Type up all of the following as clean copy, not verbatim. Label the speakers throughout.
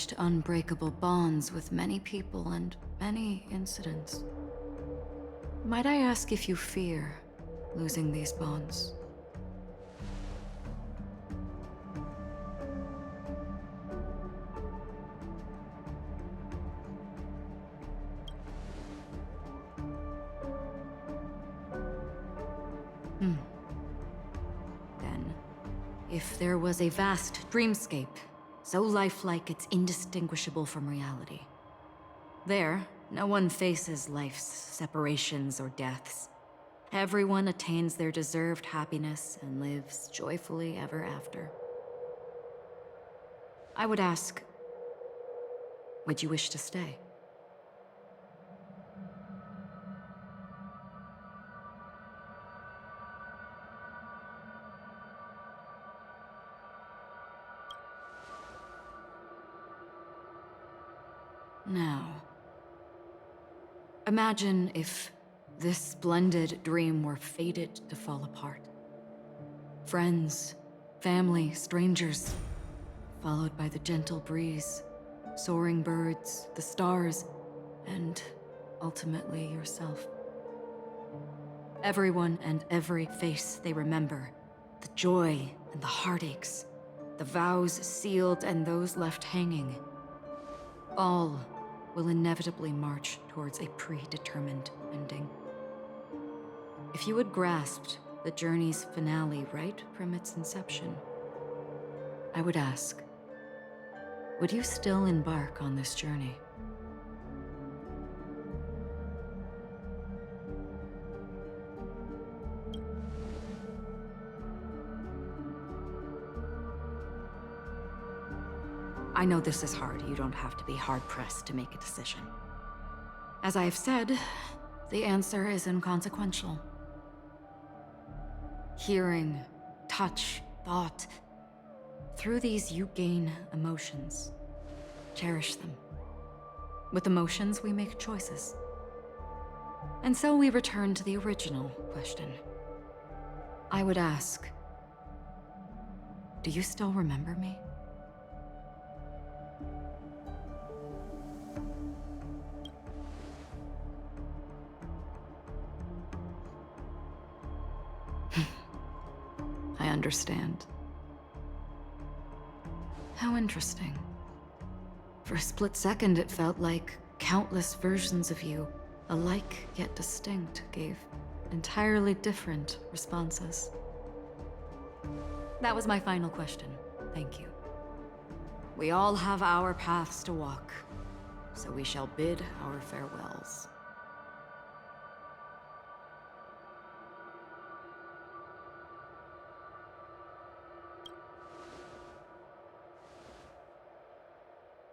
Speaker 1: forged unbreakable bonds with many people and many incidents. Might I ask if you fear losing these bonds? Then, if there was a vast dreamscape, so lifelike it's indistinguishable from reality, there, no one faces life's separations or deaths. Everyone attains their deserved happiness and lives joyfully ever after. I would ask, would you wish to stay? Now, imagine if this splendid dream were fated to fall apart. Friends, family, strangers, followed by the gentle breeze, soaring birds, the stars, and ultimately yourself. Everyone and every face they remember, the joy and the heartaches, the vows sealed and those left hanging, all will inevitably march towards a predetermined ending. If you had grasped the journey's finale right from its inception, I would ask, would you still embark on this journey? I know this is hard. You don't have to be hard-pressed to make a decision. As I have said, the answer is inconsequential. Hearing, touch, thought. Through these you gain emotions. Cherish them. With emotions, we make choices. And so we return to the original question. I would ask, do you still remember me? I understand. How interesting. For a split second, it felt like countless versions of you, alike yet distinct, gave entirely different responses. That was my final question. Thank you. We all have our paths to walk, so we shall bid our farewells.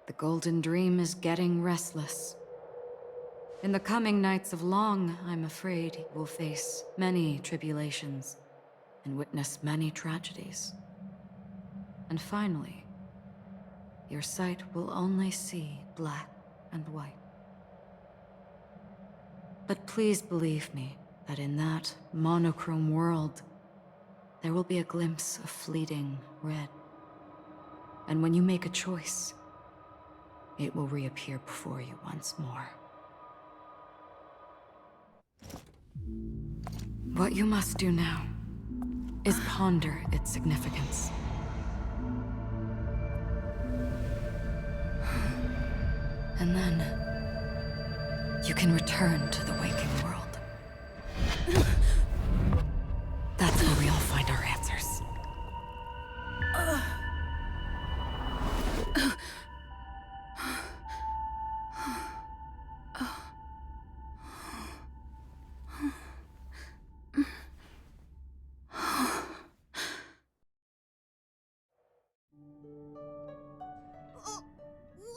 Speaker 1: The Golden Dream is getting restless. In the coming nights of Long, I'm afraid you will face many tribulations and witness many tragedies. And finally, your sight will only see black and white. But please believe me that in that monochrome world, there will be a glimpse of fleeting red. And when you make a choice, it will reappear before you once more. What you must do now is ponder its significance. And then you can return to the waking world. That's where we all find our answers.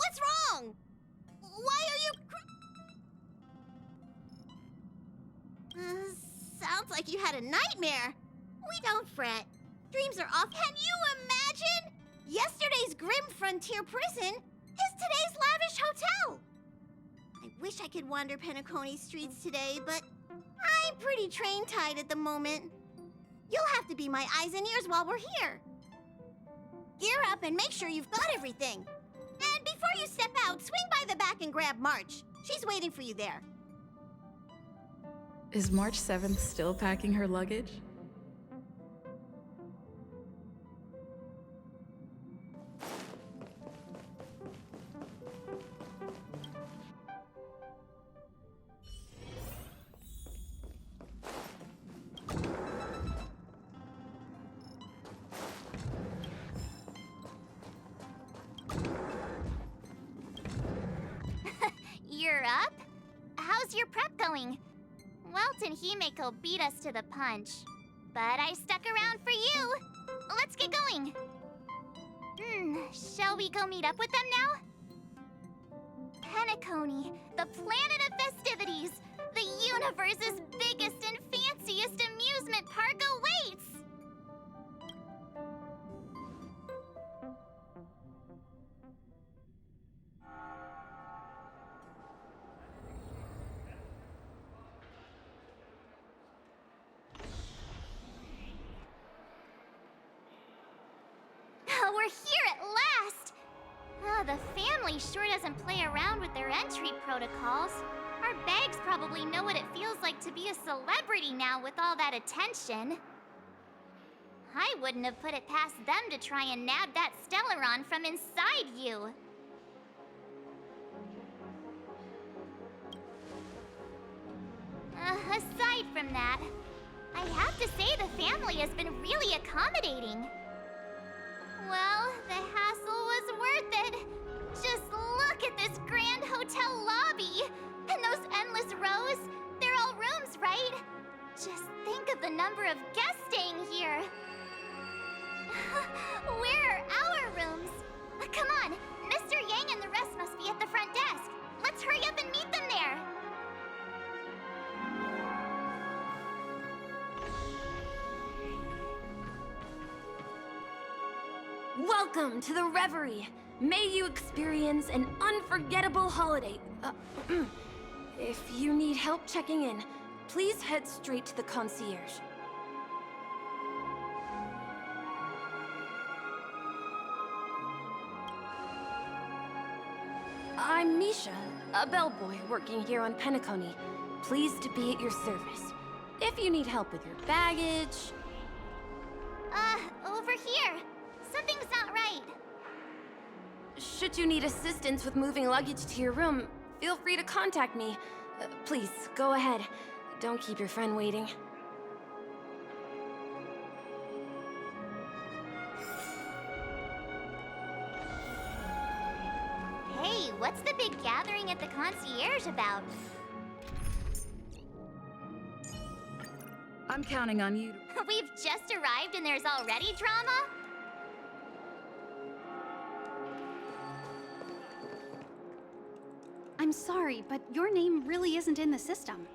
Speaker 2: What's wrong? Why are you sounds like you had a nightmare. We don't fret. Dreams are off. Can you imagine? Yesterday's grim frontier prison is today's lavish hotel. I wish I could wander Penacony streets today, but I'm pretty train-tied at the moment. You'll have to be my eyes and ears while we're here. Gear up and make sure you've got everything. And before Swing by the back and grab March. She's waiting for you there.
Speaker 1: Is March 7th still packing her luggage?
Speaker 3: You're up? How's your prep going? Welt and Himeko beat us to the punch, but I stuck around for you. Let's get going. Shall we go meet up with them now? Penacony, the planet of festivities, the universe's biggest and fanciest amusement park awaits! We're here at last! The family sure doesn't play around with their entry protocols. Our bags probably know what it feels like to be a celebrity now with all that attention. I wouldn't have put it past them to try and nab that Stellaron from inside you. Aside from that, I have to say the family has been really accommodating. Well, the hassle was worth it. Just look at this grand hotel lobby. And those endless rows. They're all rooms, right? Just think of the number of guests staying here. Where are our rooms? Come on, Mr. Yang and the rest must be at the front desk. Let's hurry up and meet them there.
Speaker 4: Welcome to the Reverie. May you experience an unforgettable holiday. If you need help checking in, please head straight to the concierge. I'm Misha, a bellboy working here on Penacony. Pleased to be at your service. If you need help with your baggage...
Speaker 3: Over here. Something's not right.
Speaker 4: Should you need assistance with moving luggage to your room, feel free to contact me. Please, go ahead. Don't keep your friend waiting.
Speaker 3: Hey, what's the big gathering at the concierge about?
Speaker 1: I'm counting on you.
Speaker 3: We've just arrived and there's already drama?
Speaker 5: I'm sorry, but your name really isn't in the system.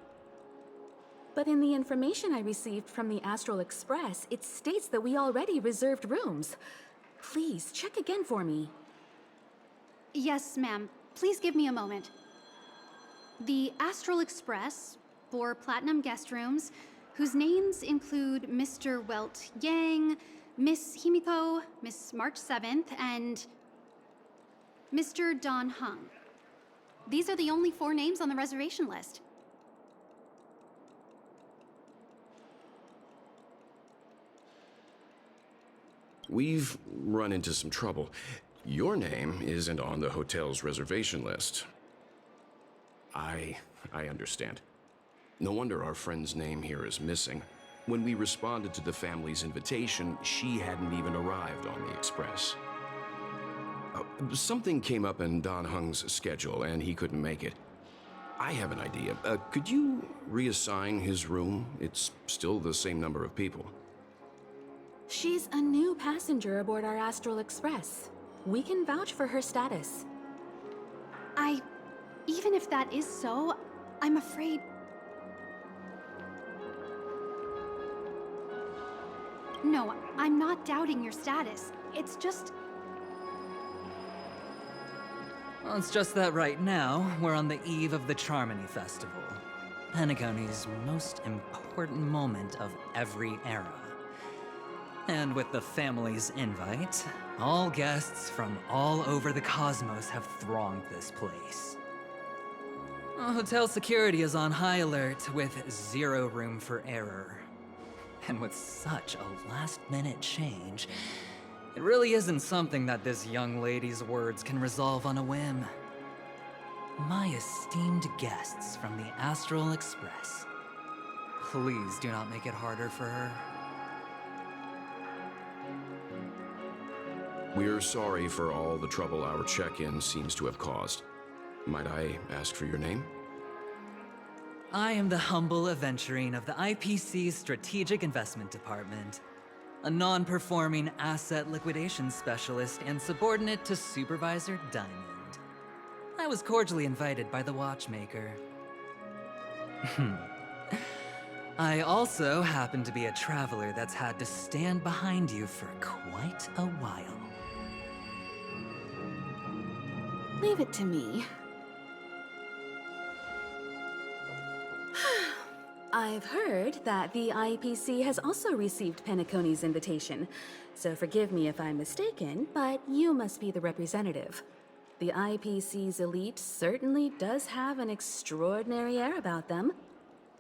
Speaker 6: But in the information I received from the Astral Express, it states that we already reserved rooms. Please, check again for me.
Speaker 5: Yes, ma'am. Please give me a moment. The Astral Express, 4 platinum guest rooms, whose names include Mr. Welt Yang, Miss Himiko, Miss March 7th, and Mr. Don Hung. These are the only 4 names on the reservation list.
Speaker 7: We've run into some trouble. Your name isn't on the hotel's reservation list. I understand. No wonder our friend's name here is missing. When we responded to the family's invitation, she hadn't even arrived on the express. Something came up in Don Hung's schedule, and he couldn't make it. I have an idea. Could you reassign his room? It's still the same number of people.
Speaker 6: She's a new passenger aboard our Astral Express. We can vouch for her status.
Speaker 5: Even if that is so, I'm afraid... No, I'm not doubting your status. It's just...
Speaker 8: Well, it's just that right now, we're on the eve of the Charmony Festival. Penacony's most important moment of every era. And with the family's invite, all guests from all over the cosmos have thronged this place. Hotel security is on high alert with zero room for error. And with such a last-minute change, it really isn't something that this young lady's words can resolve on a whim. My esteemed guests from the Astral Express, please do not make it harder for her.
Speaker 7: We're sorry for all the trouble our check-in seems to have caused. Might I ask for your name?
Speaker 8: I am the humble aventurine of the IPC's Strategic Investment Department, a non-performing asset liquidation specialist and subordinate to Supervisor Diamond. I was cordially invited by the watchmaker. I also happen to be a traveler that's had to stand behind you for quite a while.
Speaker 6: Leave it to me. I've heard that the IPC has also received Penacony's invitation, so forgive me if I'm mistaken, but you must be the representative. The IPC's elite certainly does have an extraordinary air about them.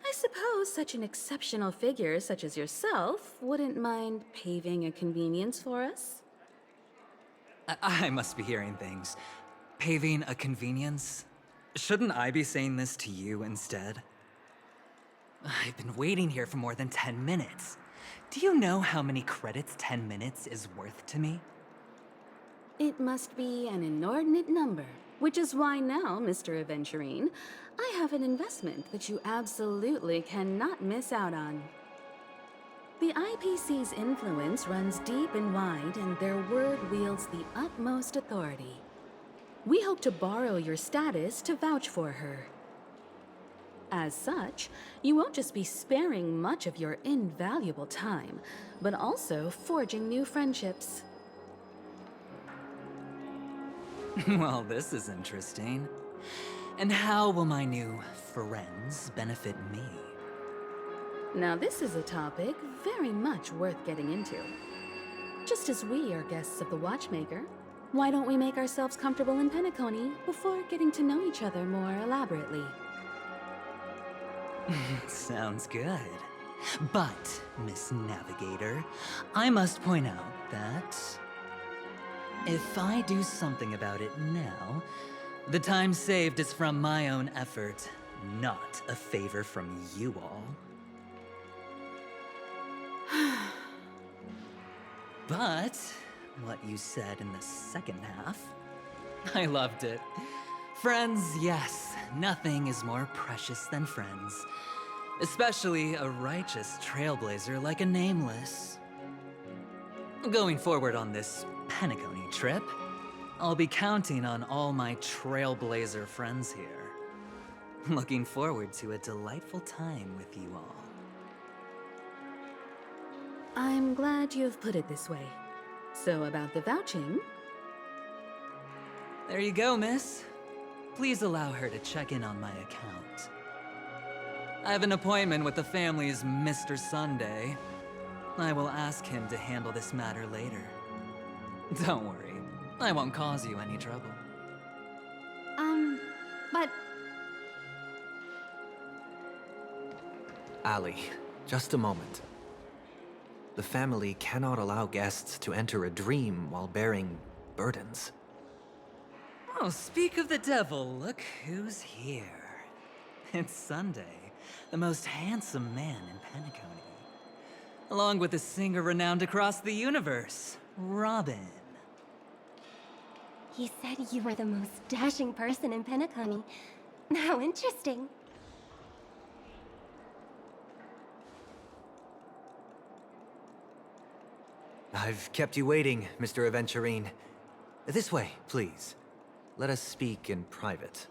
Speaker 6: I suppose such an exceptional figure such as yourself wouldn't mind paving a convenience for us?
Speaker 8: I must be hearing things. Paving a convenience? Shouldn't I be saying this to you instead? I've been waiting here for more than 10 minutes. Do you know how many credits 10 minutes is worth to me?
Speaker 6: It must be an inordinate number, which is why now, Mr. Aventurine, I have an investment that you absolutely cannot miss out on. The IPC's influence runs deep and wide, and their word wields the utmost authority. We hope to borrow your status to vouch for her. As such, you won't just be sparing much of your invaluable time, but also forging new friendships.
Speaker 8: Well, this is interesting. And how will my new friends benefit me?
Speaker 6: Now this is a topic very much worth getting into. Just as we are guests of the Watchmaker, why don't we make ourselves comfortable in Penacony before getting to know each other more elaborately?
Speaker 8: Sounds good. But, Miss Navigator, I must point out that if I do something about it now, the time saved is from my own effort, not a favor from you all. But what you said in the second half, I loved it. Friends, yes, nothing is more precious than friends. Especially a righteous trailblazer like a Nameless. Going forward on this Penacony trip, I'll be counting on all my trailblazer friends here. Looking forward to a delightful time with you all.
Speaker 6: I'm glad you've put it this way. So about the vouching...
Speaker 8: There you go, miss. Please allow her to check in on my account. I have an appointment with the family's Mr. Sunday. I will ask him to handle this matter later. Don't worry, I won't cause you any trouble.
Speaker 5: But
Speaker 9: Ali, just a moment. The family cannot allow guests to enter a dream while bearing burdens.
Speaker 8: Oh, speak of the devil, look who's here. It's Sunday, the most handsome man in Penacony. Along with a singer renowned across the universe, Robin.
Speaker 10: He said you were the most dashing person in Penacony. How interesting.
Speaker 9: I've kept you waiting, Mr. Aventurine. This way, please. Let us speak in private.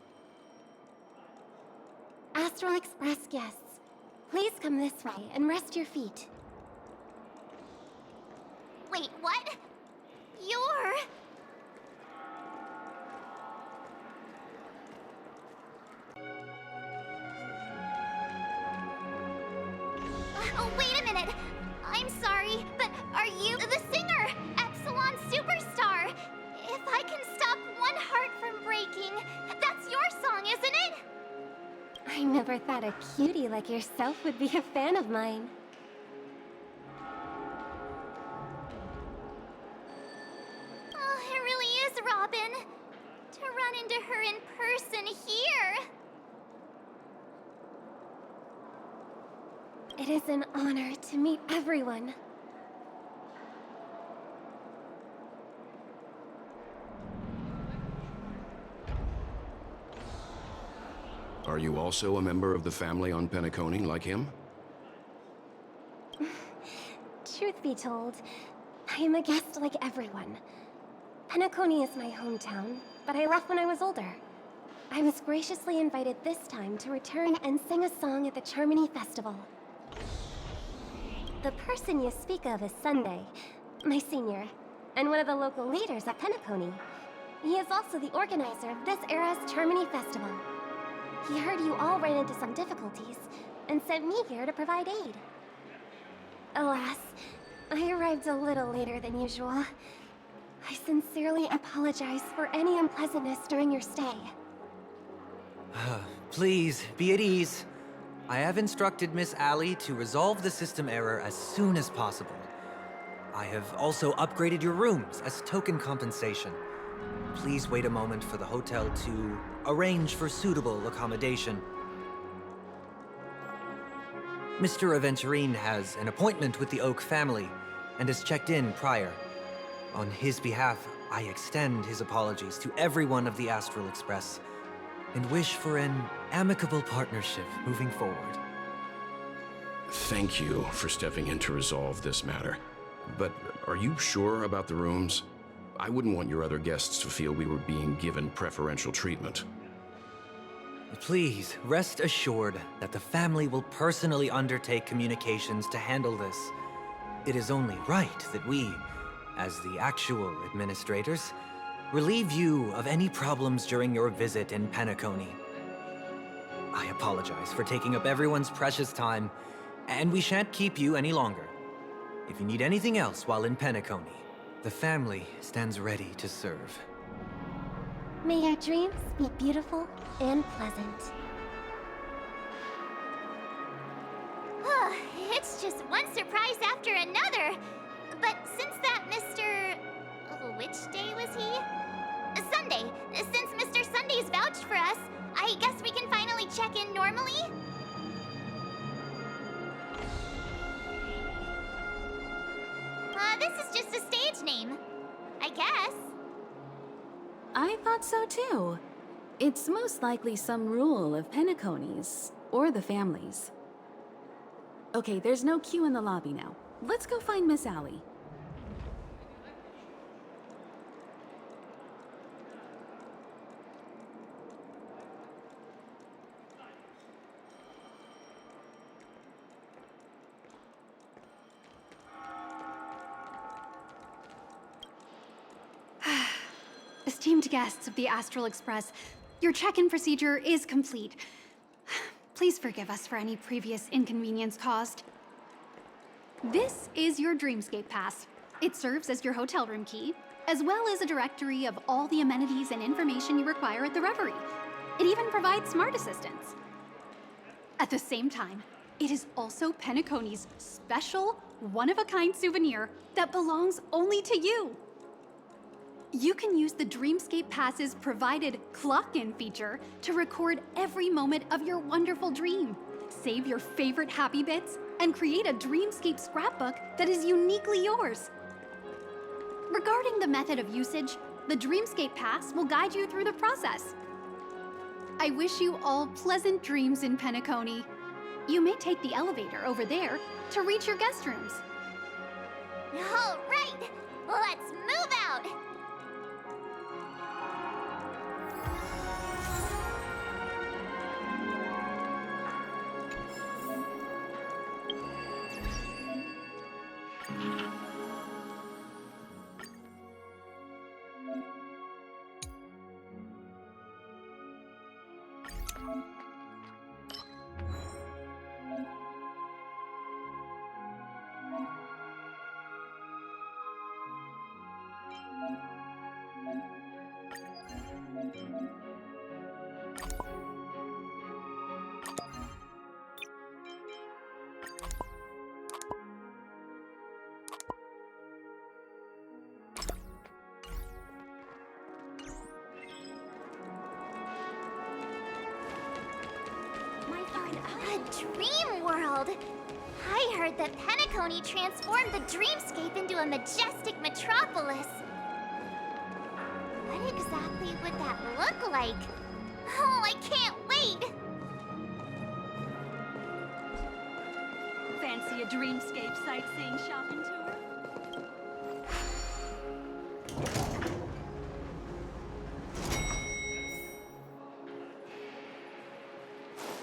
Speaker 10: Astral Express guests, please come this way and rest your feet.
Speaker 3: Wait, what? You're... Oh, wait a minute! I'm sorry, but are you...
Speaker 10: I never thought a cutie like yourself would be a fan of mine.
Speaker 3: Oh, it really is Robin. To run into her in person here.
Speaker 10: It is an honor to meet everyone.
Speaker 7: Are you also a member of the family on Penacony like him?
Speaker 10: Truth be told, I am a guest like everyone. Penacony is my hometown, but I left when I was older. I was graciously invited this time to return and sing a song at the Charmony Festival. The person you speak of is Sunday, my senior, and one of the local leaders at Penacony. He is also the organizer of this era's Charmony Festival. He heard you all ran into some difficulties, and sent me here to provide aid. Alas, I arrived a little later than usual. I sincerely apologize for any unpleasantness during your stay.
Speaker 9: Please, be at ease. I have instructed Miss Allie to resolve the system error as soon as possible. I have also upgraded your rooms as token compensation. Please wait a moment for the hotel to arrange for suitable accommodation. Mr. Aventurine has an appointment with the Oak family and has checked in prior. On his behalf, I extend his apologies to everyone of the Astral Express and wish for an amicable partnership moving forward.
Speaker 7: Thank you for stepping in to resolve this matter. But are you sure about the rooms? I wouldn't want your other guests to feel we were being given preferential treatment.
Speaker 9: Please, rest assured that the family will personally undertake communications to handle this. It is only right that we, as the actual administrators, relieve you of any problems during your visit in Penacony. I apologize for taking up everyone's precious time, and we shan't keep you any longer. If you need anything else while in Penacony, the family stands ready to serve.
Speaker 10: May your dreams be beautiful and pleasant.
Speaker 3: It's just one surprise after another. But since that Mr. Which day was he? Sunday. Since Mr. Sunday's vouched for us, I guess we can finally check in normally? This is just a stage name. I guess.
Speaker 6: I thought so too. It's most likely some rule of Penacony's, or the family's. Okay, there's no queue in the lobby now. Let's go find Miss Allie.
Speaker 5: Esteemed guests of the Astral Express, your check-in procedure is complete. Please forgive us for any previous inconvenience caused. This is your Dreamscape Pass. It serves as your hotel room key, as well as a directory of all the amenities and information you require at the Reverie. It even provides smart assistants. At the same time, it is also Penacony's special, one-of-a-kind souvenir that belongs only to you. You can use the Dreamscape Pass's provided clock-in feature to record every moment of your wonderful dream, save your favorite happy bits, and create a Dreamscape scrapbook that is uniquely yours. Regarding the method of usage, the Dreamscape Pass will guide you through the process. I wish you all pleasant dreams in Penacony. You may take the elevator over there to reach your guest rooms.
Speaker 3: All right, let's move out. dream world. I heard that Penacony transformed the dreamscape into a majestic metropolis. What exactly would that look like? Oh, I can't wait!
Speaker 11: Fancy a dreamscape sightseeing shopping tour?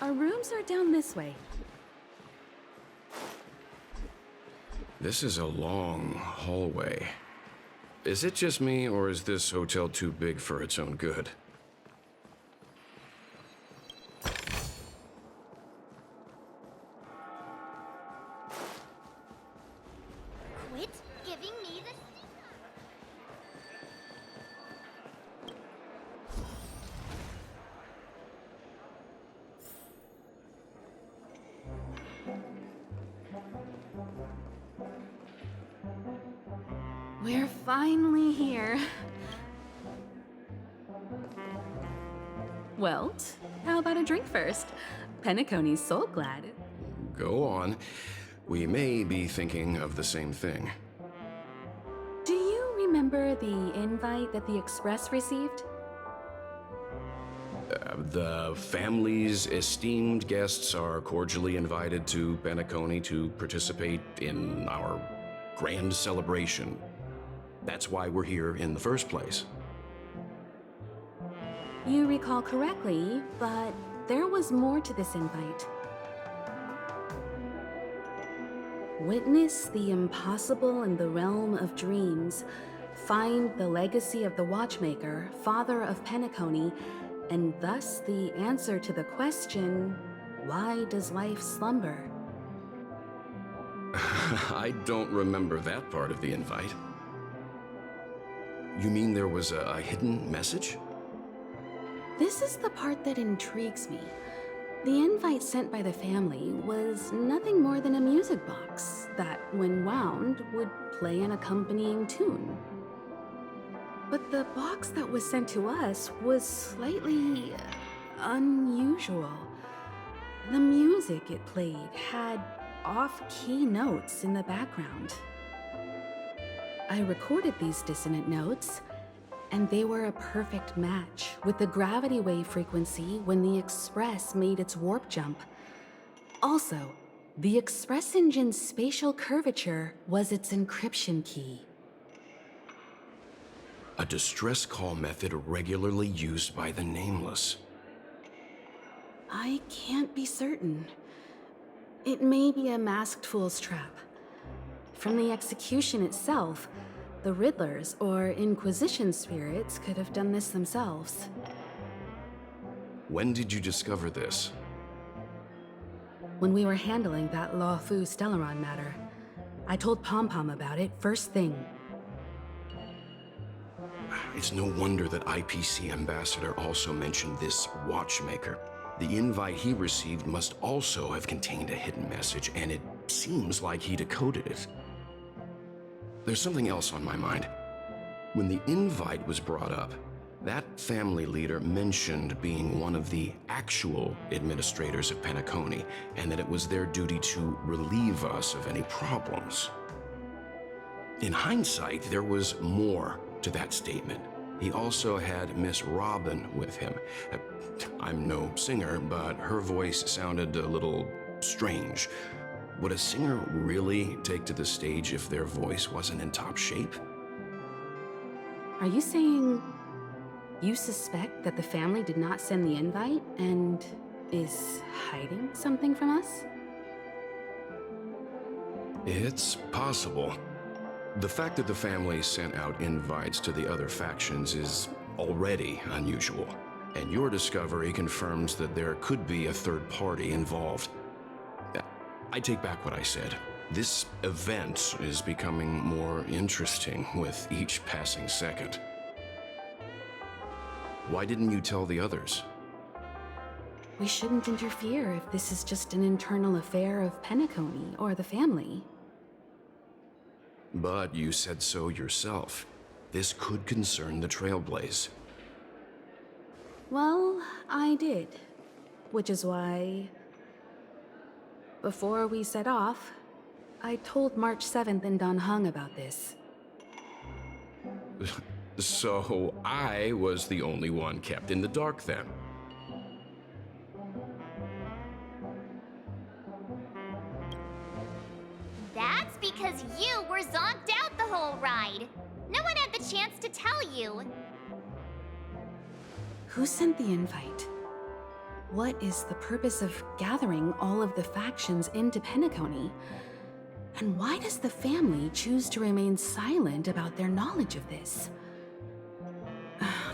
Speaker 6: Our rooms are down this way.
Speaker 7: This is a long hallway. Is it just me, or is this hotel too big for its own good?
Speaker 3: Quit giving me the...
Speaker 6: We're finally here. Welt, how about a drink first? Penacony's so glad.
Speaker 7: Go on. We may be thinking of the same thing.
Speaker 6: Do you remember the invite that the Express received?
Speaker 7: The family's esteemed guests are cordially invited to Penacony to participate in our grand celebration. That's why we're here in the first place.
Speaker 6: You recall correctly, but there was more to this invite. Witness the impossible in the realm of dreams. Find the legacy of the Watchmaker, father of Penacony, and thus the answer to the question, why does life slumber?
Speaker 7: I don't remember that part of the invite. You mean there was a hidden message?
Speaker 6: This is the part that intrigues me. The invite sent by the family was nothing more than a music box that, when wound, would play an accompanying tune. But the box that was sent to us was slightly unusual. The music it played had off-key notes in the background. I recorded these dissonant notes, and they were a perfect match with the gravity wave frequency when the Express made its warp jump. Also, the Express engine's spatial curvature was its encryption key.
Speaker 7: A distress call method regularly used by the Nameless.
Speaker 6: I can't be certain. It may be a masked fool's trap. From the execution itself, the Riddlers or Inquisition spirits could have done this themselves.
Speaker 7: When did you discover this?
Speaker 6: When we were handling that Law Fu Stellaron matter, I told Pom Pom about it first thing.
Speaker 7: It's no wonder that IPC Ambassador also mentioned this Watchmaker. The invite he received must also have contained a hidden message, and it seems like he decoded it. There's something else on my mind. When the invite was brought up, that family leader mentioned being one of the actual administrators of Penacony, and that it was their duty to relieve us of any problems. In hindsight, there was more to that statement. He also had Miss Robin with him. I'm no singer, but her voice sounded a little strange. Would a singer really take to the stage if their voice wasn't in top shape?
Speaker 6: Are you saying you suspect that the family did not send the invite and is hiding something from us?
Speaker 7: It's possible. The fact that the family sent out invites to the other factions is already unusual, and your discovery confirms that there could be a third party involved. I take back what I said. This event is becoming more interesting with each passing second. Why didn't you tell the others?
Speaker 6: We shouldn't interfere if this is just an internal affair of Penacony or the family.
Speaker 7: But you said so yourself. This could concern the Trailblaze.
Speaker 6: Well, I did. Which is why Before we set off, I told March 7th and Don Hung about this.
Speaker 7: So I was the only one kept in the dark then.
Speaker 3: That's because you were zonked out the whole ride. No one had the chance to tell you.
Speaker 6: Who sent the invite? What is the purpose of gathering all of the factions into Penacony? And why does the family choose to remain silent about their knowledge of this?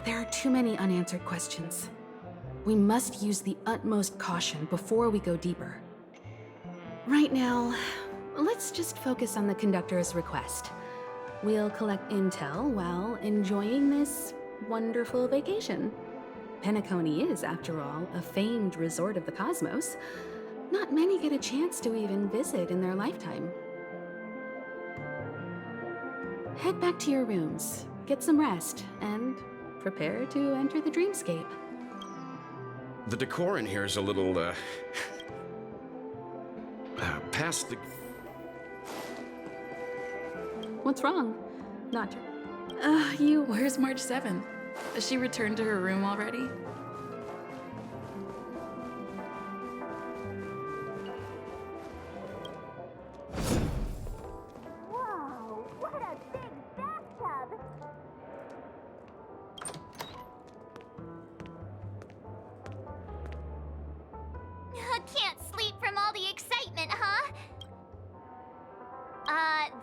Speaker 6: There are too many unanswered questions. We must use the utmost caution before we go deeper. Right now, let's just focus on the conductor's request. We'll collect intel while enjoying this wonderful vacation. Penacony is, after all, a famed resort of the cosmos. Not many get a chance to even visit in their lifetime. Head back to your rooms, get some rest, and prepare to enter the dreamscape.
Speaker 7: The decor in here is a little, past the...
Speaker 6: What's wrong? Not...
Speaker 12: Where's March 7th? Has she returned to her room already?
Speaker 3: Whoa, what a big bathtub! Can't sleep from all the excitement, huh?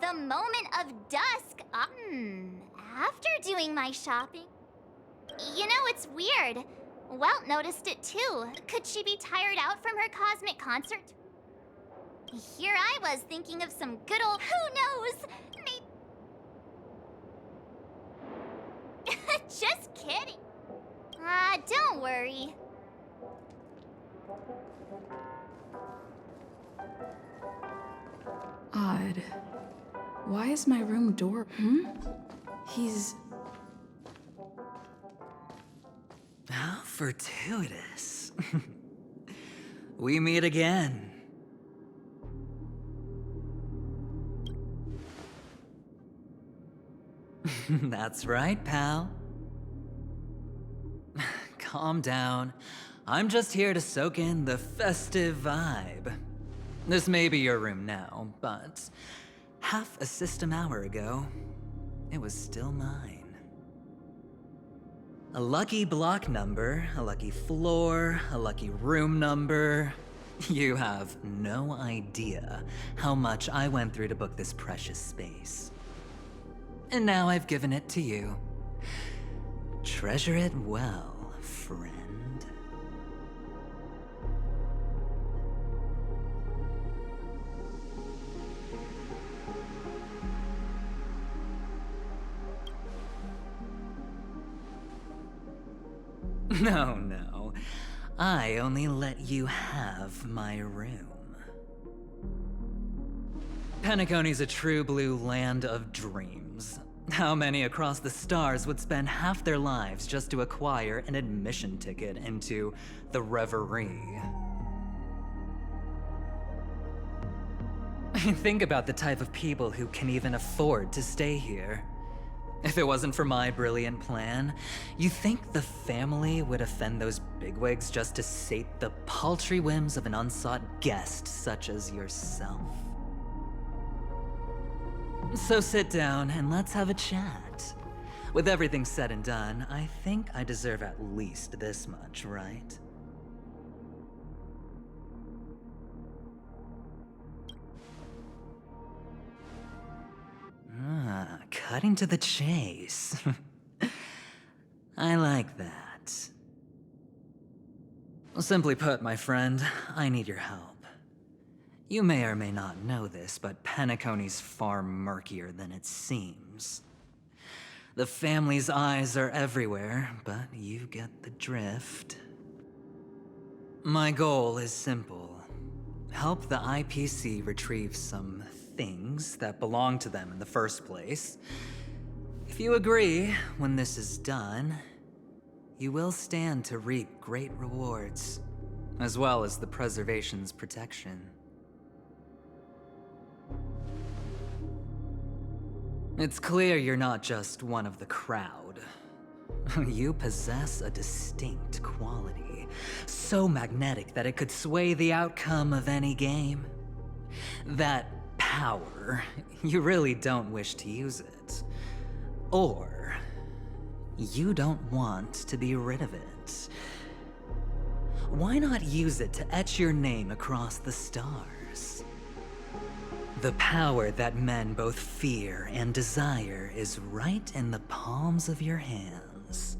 Speaker 3: The moment of dusk. After doing my shopping. You know, it's weird. Welt noticed it too. Could she be tired out from her cosmic concert? Here I was thinking of some good old... Who knows? Maybe... Just kidding. Don't worry.
Speaker 12: Odd. Why is my room door... He's...
Speaker 8: How fortuitous. We meet again. That's right, pal. Calm down. I'm just here to soak in the festive vibe. This may be your room now, but half a system hour ago, it was still mine. A lucky block number, a lucky floor, a lucky room number. You have no idea how much I went through to book this precious space. And now I've given it to you. Treasure it well, friend. No. I only let you have my room. Penacony's a true blue land of dreams. How many across the stars would spend half their lives just to acquire an admission ticket into the Reverie? Think about the type of people who can even afford to stay here. If it wasn't for my brilliant plan, you think the family would offend those bigwigs just to sate the paltry whims of an unsought guest such as yourself? So sit down and let's have a chat. With everything said and done, I think I deserve at least this much, right? Cutting to the chase. I like that. Simply put, my friend, I need your help. You may or may not know this, but Penacony's far murkier than it seems. The family's eyes are everywhere, but you get the drift. My goal is simple. Help the IPC retrieve some things that belong to them in the first place. If you agree, when this is done, you will stand to reap great rewards, as well as the preservation's protection. It's clear you're not just one of the crowd. You possess a distinct quality, so magnetic that it could sway the outcome of any game. That power, you really don't wish to use it. Or, you don't want to be rid of it. Why not use it to etch your name across the stars? The power that men both fear and desire is right in the palms of your hands.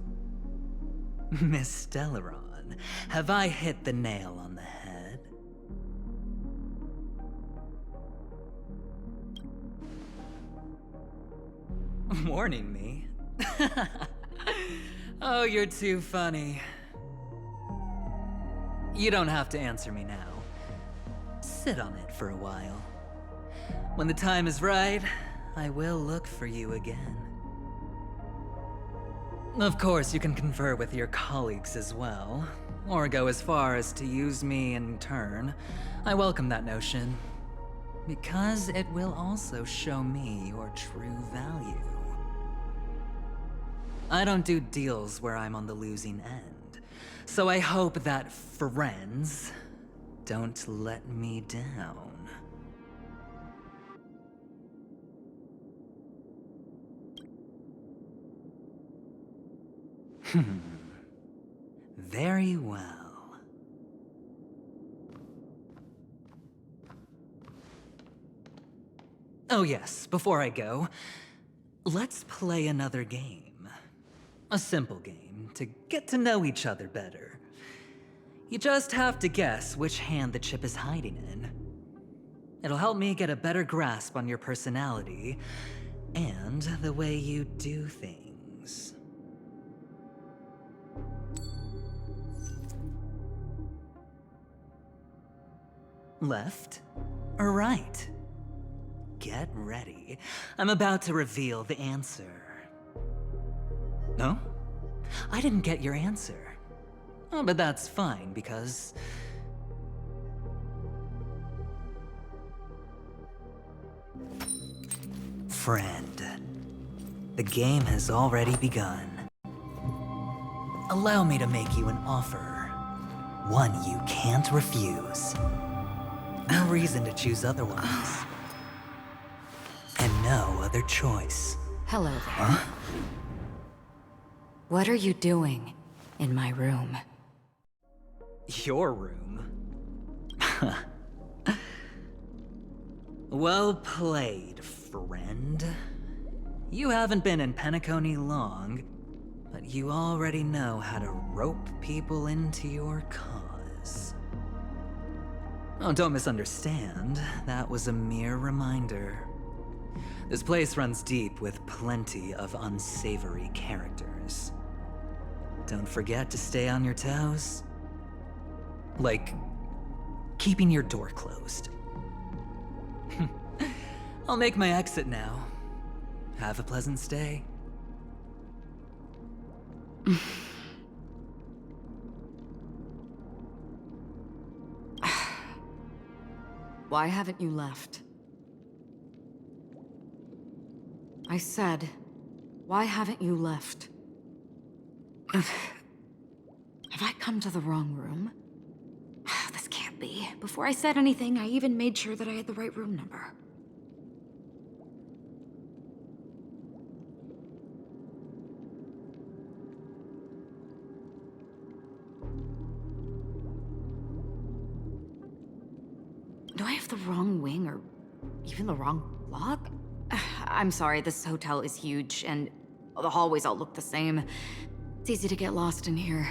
Speaker 8: Miss Stellaron, have I hit the nail on the head? Warning me? Oh, you're too funny. You don't have to answer me now. Sit on it for a while. When the time is right, I will look for you again. Of course, you can confer with your colleagues as well, or go as far as to use me in turn. I welcome that notion, because it will also show me your true value. I don't do deals where I'm on the losing end, so I hope that friends don't let me down. Very well. Oh yes, before I go, let's play another game. A simple game to get to know each other better. You just have to guess which hand the chip is hiding in. It'll help me get a better grasp on your personality and the way you do things. Left or right? Get ready. I'm about to reveal the answer. No? I didn't get your answer. Oh, but that's fine, because... Friend, the game has already begun. Allow me to make you an offer. One you can't refuse. No reason to choose otherwise. And no other choice.
Speaker 1: Hello there.
Speaker 8: Huh?
Speaker 1: What are you doing in my room?
Speaker 8: Your room? Well played, friend. You haven't been in Penacony long, but you already know how to rope people into your cause. Oh, don't misunderstand. That was a mere reminder. This place runs deep with plenty of unsavory characters. Don't forget to stay on your toes. Like, keeping your door closed. I'll make my exit now. Have a pleasant stay.
Speaker 1: Why haven't you left? I said, why haven't you left? Have I come to the wrong room? This can't be. Before I said anything, I even made sure that I had the right room number. Do I have the wrong wing or even the wrong block? I'm sorry, this hotel is huge and the hallways all look the same. It's easy to get lost in here.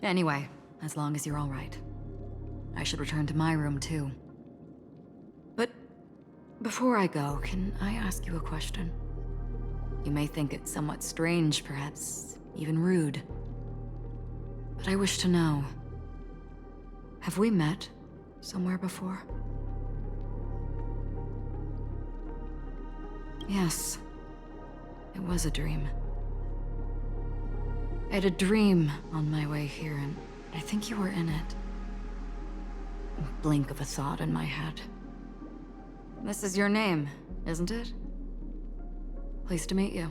Speaker 1: Anyway, as long as you're all right. I should return to my room too. But before I go, can I ask you a question? You may think it somewhat strange, perhaps even rude. But I wish to know, have we met somewhere before? Yes, it was a dream. I had a dream on my way here, and I think you were in it. A blink of a thought in my head. This is your name, isn't it? Pleased to meet you.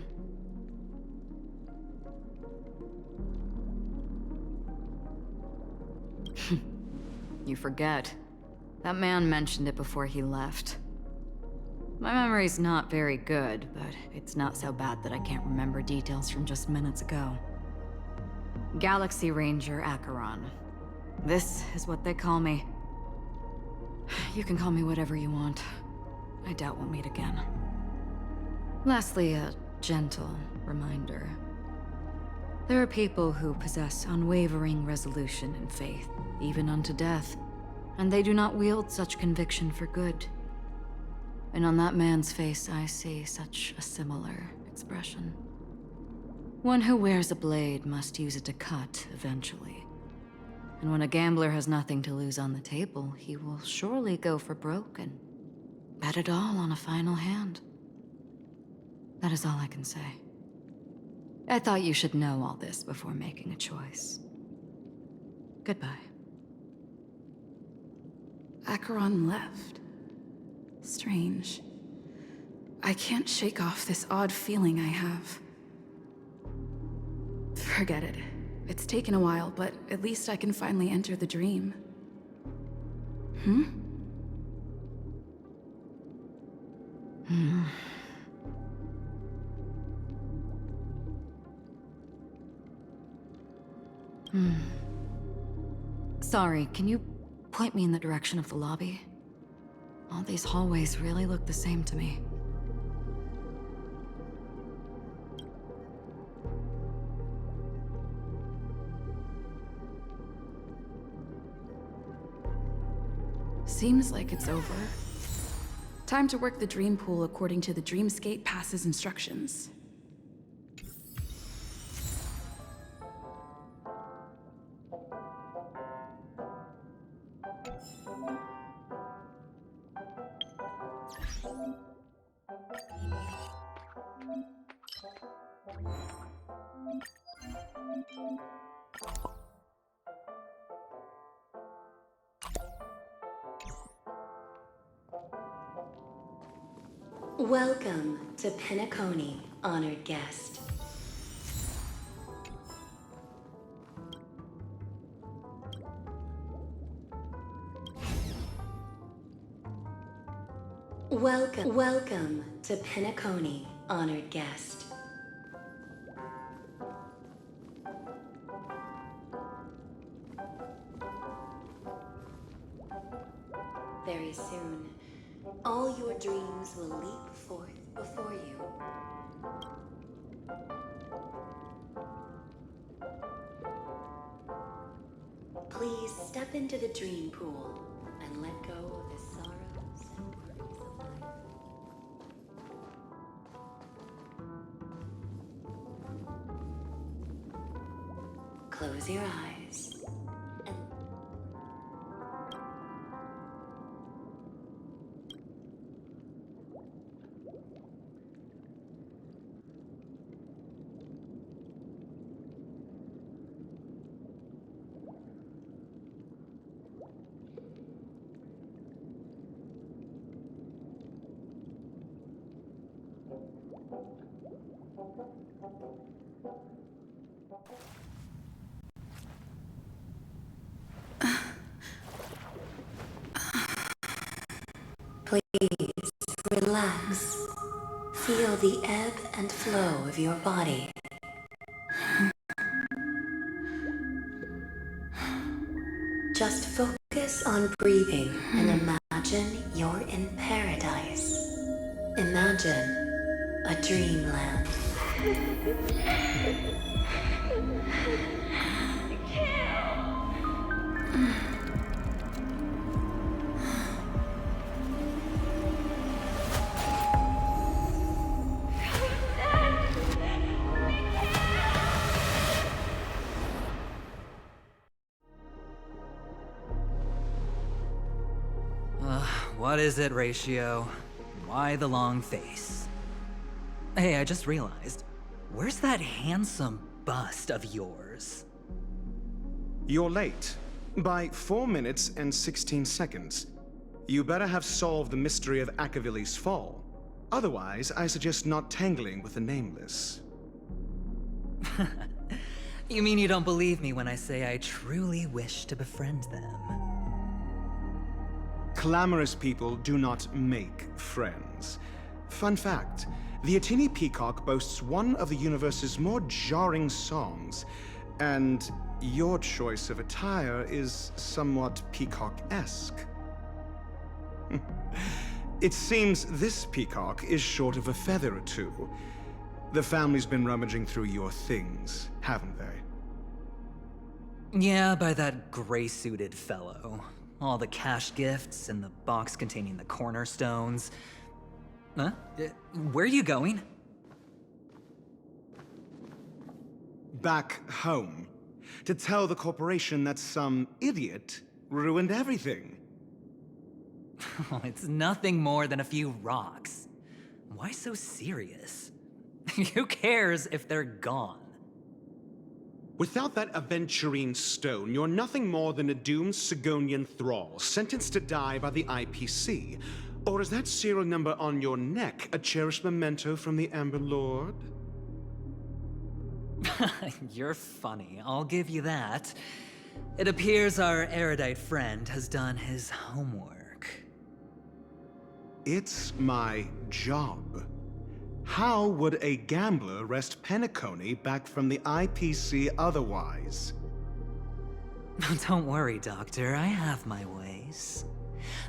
Speaker 1: You forget. That man mentioned it before he left. My memory's not very good, but it's not so bad that I can't remember details from just minutes ago. Galaxy Ranger Acheron. This is what they call me. You can call me whatever you want. I doubt we'll meet again. Lastly, a gentle reminder. There are people who possess unwavering resolution and faith, even unto death, and they do not wield such conviction for good. And on that man's face, I see such a similar expression. One who wears a blade must use it to cut eventually. And when a gambler has nothing to lose on the table, he will surely go for broke and bet it all on a final hand. That is all I can say. I thought you should know all this before making a choice. Goodbye.
Speaker 12: Acheron left. Strange. I can't shake off this odd feeling I have. Forget it. It's taken a while, but at least I can finally enter the dream.
Speaker 1: Sorry, can you point me in the direction of the lobby? All these hallways really look the same to me.
Speaker 12: Seems like it's over. Time to work the dream pool according to the Dreamscape Pass's instructions.
Speaker 13: Welcome to Penacony, honored guest. Welcome to Penacony, honored guest. Very soon, all your dreams will leap forth before you. Please step into the dream pool and let go of the sorrows and worries of life. Close your eyes and please relax. Feel the ebb and flow of your body. Just focus on breathing and imagine you're in paradise. Imagine a dreamland.
Speaker 8: What is it, Ratio? Why the long face? Hey, I just realized, where's that handsome bust of yours?
Speaker 14: You're late. By 4 minutes and 16 seconds. You better have solved the mystery of Akavili's fall. Otherwise, I suggest not tangling with the nameless.
Speaker 8: You mean you don't believe me when I say I truly wish to befriend them?
Speaker 14: Clamorous people do not make friends. Fun fact, the Atini Peacock boasts one of the universe's more jarring songs, and your choice of attire is somewhat peacock-esque. It seems this peacock is short of a feather or two. The family's been rummaging through your things, haven't they?
Speaker 8: Yeah, by that gray-suited fellow. All the cash gifts and the box containing the cornerstones. Huh? Where are you going?
Speaker 14: Back home. To tell the corporation that some idiot ruined everything.
Speaker 8: It's nothing more than a few rocks. Why so serious? Who cares if they're gone?
Speaker 14: Without that aventurine stone, you're nothing more than a doomed Sigonian thrall, sentenced to die by the IPC. Or is that serial number on your neck a cherished memento from the Amber Lord?
Speaker 8: You're funny, I'll give you that. It appears our erudite friend has done his homework.
Speaker 14: It's my job. How would a gambler wrest Penacony back from the IPC otherwise?
Speaker 8: Don't worry, Doctor, I have my ways.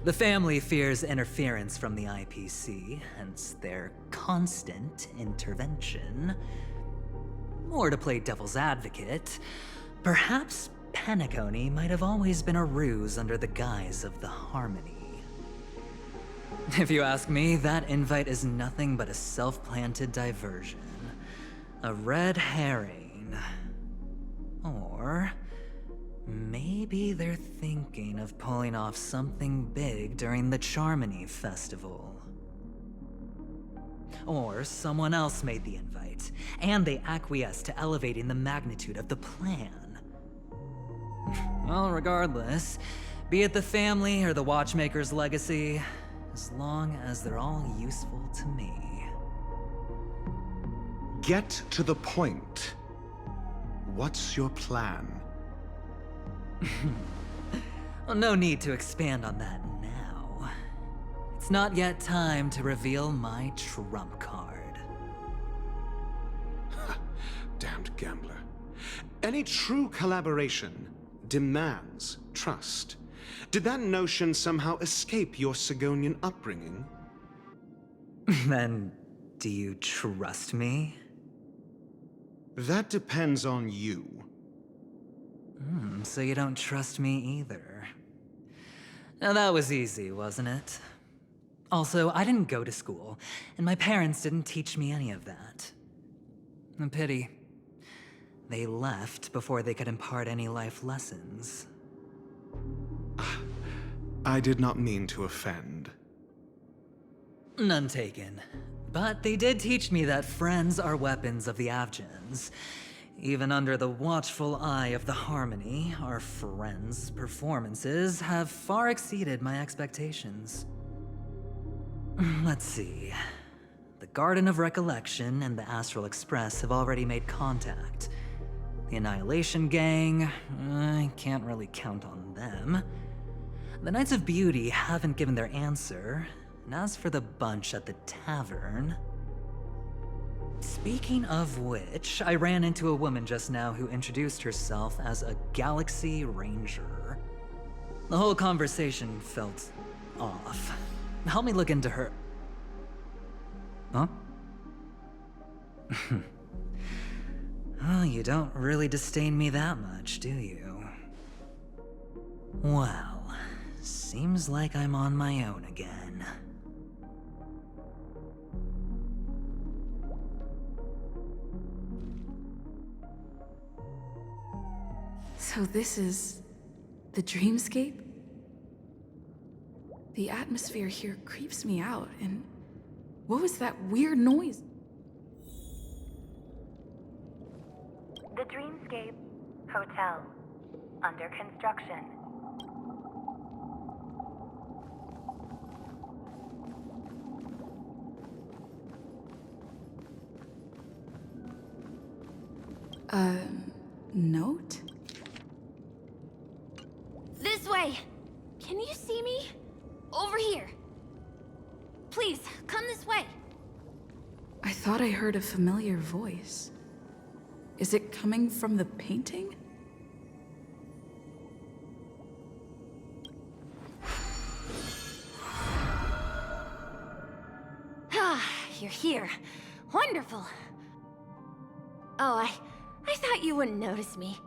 Speaker 8: The family fears interference from the IPC, hence their constant intervention. Or to play devil's advocate, perhaps Penacony might have always been a ruse under the guise of the Harmony. If you ask me, that invite is nothing but a self-planted diversion. A red herring. Or maybe they're thinking of pulling off something big during the Charmony Festival. Or someone else made the invite, and they acquiesced to elevating the magnitude of the plan. Well, regardless, be it the family or the Watchmaker's legacy, as long as they're all useful to me.
Speaker 14: Get to the point. What's your plan?
Speaker 8: Well, no need to expand on that now. It's not yet time to reveal my trump card.
Speaker 14: Damned gambler. Any true collaboration demands trust. Did that notion somehow escape your Sigonian upbringing?
Speaker 8: Then, do you trust me?
Speaker 14: That depends on you.
Speaker 8: So you don't trust me either. Now that was easy, wasn't it? Also, I didn't go to school, and my parents didn't teach me any of that. A pity. They left before they could impart any life lessons.
Speaker 14: I did not mean to offend.
Speaker 8: None taken. But they did teach me that friends are weapons of the Avgens. Even under the watchful eye of the Harmony, our friends' performances have far exceeded my expectations. Let's see. The Garden of Recollection and the Astral Express have already made contact. The Annihilation Gang, I can't really count on them. The Knights of Beauty haven't given their answer, and as for the bunch at the tavern... Speaking of which, I ran into a woman just now who introduced herself as a Galaxy Ranger. The whole conversation felt off. Help me look into her... Huh? Oh, you don't really disdain me that much, do you? Well, seems like I'm on my own again.
Speaker 12: So this is the dreamscape? The atmosphere here creeps me out, and what was that weird noise?
Speaker 15: The Dreamscape Hotel, under construction.
Speaker 12: Note?
Speaker 4: This way! Can you see me? Over here. Please, come this way.
Speaker 12: I thought I heard a familiar voice. Is it coming from the painting?
Speaker 4: Ah, you're here. Wonderful. Oh, I thought you wouldn't notice me.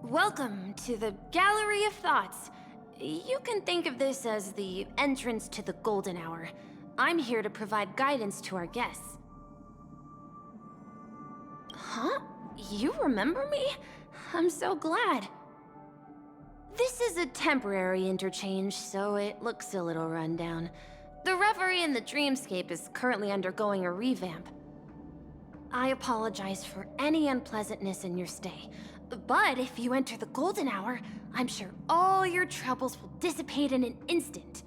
Speaker 4: Welcome to the Gallery of Thoughts. You can think of this as the entrance to the Golden Hour. I'm here to provide guidance to our guests. Huh? You remember me? I'm so glad. This is a temporary interchange, so it looks a little rundown. The Reverie in the Dreamscape is currently undergoing a revamp. I apologize for any unpleasantness in your stay, but if you enter the Golden Hour, I'm sure all your troubles will dissipate in an instant.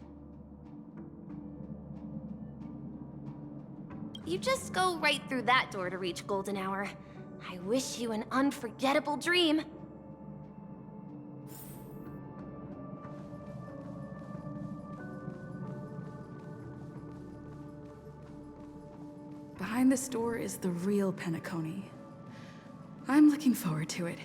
Speaker 4: You just go right through that door to reach Golden Hour. I wish you an unforgettable dream.
Speaker 12: Behind this door is the real Penacony. I'm looking forward to it.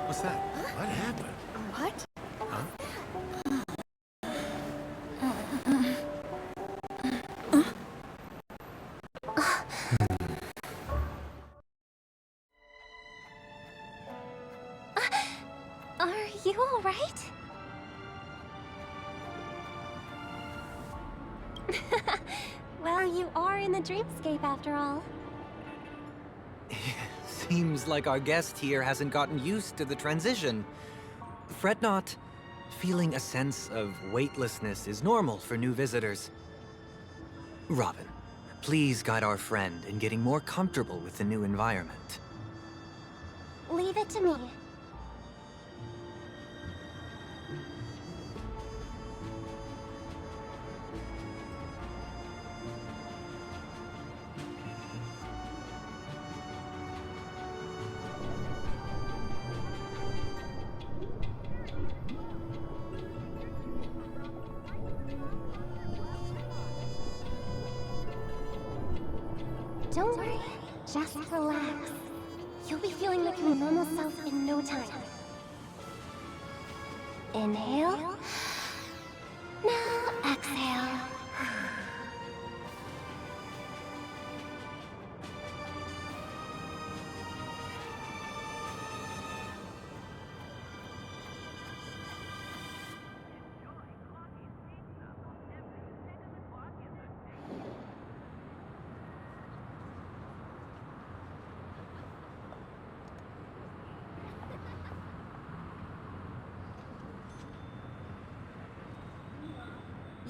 Speaker 7: What's that? What happened?
Speaker 4: What?
Speaker 10: Are you all right? Well, you are in the dreamscape after all.
Speaker 9: Seems like our guest here hasn't gotten used to the transition. Fret not. Feeling a sense of weightlessness is normal for new visitors. Robin, please guide our friend in getting more comfortable with the new environment.
Speaker 10: Leave it to me. Don't worry, just relax. You'll be feeling like your normal self in no time. Inhale. Now exhale.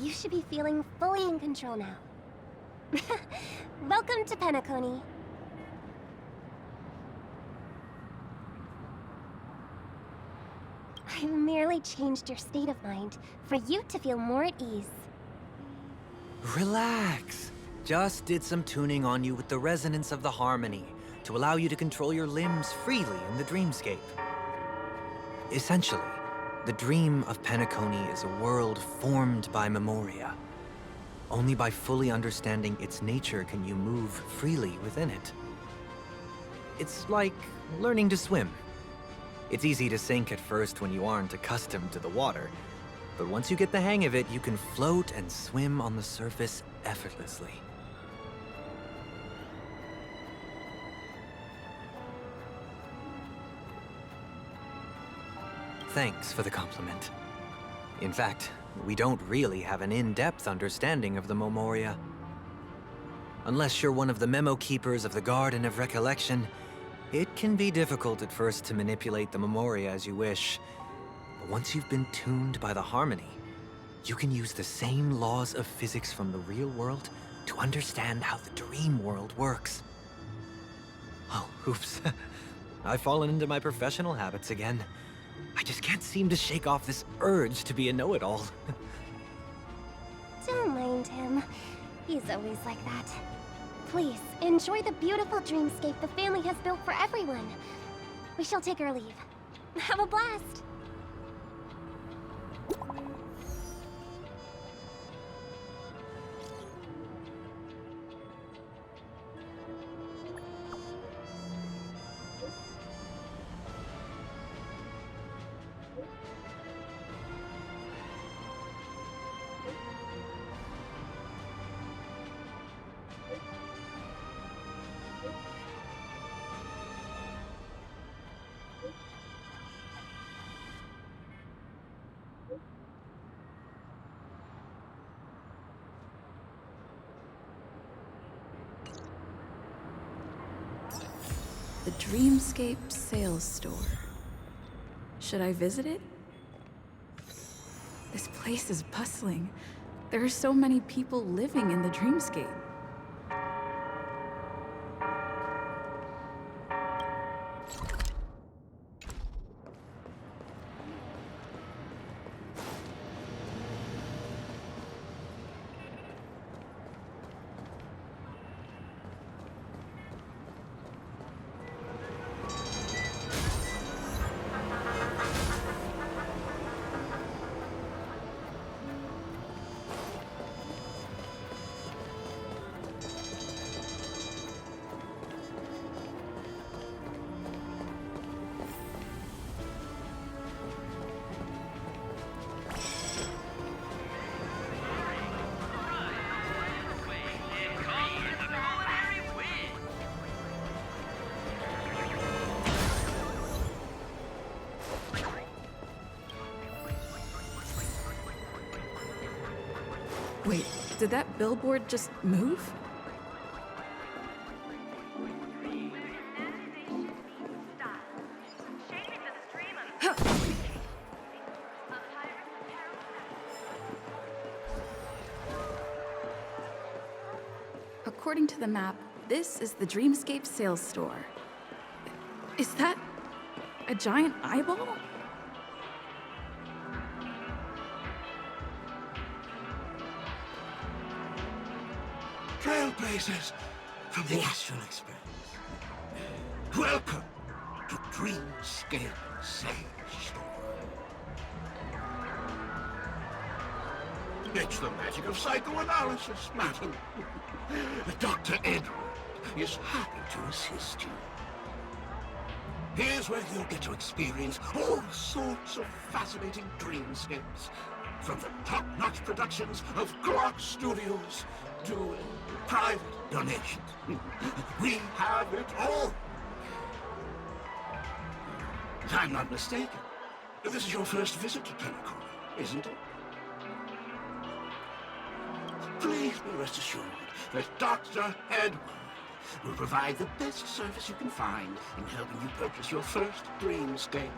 Speaker 10: You should be feeling fully in control now. Welcome to Penacony. I merely changed your state of mind for you to feel more at ease.
Speaker 9: Relax. Just did some tuning on you with the resonance of the harmony to allow you to control your limbs freely in the dreamscape. Essentially, the dream of Penacony is a world formed by Memoria. Only by fully understanding its nature can you move freely within it. It's like learning to swim. It's easy to sink at first when you aren't accustomed to the water, but once you get the hang of it, you can float and swim on the surface effortlessly. Thanks for the compliment. In fact, we don't really have an in-depth understanding of the Memoria. Unless you're one of the memo keepers of the Garden of Recollection, it can be difficult at first to manipulate the Memoria as you wish. But once you've been tuned by the harmony, you can use the same laws of physics from the real world to understand how the dream world works. Oh, oops. I've fallen into my professional habits again. I just can't seem to shake off this urge to be a know-it-all.
Speaker 10: Don't mind him. He's always like that. Please, enjoy the beautiful dreamscape the family has built for everyone. We shall take our leave. Have a blast!
Speaker 12: The Dreamscape Sales Store. Should I visit it? This place is bustling. There are so many people living in the Dreamscape. Wait, did that billboard just move? According to the map, this is the Dreamscape Sales Store. Is that a giant eyeball?
Speaker 16: Trailblazers from the Astral Express. Welcome to Dreamscape Sales Store. It's the magic of psychoanalysis, madam. Dr. Edward is happy to assist you. Here's where you'll get to experience all sorts of fascinating dreamscapes. From the top-notch productions of Clark Studios to private donations. We have it all. If I'm not mistaken, this is your first visit to Pinnacle, isn't it? Please be rest assured that Dr. Edward will provide the best service you can find in helping you purchase your first dreamscape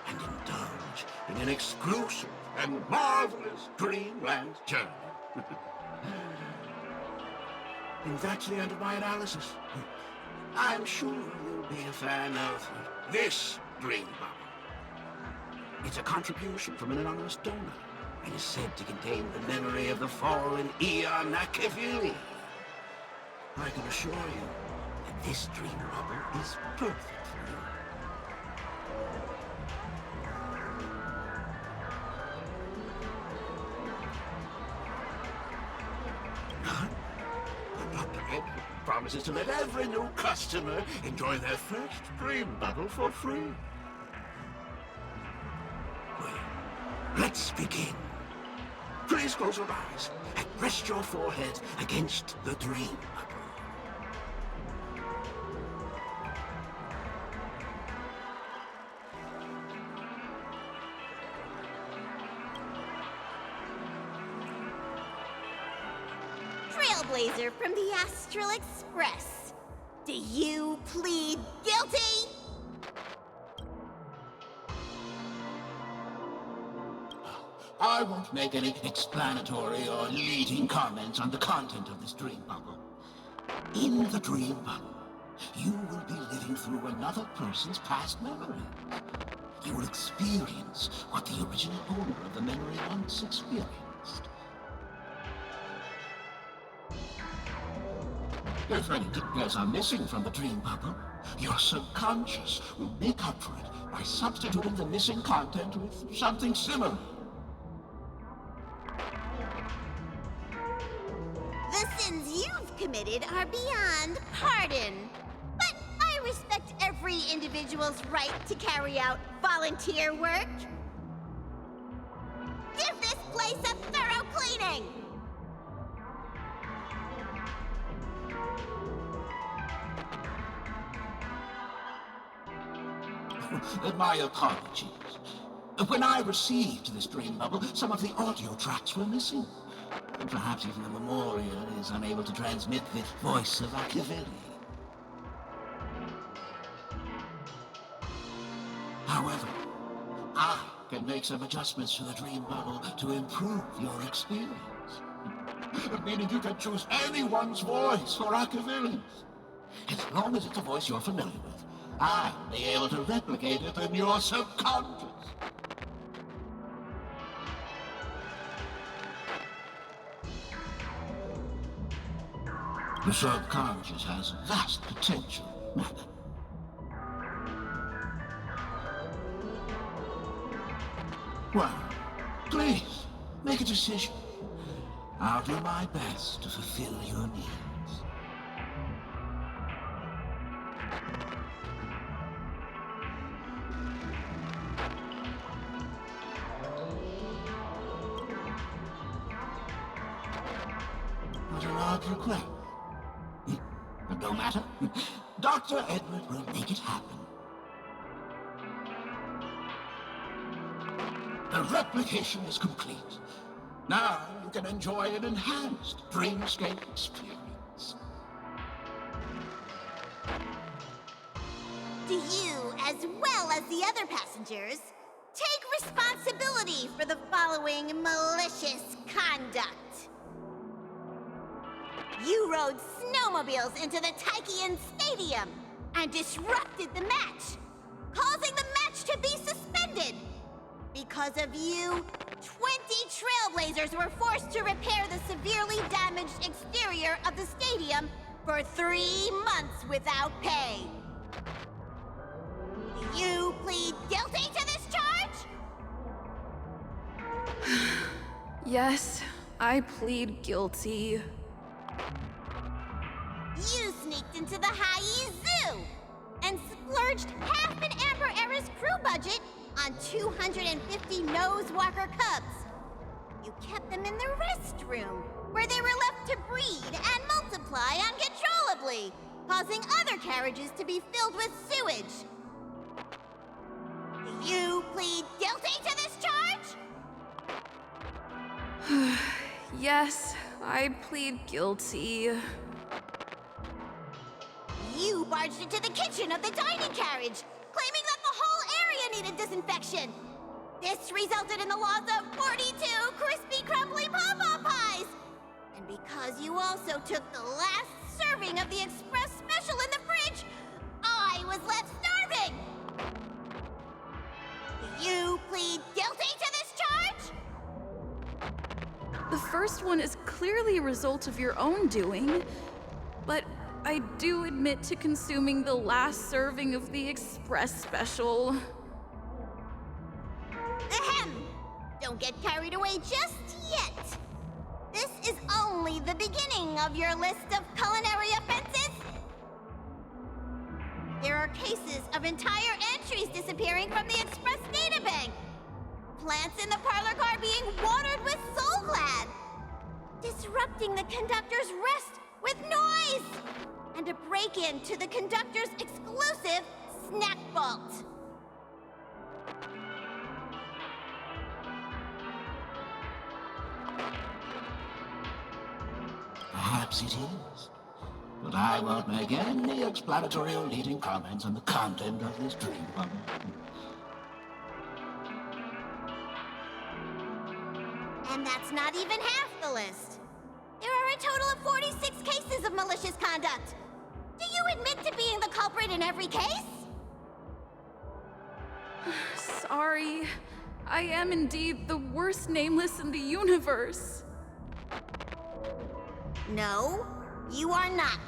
Speaker 16: and indulge in an exclusive and marvelous dreamland journey. And that's the end of my analysis. I'm sure you'll be a fan of this dream bubble. It's a contribution from an anonymous donor and is said to contain the memory of the fallen Eon Nakavili. I can assure you that this dream bubble is perfect for you. Dr. Edward promises to let every new customer enjoy their first dream bubble for free. Well, let's begin. Please close your eyes and rest your forehead against the dream bubble.
Speaker 2: Trailblazer from the Astral Express. Do you plead guilty?
Speaker 16: I won't make any explanatory or leading comments on the content of this dream bubble. In the dream bubble, you will be living through another person's past memory. You will experience what the original owner of the memory once experienced. If any details are missing from the dream bubble, your subconscious will make up for it by substituting the missing content with something similar.
Speaker 2: The sins you've committed are beyond pardon. But I respect every individual's right to carry out volunteer work. Give this place a thorough cleaning!
Speaker 16: My apologies. When I received this dream bubble, some of the audio tracks were missing. Perhaps even the memorial is unable to transmit the voice of Machiavelli. However, I can make some adjustments to the dream bubble to improve your experience. Meaning you can choose anyone's voice for Machiavelli's. As long as it's a voice you're familiar with, I'll be able to replicate it in your subconscious. The subconscious has vast potential. Well, please, make a decision. I'll do my best to fulfill your needs. What an odd request. But no matter. Dr. Edward will make it happen. The replication is complete. Now you can enjoy an enhanced dreamscape experience.
Speaker 2: Do you, as well as the other passengers, take responsibility for the following malicious conduct? You rode snowmobiles into the Taikian Stadium and disrupted the match, causing the match to be suspended. Because of you, 20 Trailblazers were forced to repair the severely damaged exterior of the stadium for 3 months without pay. Do you plead guilty to this charge?
Speaker 12: Yes, I plead guilty.
Speaker 2: You sneaked into the Haie Zoo and splurged half an Amber Era's crew budget on 250 Nosewalker cubs. You kept them in the restroom, where they were left to breed and multiply uncontrollably, causing other carriages to be filled with sewage. Do you plead guilty to this charge?
Speaker 12: Yes, I plead guilty.
Speaker 2: You barged into the kitchen of the dining carriage, claiming that the whole area needed disinfection. This resulted in the loss of 42 crispy, crumbly pom-pom pies. And because you also took the last serving of the express special in the fridge, I was left starving. Do you plead guilty to this charge?
Speaker 12: The first one is clearly a result of your own doing, but I do admit to consuming the last serving of the express special.
Speaker 2: Ahem! Don't get carried away just yet. This is only the beginning of your list of culinary offenses. There are cases of entire entries disappearing from the Express databank. Plants in the parlor car being watered with Soul Glad. Disrupting the conductor's rest with noise. And a break-in to the conductor's exclusive snack vault.
Speaker 16: Perhaps it is. But I won't make any explanatory or leading comments on the content of this dream bubble.
Speaker 2: And that's not even half the list. There are a total of 46 cases of malicious conduct. Do you admit to being the culprit in every case?
Speaker 12: Sorry. I am indeed the worst nameless in the universe.
Speaker 2: No, you are not.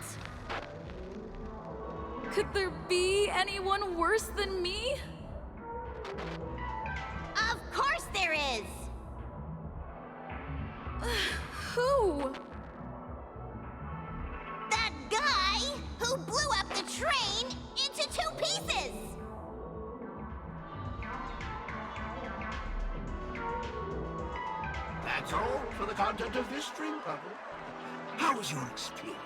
Speaker 12: Could there be anyone worse than me?
Speaker 2: Of course there is!
Speaker 12: Who?
Speaker 2: That guy who blew up the train into 2 pieces!
Speaker 16: That's all for the content of this dream bubble. How was your experience?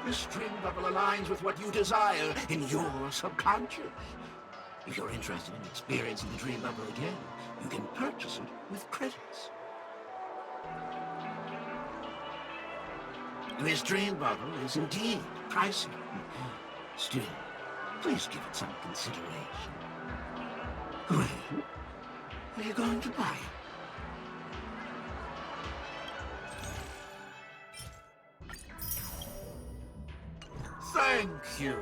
Speaker 16: This dream bubble aligns with what you desire in your subconscious. If you're interested in experiencing the dream bubble again, you can purchase it with credits. This dream bubble is indeed pricey. Still, please give it some consideration. Well, are you going to buy it? Thank you.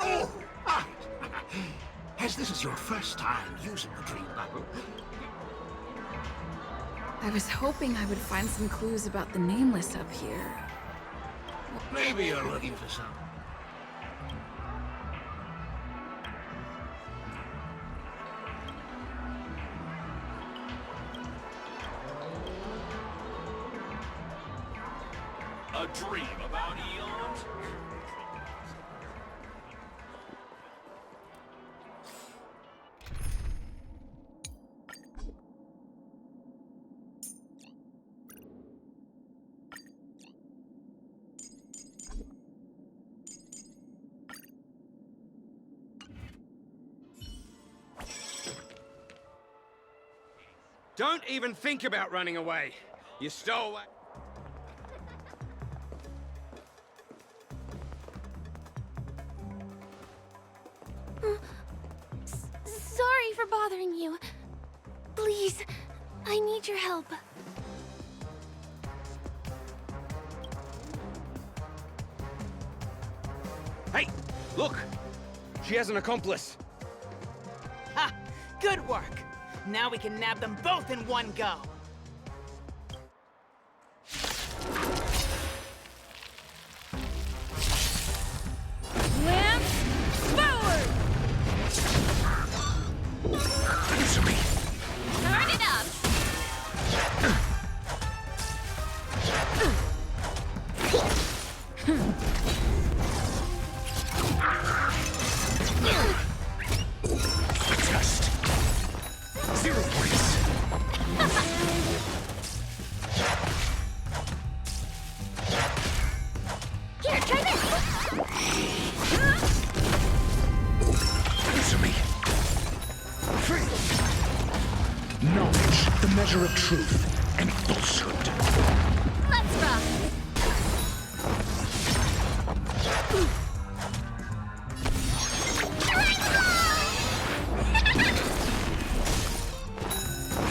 Speaker 16: Oh, right. As this is your first time using the dream bubble,
Speaker 12: I was hoping I would find some clues about the nameless up here.
Speaker 16: maybe you're looking for some.
Speaker 17: A dream about eons?
Speaker 18: Don't even think about running away. You stole away.
Speaker 4: Sorry for bothering you. Please, I need your help.
Speaker 18: Hey, look! She has an accomplice.
Speaker 19: Ha! Good work! Now we can nab them both in one go!
Speaker 12: Lance, forward!
Speaker 18: Answer me!
Speaker 3: Turn it up!
Speaker 18: Just 0 points.
Speaker 3: Here, try this!
Speaker 18: Answer me. Free. Knowledge, the measure of truth and falsehood.
Speaker 3: Let's rock!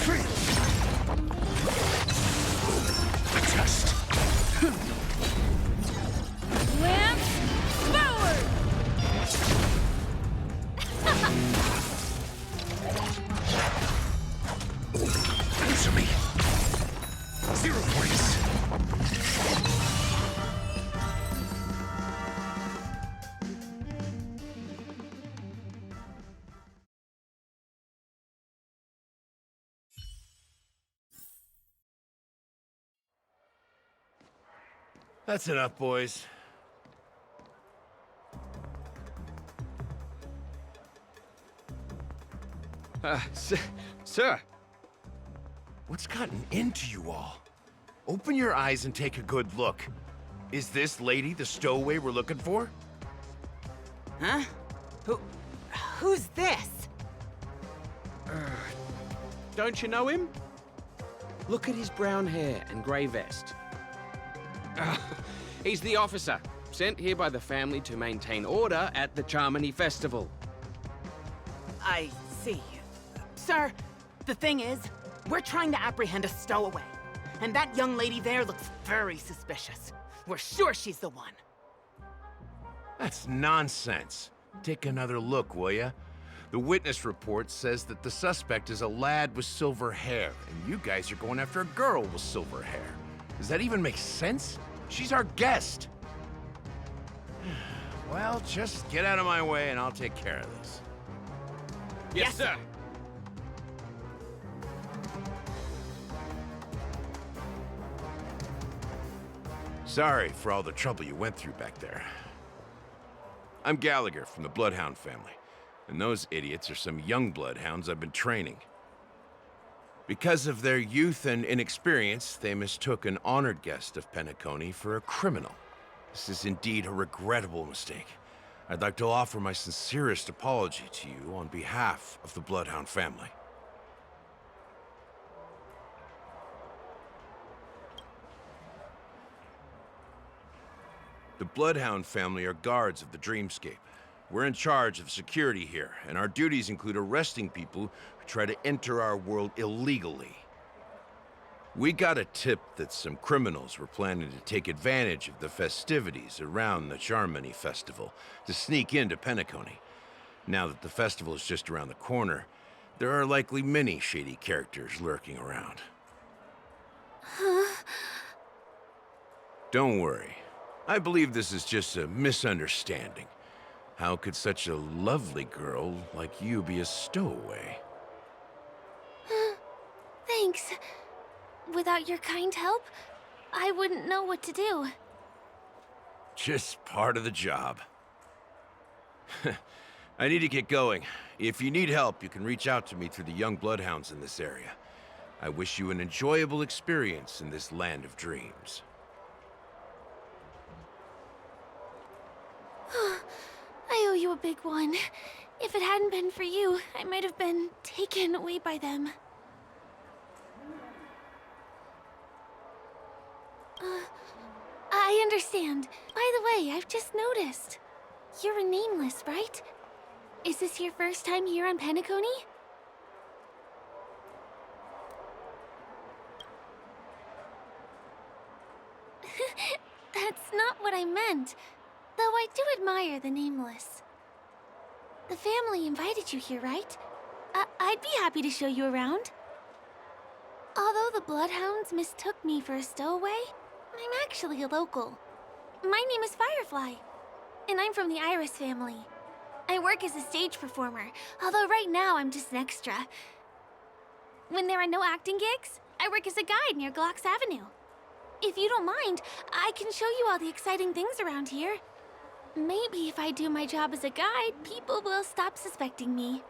Speaker 18: Free. Just.
Speaker 12: Lance, forward!
Speaker 18: Answer me.
Speaker 20: That's enough, boys.
Speaker 18: Sir.
Speaker 20: What's gotten into you all? Open your eyes and take a good look. Is this lady the stowaway we're looking for?
Speaker 19: Huh? Who's this?
Speaker 18: Don't you know him? Look at his brown hair and grey vest. He's the officer, sent here by the family to maintain order at the Charmony Festival.
Speaker 19: I see. Sir, the thing is, we're trying to apprehend a stowaway. And that young lady there looks very suspicious. We're sure she's the one.
Speaker 20: That's nonsense. Take another look, will ya? The witness report says that the suspect is a lad with silver hair, and you guys are going after a girl with silver hair. Does that even make sense? She's our guest. Well, just get out of my way and I'll take care of this.
Speaker 18: Yes, sir.
Speaker 20: Sorry for all the trouble you went through back there. I'm Gallagher from the Bloodhound family, and those idiots are some young bloodhounds I've been training. Because of their youth and inexperience, they mistook an honored guest of Penacony for a criminal. This is indeed a regrettable mistake. I'd like to offer my sincerest apology to you on behalf of the Bloodhound family. The Bloodhound family are guards of the Dreamscape. We're in charge of security here, and our duties include arresting people who try to enter our world illegally. We got a tip that some criminals were planning to take advantage of the festivities around the Charmony Festival to sneak into Penacony. Now that the festival is just around the corner, there are likely many shady characters lurking around. Don't worry. I believe this is just a misunderstanding. How could such a lovely girl like you be a stowaway?
Speaker 3: Thanks. Without your kind help, I wouldn't know what to do.
Speaker 20: Just part of the job. I need to get going. If you need help, you can reach out to me through the young bloodhounds in this area. I wish you an enjoyable experience in this land of dreams.
Speaker 3: I owe you a big one. If it hadn't been for you, I might have been taken away by them. I understand. By the way, I've just noticed. You're a nameless, right? Is this your first time here on Penacony? That's not what I meant. Though I do admire the nameless. The family invited you here, right? I'd be happy to show you around. Although the Bloodhounds mistook me for a stowaway, I'm actually a local. My name is Firefly, and I'm from the Iris family. I work as a stage performer, although right now I'm just an extra. When there are no acting gigs, I work as a guide near Glox Avenue. If you don't mind, I can show you all the exciting things around here. Maybe if I do my job as a guide, people will stop suspecting me.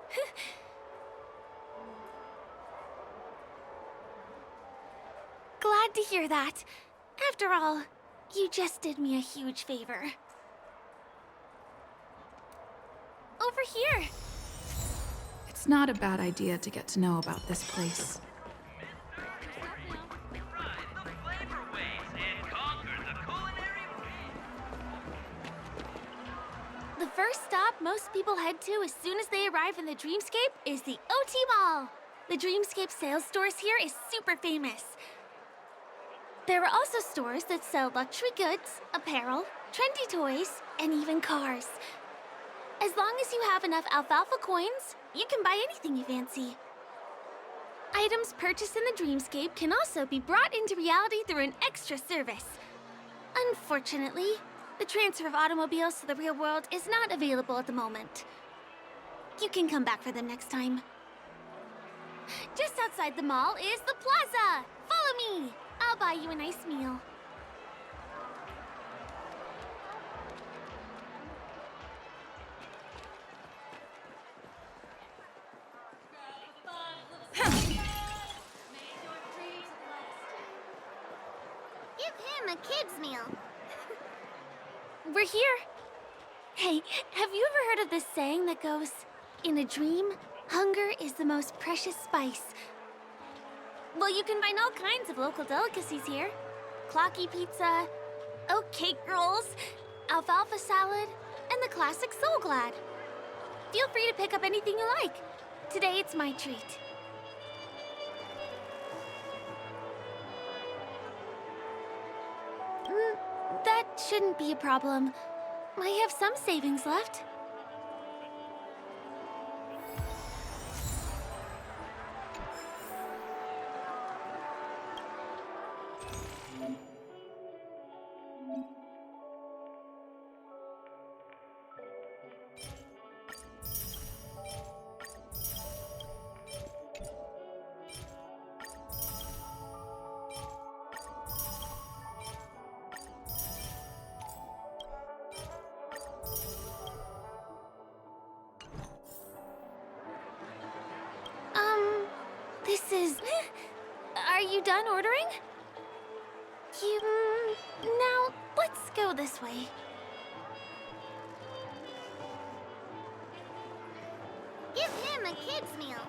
Speaker 3: Glad to hear that. After all, you just did me a huge favor. Over here.
Speaker 12: It's not a bad idea to get to know about this place.
Speaker 3: The first stop most people head to as soon as they arrive in the Dreamscape is the OT Mall. The Dreamscape sales stores here is super famous. There are also stores that sell luxury goods, apparel, trendy toys, and even cars. As long as you have enough alfalfa coins, you can buy anything you fancy. Items purchased in the Dreamscape can also be brought into reality through an extra service. Unfortunately, the transfer of automobiles to the real world is not available at the moment. You can come back for them next time. Just outside the mall is the plaza! Follow me! I'll buy you a nice meal. him a kid's meal.
Speaker 4: We're here. Hey, have you ever heard of this saying that goes, in a dream, hunger is the most precious spice? Well, you can find all kinds of local delicacies here. Clocky pizza, oat cake rolls, alfalfa salad, and the classic Soul Glad. Feel free to pick up anything you like. Today it's my treat. That shouldn't be a problem. I have some savings left. This is... Are you done ordering? Now, let's go this way.
Speaker 3: Give him a kid's meal.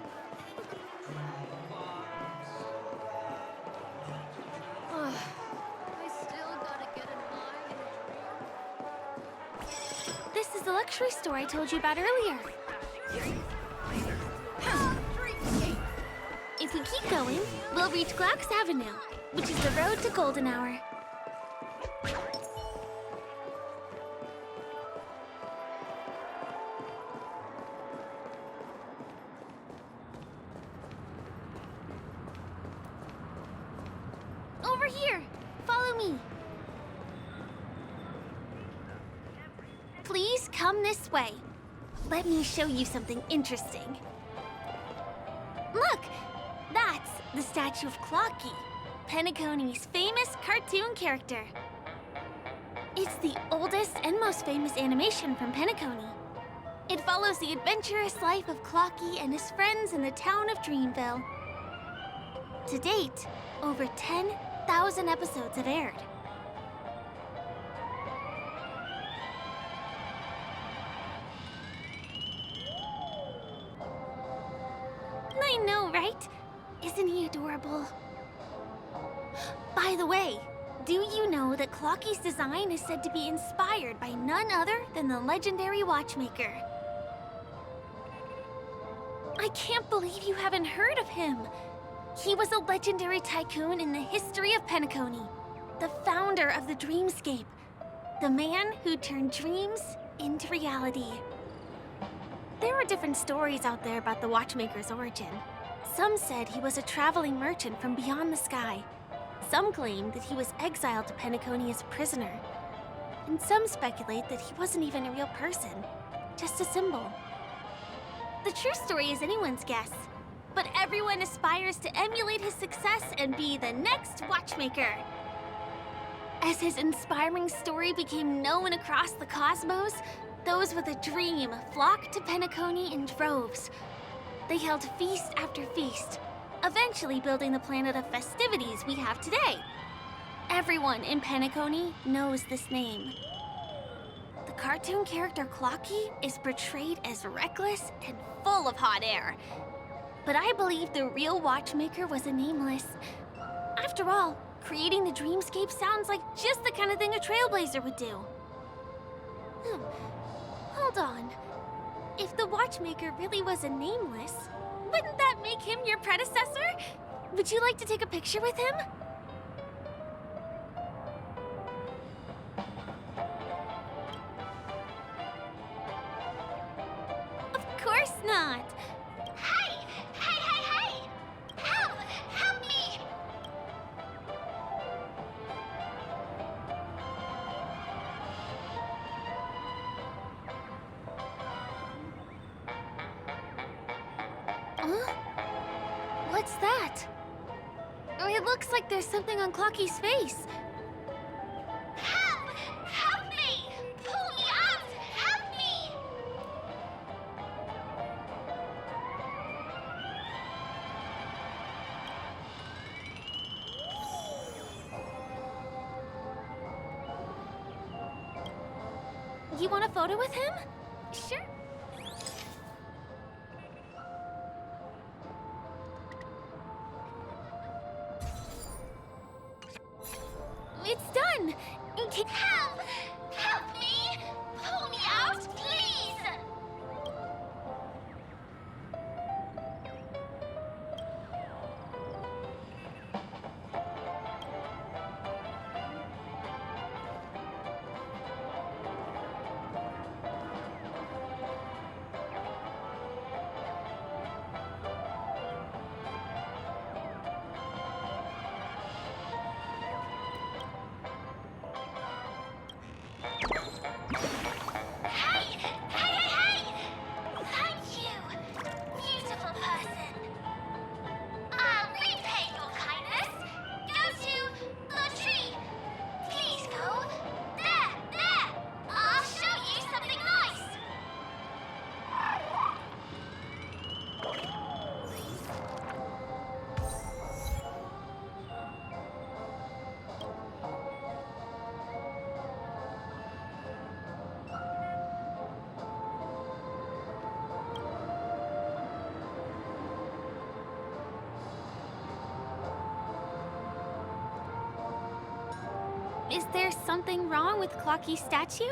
Speaker 4: I still gotta get in line. This is the luxury store I told you about earlier. If we keep going, we'll reach Glaucus Avenue, which is the road to Golden Hour. Over here! Follow me! Please come this way. Let me show you something interesting. Look! That's the statue of Clocky, Penacony's famous cartoon character. It's the oldest and most famous animation from Penacony. It follows the adventurous life of Clocky and his friends in the town of Dreamville. To date, over 10,000 episodes have aired. I know, right? Isn't he adorable? By the way, do you know that Clocky's design is said to be inspired by none other than the legendary watchmaker? I can't believe you haven't heard of him. He was a legendary tycoon in the history of Penacony, the founder of the Dreamscape, the man who turned dreams into reality. There are different stories out there about the watchmaker's origin. Some said he was a traveling merchant from beyond the sky. Some claimed that he was exiled to Penacony as a prisoner. And some speculate that he wasn't even a real person, just a symbol. The true story is anyone's guess, but everyone aspires to emulate his success and be the next watchmaker. As his inspiring story became known across the cosmos, those with a dream flocked to Penacony in droves. They held feast after feast, eventually building the planet of festivities we have today. Everyone in Penacony knows this name. The cartoon character Clocky is portrayed as reckless and full of hot air. But I believe the real watchmaker was a nameless. After all, creating the dreamscape sounds like just the kind of thing a trailblazer would do. Hold on. If the watchmaker really was a nameless, wouldn't that make him your predecessor? Would you like to take a picture with him? Of course not.
Speaker 3: Hey! Hey, hey, hey! Help! Help me!
Speaker 4: Huh? What's that? It looks like there's something on Clocky's face.
Speaker 3: Help! Help me! Pull me out! Help me! You want a photo with him? Sure. It's done! Help! Help me! Pull me out, please! Hey! Hey, hey, hey! Thank you, beautiful person. I'll repay your kindness. Go to the tree. Please go. There! I'll show you something nice. Is there something wrong with Clocky's statue?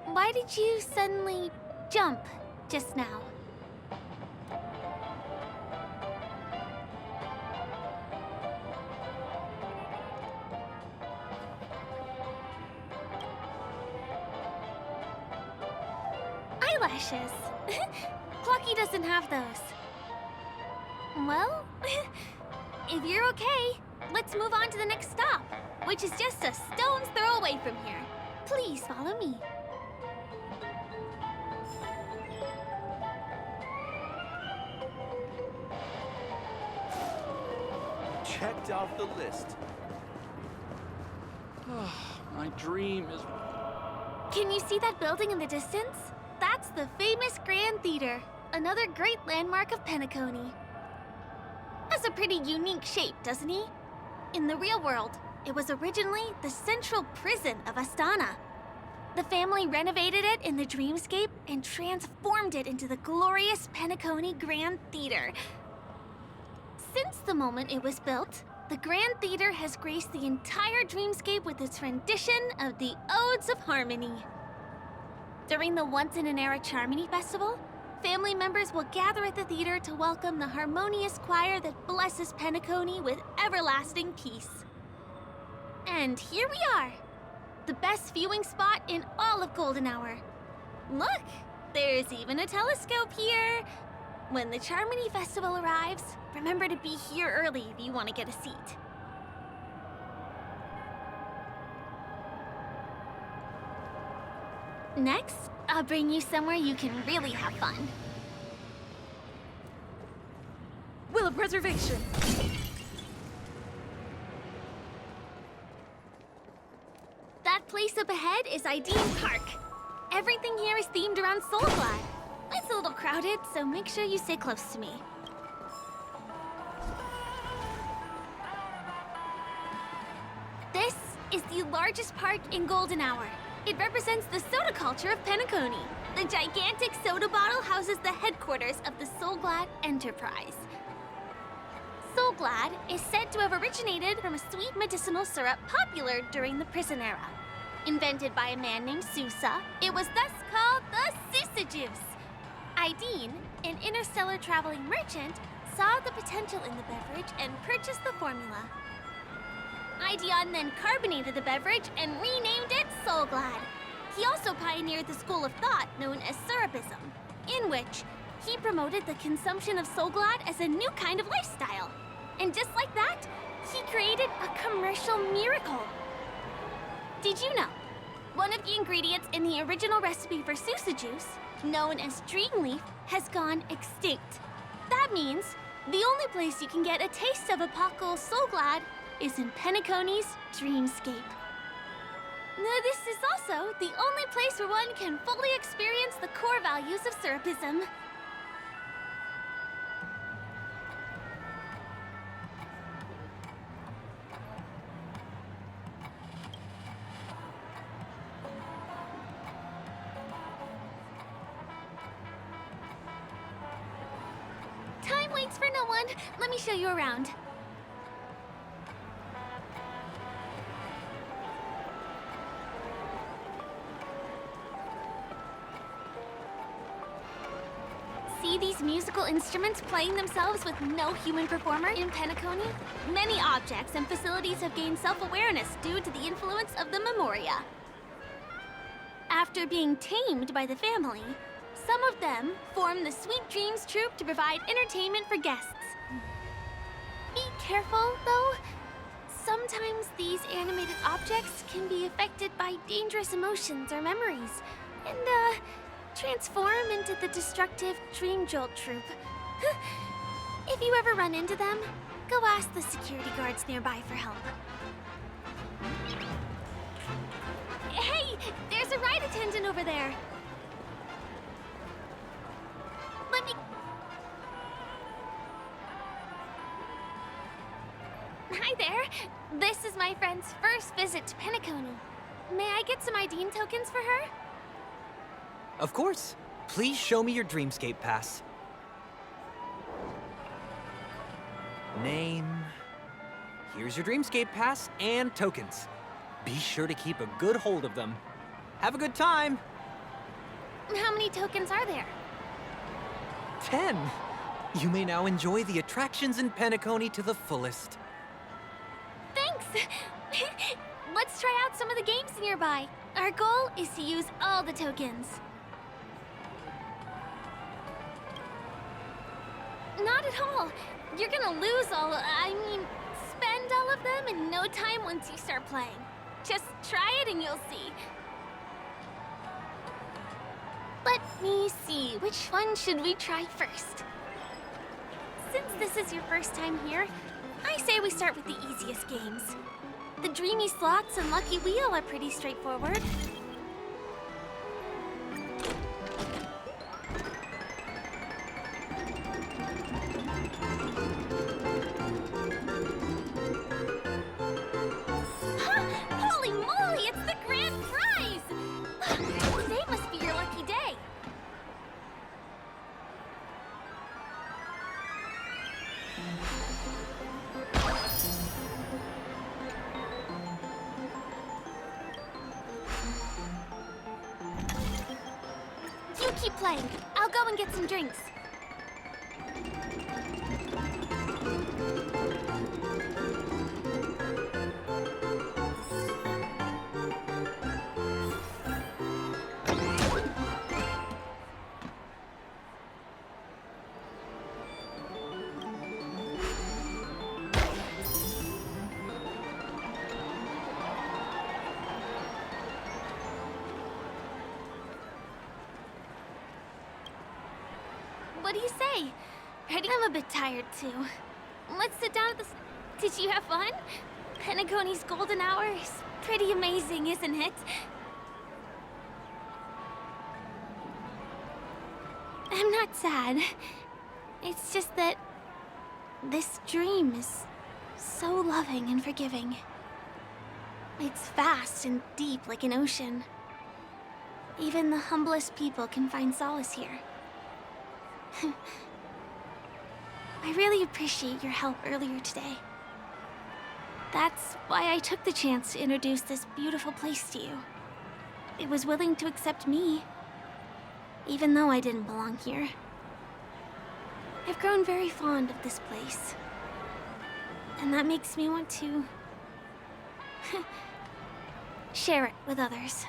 Speaker 3: Why did you suddenly jump just now? Eyelashes. Clocky doesn't have those. Well, if you're okay, let's move on to the next stop, which is just a stone's throw away from here. Please follow me.
Speaker 17: Checked off the list. My dream is...
Speaker 3: Can you see that building in the distance? That's the famous Grand Theater, another great landmark of Penacony. Has a pretty unique shape, doesn't he? In the real world, it was originally the central prison of Astana. The family renovated it in the dreamscape and transformed it into the glorious Penacony Grand Theater. Since the moment it was built, the Grand Theater has graced the entire dreamscape with its rendition of the Odes of Harmony. During the Once-in-an-Era Charmony Festival, family members will gather at the theater to welcome the harmonious choir that blesses Penacony with everlasting peace. And here we are, the best viewing spot in all of Golden Hour. Look, there's even a telescope here. When the Charmony Festival arrives, remember to be here early if you want to get a seat. Next, I'll bring you somewhere you can really have fun.
Speaker 12: Will of reservation.
Speaker 3: That place up ahead is Ideen Park. Everything here is themed around Soulglad. It's a little crowded, so make sure you stay close to me. This is the largest park in Golden Hour. It represents the soda culture of Penacony. The gigantic soda bottle houses the headquarters of the Soulglad Enterprise. Soulglad is said to have originated from a sweet medicinal syrup popular during the prison era. Invented by a man named Sousa, it was thus called the Sousa Juice. Ideen, an interstellar traveling merchant, saw the potential in the beverage and purchased the formula. Ideon then carbonated the beverage and renamed it Soulglad. He also pioneered the school of thought known as Syrupism, in which he promoted the consumption of Soulglad as a new kind of lifestyle. And just like that, he created a commercial miracle. Did you know? One of the ingredients in the original recipe for Sousa Juice, known as Dreamleaf, has gone extinct. That means the only place you can get a taste of Apocal Soulglad is in Penacony's Dreamscape. Now, this is also the only place where one can fully experience the core values of Syrupism. on, let me show you around. See these musical instruments playing themselves with no human performer in Penacony? Many objects and facilities have gained self-awareness due to the influence of the Memoria. After being tamed by the family, some of them form the Sweet Dreams Troupe to provide entertainment for guests. Be careful, though. Sometimes these animated objects can be affected by dangerous emotions or memories, and, transform into the destructive Dream Jolt Troupe. If you ever run into them, go ask the security guards nearby for help. Hey, there's a ride attendant over there. Let me... Hi there. This is my friend's first visit to Penacony. May I get some ID tokens for her?
Speaker 9: Of course. Please show me your Dreamscape pass. Name. Here's your Dreamscape pass and tokens. Be sure to keep a good hold of them. Have a good time!
Speaker 3: How many tokens are there?
Speaker 9: 10. You may now enjoy the attractions in Penacony to the fullest.
Speaker 3: Thanks! Let's try out some of the games nearby. Our goal is to use all the tokens. Not at all. You're gonna lose spend all of them in no time once you start playing. Just try it and you'll see. Let me see, which one should we try first? Since this is your first time here, I say we start with the easiest games. The Dreamy Slots and Lucky Wheel are pretty straightforward. Holy moly, it's the grand prize! Today must be your lucky day. You keep playing. I'll go and get some drinks. What do you say? Ready? I'm a bit tired too. Let's sit down at the... Did you have fun? Penacony's golden hour is pretty amazing, isn't it? I'm not sad. It's just that this dream is so loving and forgiving. It's vast and deep like an ocean. Even the humblest people can find solace here. I really appreciate your help earlier today. That's why I took the chance to introduce this beautiful place to you. It was willing to accept me, even though I didn't belong here. I've grown very fond of this place, and that makes me want to share it with others.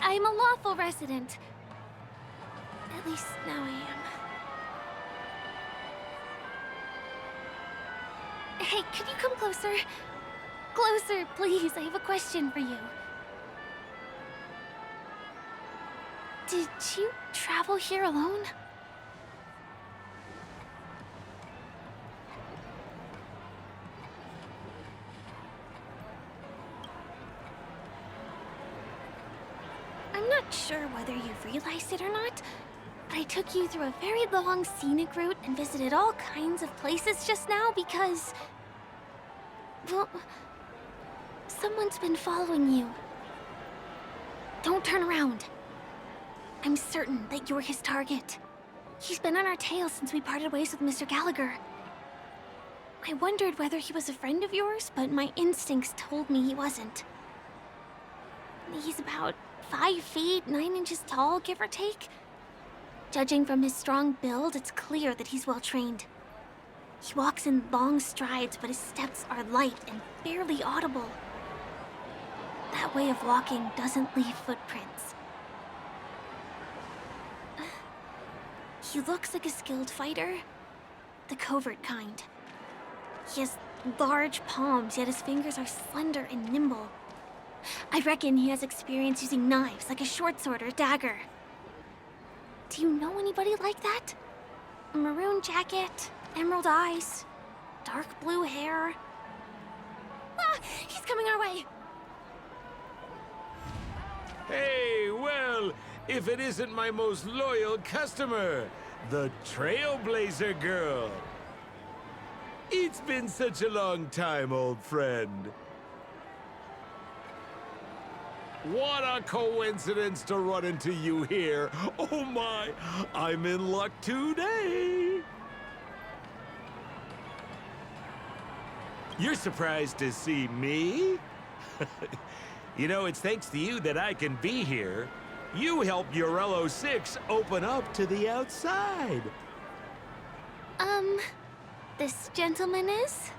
Speaker 3: I'm a lawful resident. At least now I am. Hey, could you come closer? Closer, please. I have a question for you. Did you travel here alone? I'm not sure whether you've realized it or not, I took you through a very long scenic route and visited all kinds of places just now because... well, someone's been following you. Don't turn around. I'm certain that you're his target. He's been on our tail since we parted ways with Mr. Gallagher. I wondered whether he was a friend of yours, but my instincts told me he wasn't. He's about 5 feet, 9 inches tall, give or take. Judging from his strong build, it's clear that he's well trained. He walks in long strides, but his steps are light and barely audible. That way of walking doesn't leave footprints. He looks like a skilled fighter, the covert kind. He has large palms, yet his fingers are slender and nimble. I reckon he has experience using knives, like a short sword or a dagger. Do you know anybody like that? A maroon jacket, emerald eyes, dark blue hair. Ah, he's coming our way!
Speaker 2: Hey, well, if it isn't my most loyal customer, the Trailblazer Girl. It's been such a long time, old friend. What a coincidence to run into you here. Oh my, I'm in luck today. You're surprised to see me? You know, it's thanks to you that I can be here. You helped Urello 6 open up to the outside.
Speaker 3: This gentleman is?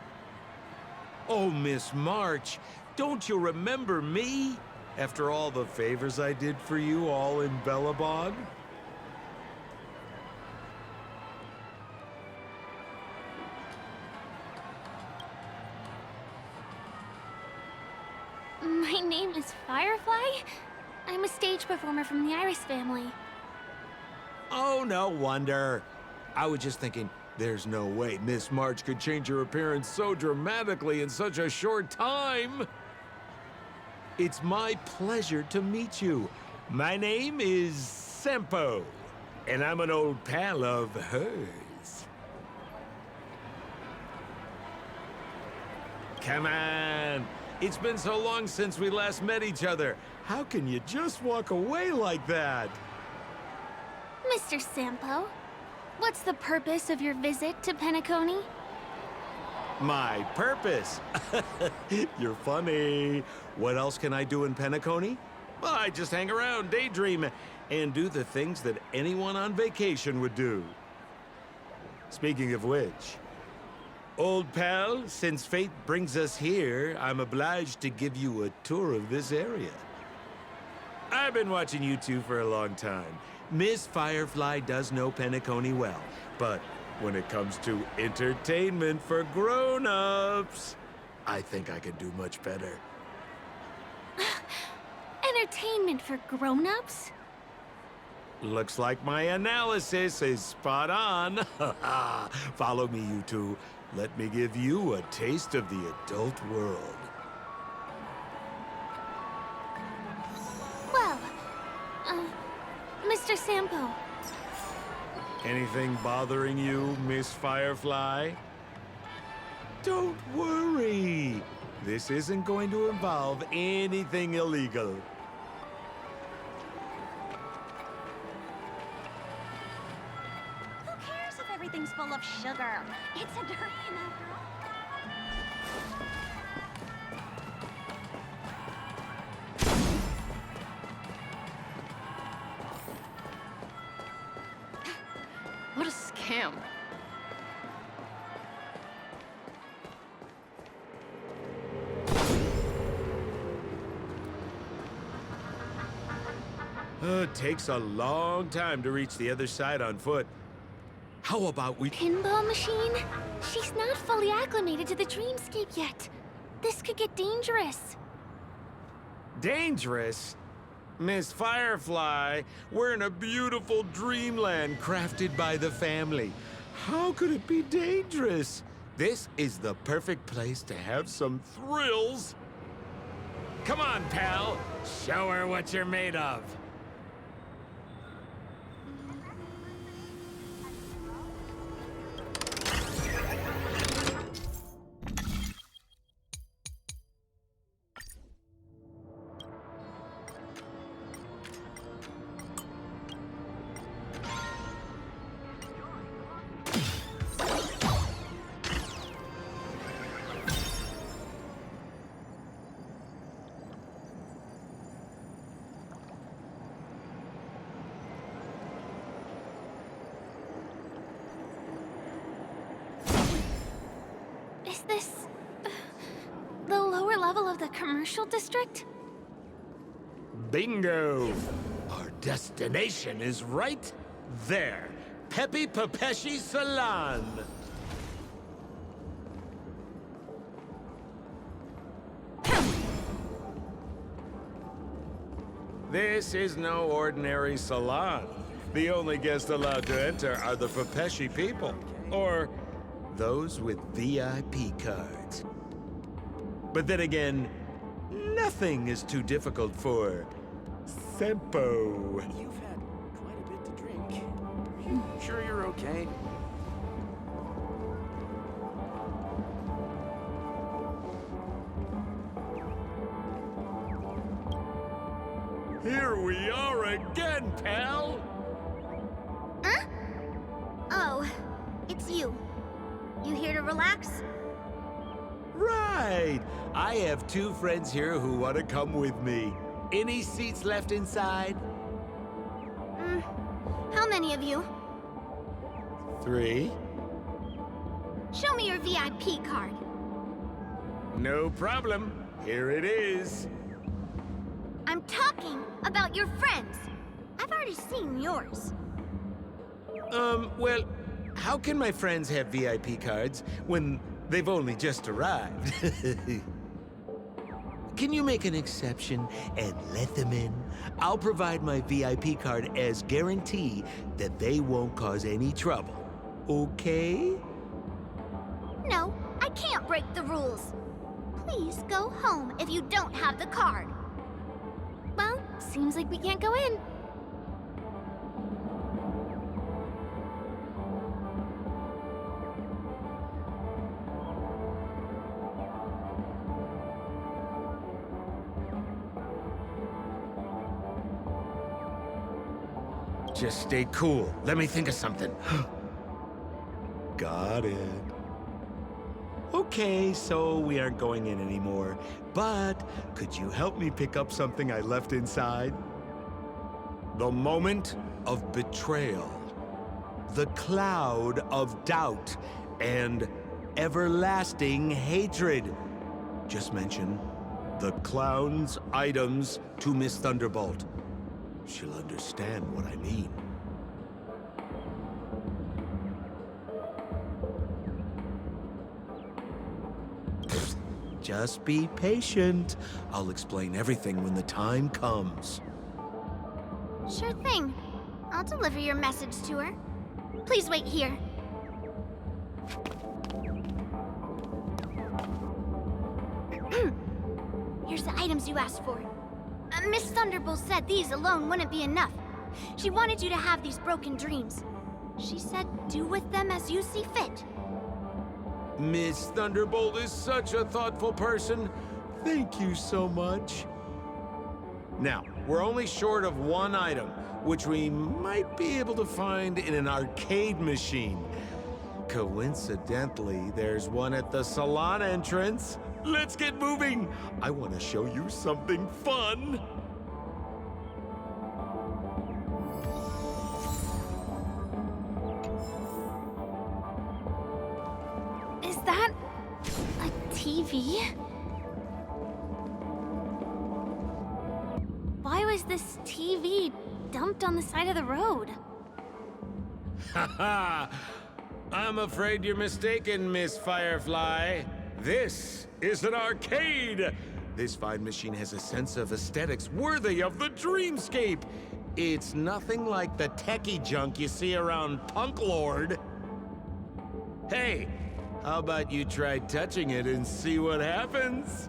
Speaker 2: Oh, Miss March, don't you remember me? After all the favors I did for you all in Bellabog?
Speaker 3: My name is Firefly. I'm a stage performer from the Iris family.
Speaker 2: Oh, no wonder. I was just thinking, there's no way Miss March could change her appearance so dramatically in such a short time. It's my pleasure to meet you. My name is Sempo, and I'm an old pal of hers. Come on. It's been so long since we last met each other. How can you just walk away like that?
Speaker 3: Mr. Sampo, what's the purpose of your visit to Penacony?
Speaker 2: My purpose? You're funny. What else can I do in Penacony? Well, I just hang around, daydream, and do the things that anyone on vacation would do. Speaking of which, old pal, since fate brings us here, I'm obliged to give you a tour of this area. I've been watching you two for a long time. Miss Firefly does know Penacony well, but when it comes to entertainment for grown-ups, I think I can do much better.
Speaker 3: Entertainment for grown-ups?
Speaker 2: Looks like my analysis is spot on. Follow me, you two. Let me give you a taste of the adult world.
Speaker 3: Well, Mr. Sampo.
Speaker 2: Anything bothering you, Miss Firefly? Don't worry. This isn't going to involve anything illegal.
Speaker 11: Who cares if everything's full of sugar? It's a dream after all.
Speaker 12: What a scam.
Speaker 2: It takes a long time to reach the other side on foot. How about we...
Speaker 3: Pinball machine? She's not fully acclimated to the dreamscape yet. This could get dangerous.
Speaker 2: Dangerous? Miss Firefly, we're in a beautiful dreamland crafted by the family. How could it be dangerous? This is the perfect place to have some thrills. Come on, pal. Show her what you're made of.
Speaker 3: level of the commercial district?
Speaker 2: Bingo! Our destination is right there. Pepe Papeshi Salon. This is no ordinary salon. The only guests allowed to enter are the Papeshi people, or those with VIP cards. But then again, nothing is too difficult for Sempo.
Speaker 17: You've had quite a bit to drink. Sure you're okay?
Speaker 2: Here we are again, pal! Huh?
Speaker 3: Oh, it's you. You here to relax?
Speaker 2: Right! I have 2 friends here who want to come with me. Any seats left inside?
Speaker 3: How many of you?
Speaker 2: 3?
Speaker 3: Show me your VIP card.
Speaker 2: No problem. Here it is.
Speaker 3: I'm talking about your friends. I've already seen yours.
Speaker 2: Well, how can my friends have VIP cards when they've only just arrived? Can you make an exception and let them in? I'll provide my VIP card as guarantee that they won't cause any trouble. Okay?
Speaker 3: No, I can't break the rules. Please go home if you don't have the card. Well, seems like we can't go in.
Speaker 2: Just stay cool. Let me think of something. Got it. Okay, so we aren't going in anymore. But could you help me pick up something I left inside? The moment of betrayal. The cloud of doubt and everlasting hatred. Just mention the clown's items to Miss Thunderbolt. She'll understand what I mean. Just be patient. I'll explain everything when the time comes.
Speaker 3: Sure thing. I'll deliver your message to her. Please wait here. Here's the items you asked for. Miss Thunderbolt said these alone wouldn't be enough. She wanted you to have these broken dreams. She said do with them as you see fit.
Speaker 2: Miss Thunderbolt is such a thoughtful person. Thank you so much. Now, we're only short of one item, which we might be able to find in an arcade machine. Coincidentally, there's one at the salon entrance. Let's get moving. I want to show you something fun.
Speaker 3: Is that a TV? Why was this TV dumped on the side of the road?
Speaker 2: Haha! I'm afraid you're mistaken, Miss Firefly. This is an arcade! This fine machine has a sense of aesthetics worthy of the dreamscape. It's nothing like the techie junk you see around Punk Lord. Hey, how about you try touching it and see what happens?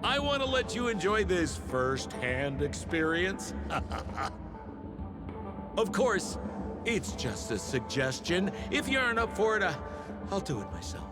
Speaker 2: I want to let you enjoy this first-hand experience. Of course, it's just a suggestion. If you aren't up for it, I'll do it myself.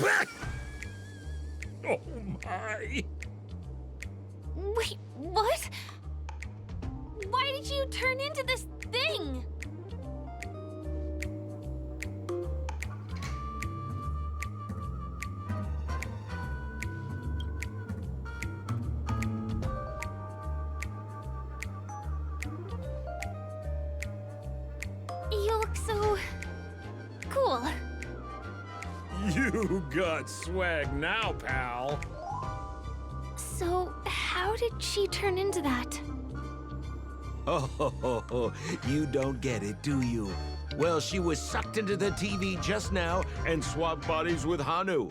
Speaker 20: Oh my!
Speaker 3: Wait, what? Why did you turn into this thing? You look so cool.
Speaker 20: You got swag now, pal.
Speaker 3: So, how did she turn into that?
Speaker 2: Oh, you don't get it, do you? Well, she was sucked into the TV just now and swapped bodies with Hanu.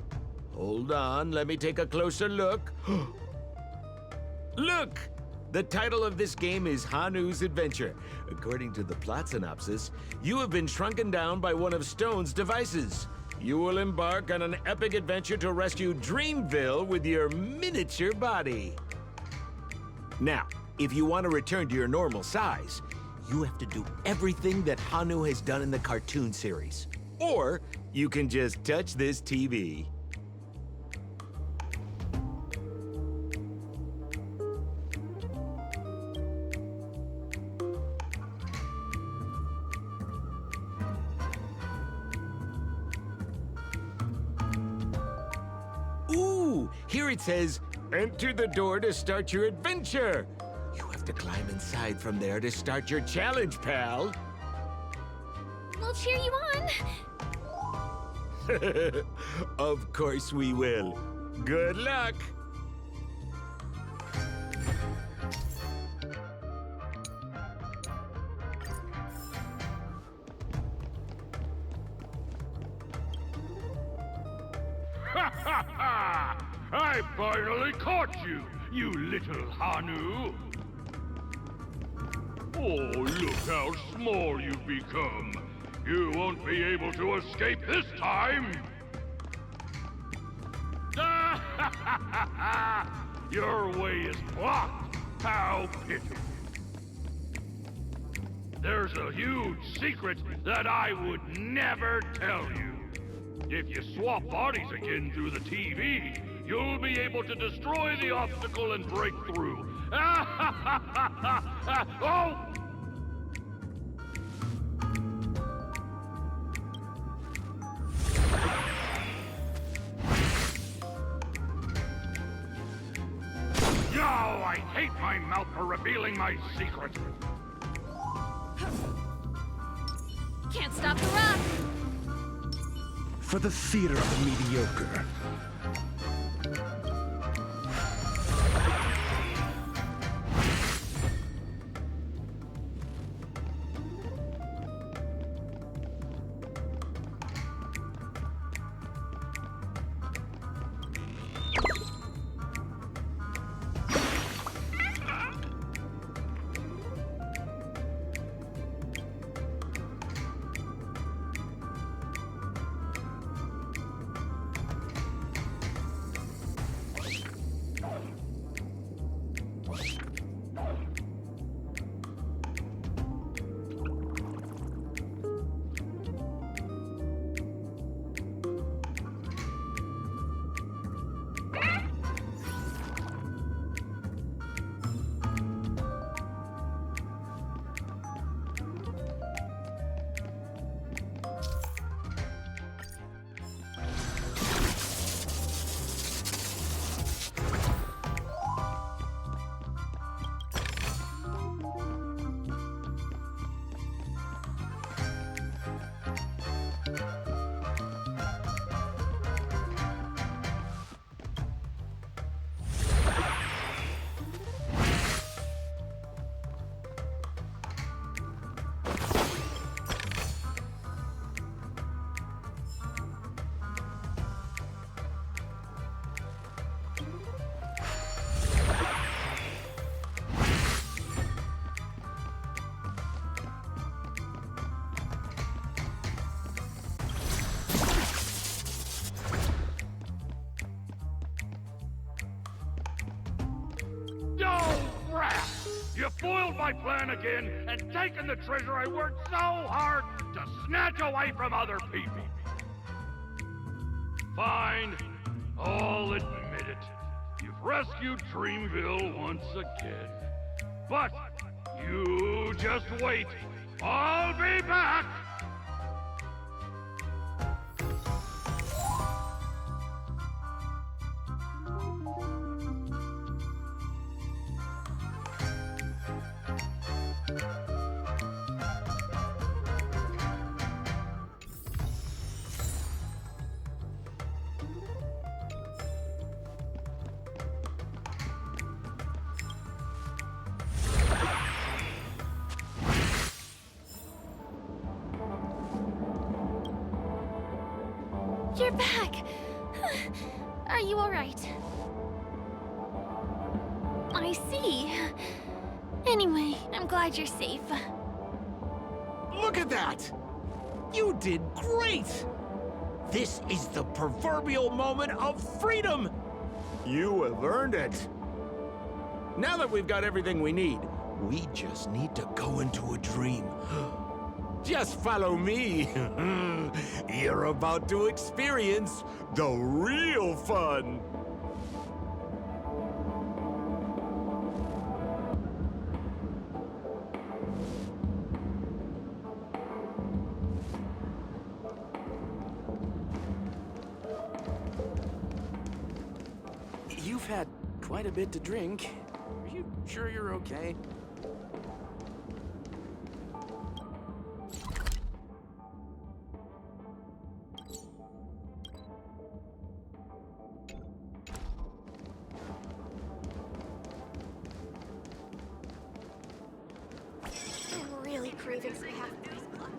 Speaker 2: Hold on, let me take a closer look. Look! The title of this game is Hanu's Adventure. According to the plot synopsis, you have been shrunken down by one of Stone's devices. You will embark on an epic adventure to rescue Dreamville with your miniature body. Now, if you want to return to your normal size, you have to do everything that Hanu has done in the cartoon series. Or you can just touch this TV. Ooh, here it says, enter the door to start your adventure. You have to climb inside from there to start your challenge, pal.
Speaker 3: We'll cheer you on.
Speaker 2: Of course we will. Good luck.
Speaker 21: Ha ha ha! I finally caught you, you little Hanu! Oh, look how small you've become. You won't be able to escape this time! Your way is blocked! How pitiful! There's a huge secret that I would never tell you. If you swap bodies again through the TV, you'll be able to destroy the obstacle and break through. Oh! Yo, I hate my mouth for revealing my secret.
Speaker 3: Can't stop the rock.
Speaker 14: For the theater of the mediocre.
Speaker 21: You foiled my plan again and taken the treasure I worked so hard to snatch away from other people. Fine. I'll admit it. You've rescued Dreamville once again. But you just wait. I'll be back!
Speaker 3: You're back! Are you alright? I see. Anyway, I'm glad you're safe.
Speaker 5: Look at that! You did great! This is the proverbial moment of freedom! You have earned it. Now that we've got everything we need, we just need to go into a dream. Just follow me. You're about to experience the real fun.
Speaker 17: You've had quite a bit to drink. Are you sure you're okay?
Speaker 3: I'm really craving some half-price blood.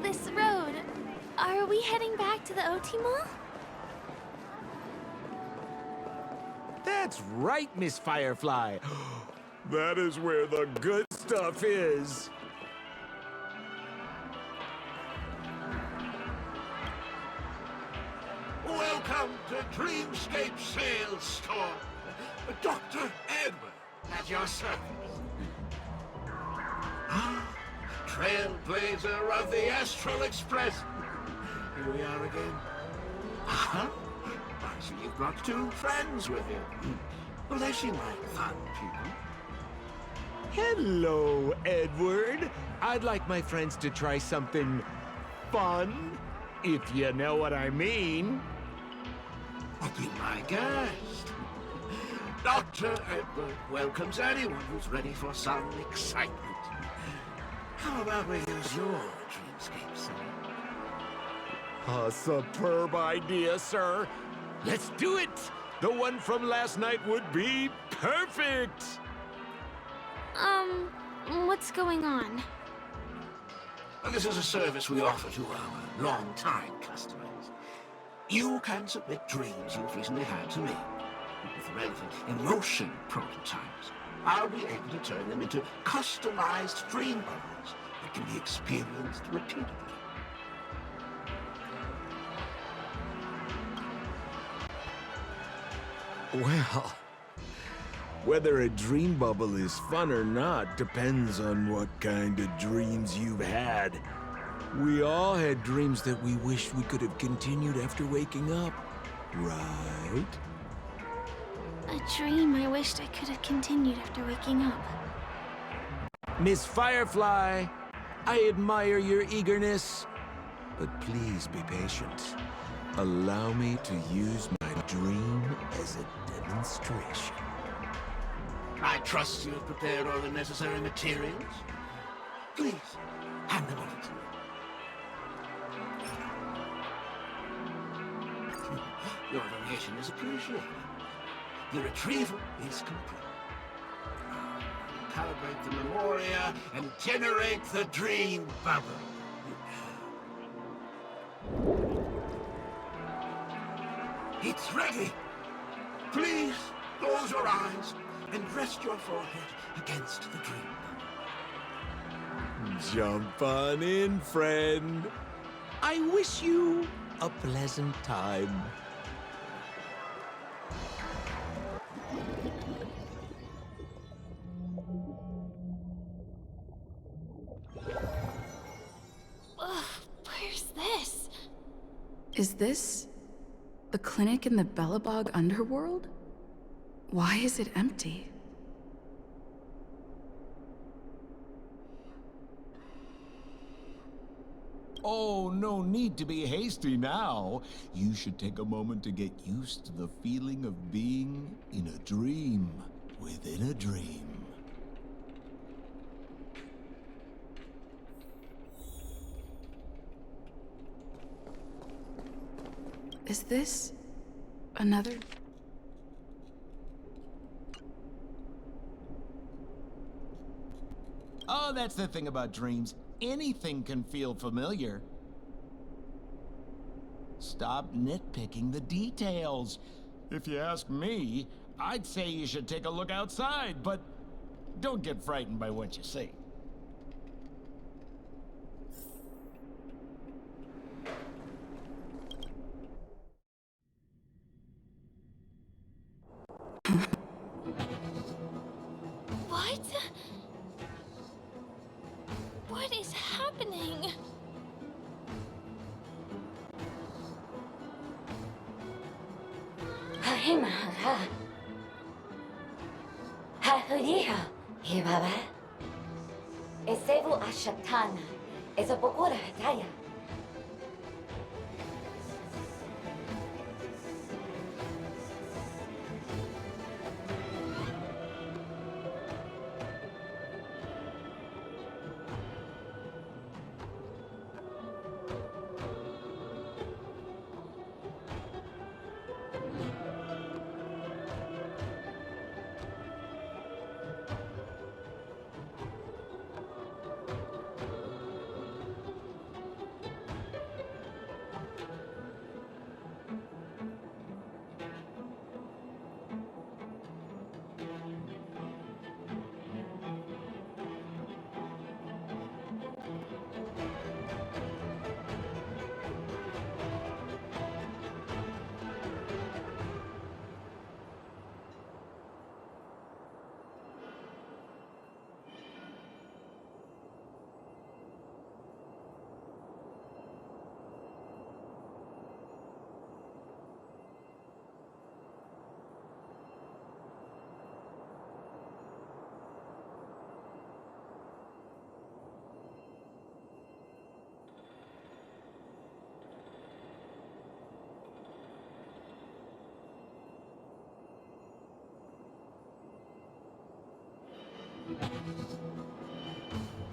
Speaker 3: This road, are we heading back to the OT Mall?
Speaker 5: That's right, Miss Firefly. That is where the good stuff is.
Speaker 16: Welcome to Dreamscape Sales Store. Dr. Edward at your service. Trailblazer of the Astral Express. Here we are again. I see you've brought two friends with you. Well, they seem like fun people.
Speaker 5: Hello, Edward. I'd like my friends to try something fun, if you know what I mean.
Speaker 16: Be my guest. Dr. Edward welcomes anyone who's ready for some excitement. How about we use your dreamscape, sir?
Speaker 5: A superb idea, sir. Let's do it! The one from last night would be perfect!
Speaker 3: What's going on?
Speaker 16: Well, this is a service we offer to our long-time customers. You can submit dreams you've recently had to me. With relevant emotion prototypes, I'll be able to turn them into customized dream bubbles that can be experienced repeatedly.
Speaker 5: Well, whether a dream bubble is fun or not depends on what kind of dreams you've had. We all had dreams that we wished we could have continued after waking up, right?
Speaker 3: A dream I wished I could have continued after waking up.
Speaker 5: Miss Firefly, I admire your eagerness, but please be patient. Allow me to use my dream as a demonstration.
Speaker 16: I trust you have prepared all the necessary materials. Please, hand them over to me. Your donation is appreciated. The retrieval is complete. Calibrate the memoria and generate the dream bubble. It's ready. Please close your eyes and rest your forehead against the dream bubble.
Speaker 5: Jump on in, friend. I wish you a pleasant time.
Speaker 12: Ugh, where's this? Is this the clinic in the Bellabog underworld? Why is it empty?
Speaker 6: Oh, no need to be hasty now. You should take a moment to get used to the feeling of being in a dream within a dream.
Speaker 12: Is this another?
Speaker 6: Oh, that's the thing about dreams. Anything can feel familiar. Stop nitpicking the details. If you ask me, I'd say you should take a look outside, but don't get frightened by what you see.
Speaker 12: What? What is happening?
Speaker 13: Hahimara. Hahuriha. Hibaba. Esevu ashatana. Ezabokura hataya.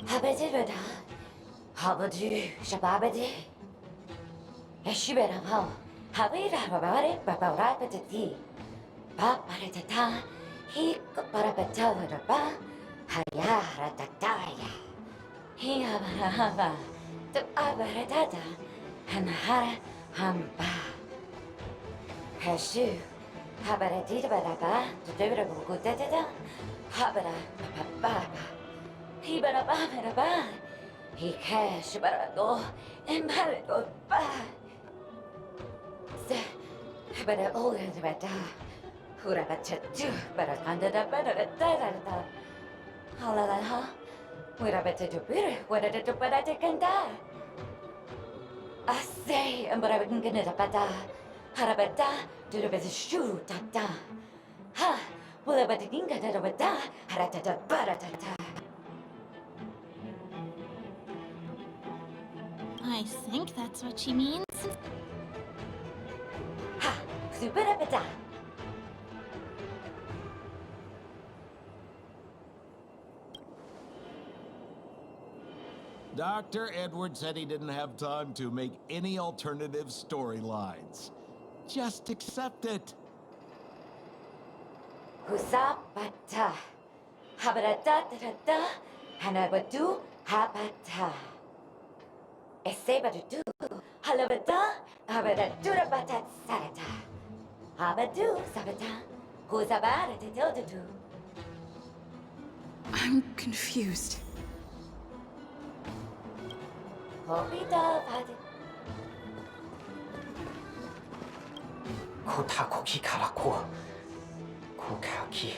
Speaker 13: Habedivada. Habadu Shababadi. Eshibera. Habira Babare Babarapati. Baparatata. He Parapatava. Hayara Tataya. He Abarahava. The Abaratata. Hanahara Hamba. Hashu. Habaratita Baraba. The Debra Gutata. Habara Baba. He barababa, he cash barado, and barado ba. Se, but I owe the beta. Hurabatu, but I can't da better da. Halala, we're a better to beer, what I did, but I can die. I say, and but I wouldn't get it a bata. Harabata, to the best shoe, tata. Ha, will I bet dinga da bata, haratata baratata.
Speaker 3: I think that's what she means.
Speaker 13: Ha! Superapata!
Speaker 6: Dr. Edwards said he didn't have time to make any alternative storylines. Just accept it.
Speaker 13: Husapata. Habarata, Hanabadu, Habata. Esebadu, Halabada, Habadura Batat Sarata. Habadu, Sabata, Husabara to
Speaker 12: I'm confused.
Speaker 13: Hobita Pad.
Speaker 9: Kotakoki Karako. Kokaki.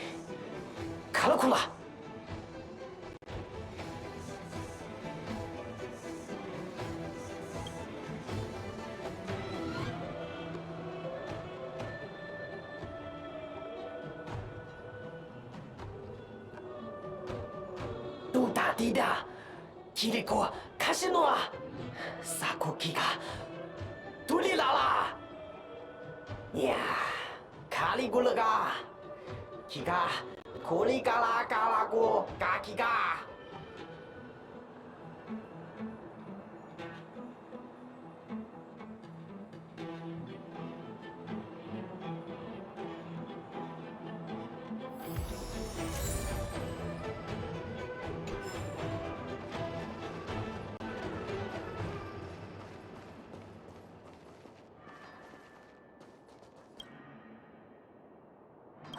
Speaker 9: Karakula! どうだディダキリコはカシノアサコキがトリララいやカリゴラがキがコリカラカラコガキが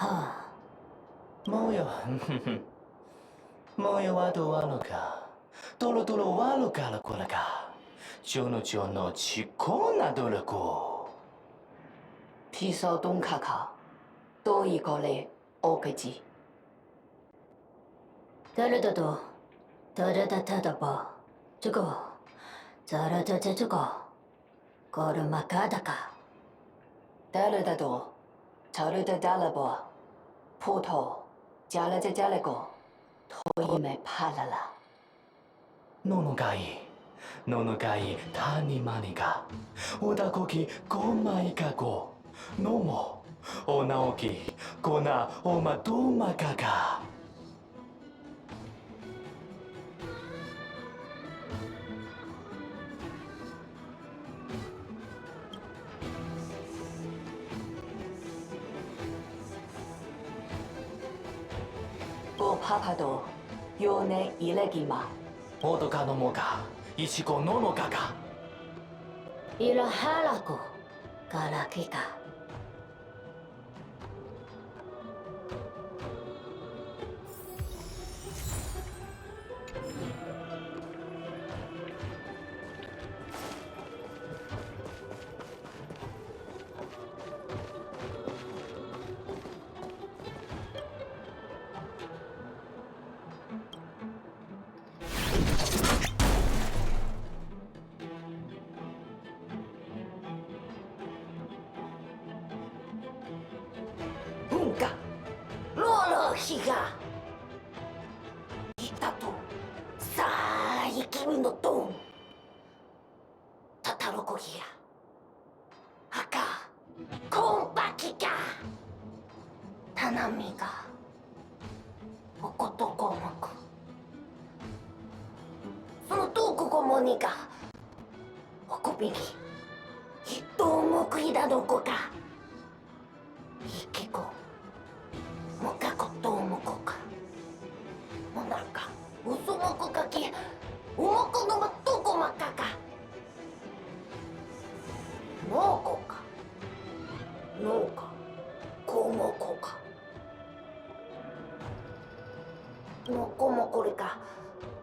Speaker 9: はあ、もうよ、もうよはどうあのか、トロトロはるからこらか、ちょのちょのちこなどれこ。
Speaker 13: 披萨东卡卡，多一个嘞，OK 机。誰だと、誰だただば、这个，誰だ这个，これまかだか。誰だと、誰だだらば。 葡萄，加了这加了个，头一枚怕了啦。
Speaker 9: ののがい、ののがい、たにまにが、おだこき、ごまいかご、のも、おなおき、ごな、おまどまかが。
Speaker 13: 我パパと4年いれぎま。
Speaker 9: おどかのもが、いしこののかが。
Speaker 13: いらはらこ、からきか。
Speaker 9: ロロヒがいたとさあ生きるのとたたろこぎや赤コンバキがたなみがおことこもくそのとここもにがおこびにひともくいだのこがいきこ もかこともこかもなんかうそもこかきうもこのまどこまかかのこかのかこもこかのこもこれか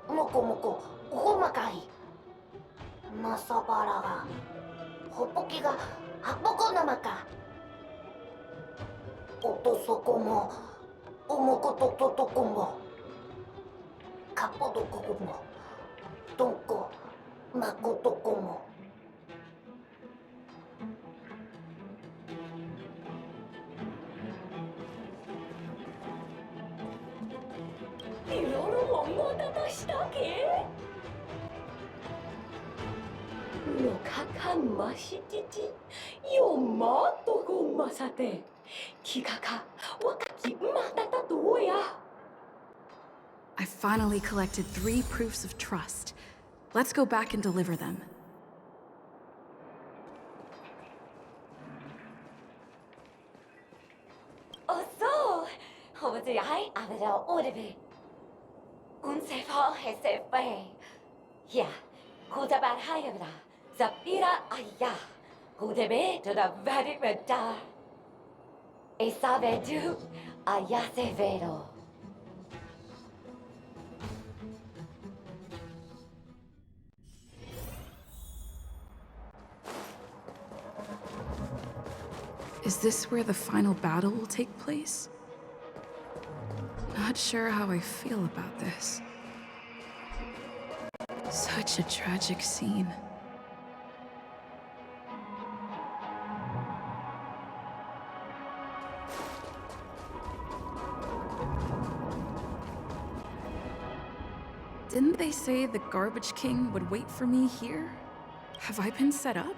Speaker 9: もこもこほまかいまさばらがほっぽきがはっぽこなまかおとそこも おもことととこもかぽどこもどんこまことこもいろいろ思い出したけのかかんましちちよまっとごまさて
Speaker 12: I finally collected 3 proofs of trust. Let's go back and deliver them.
Speaker 13: Oh, so! Hầu gì ai à bây giờ ô đề về. Un se phó hay se phê. Yeah, cô ta bạn hai gặp là Zapira aya. Cô đề bê cho đã very better. E sabe tu aya se vero.
Speaker 12: Is this where the final battle will take place? Not sure how I feel about this. Such a tragic scene. Didn't they say the Garbage King would wait for me here? Have I been set up?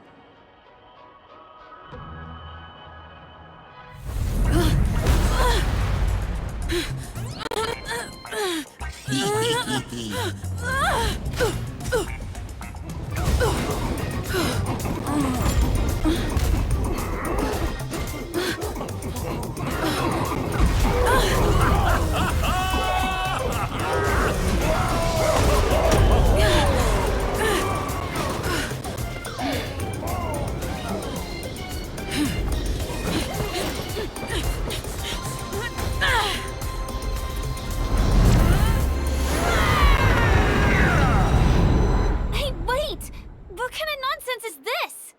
Speaker 3: Hey, wait! What kind of nonsense is this?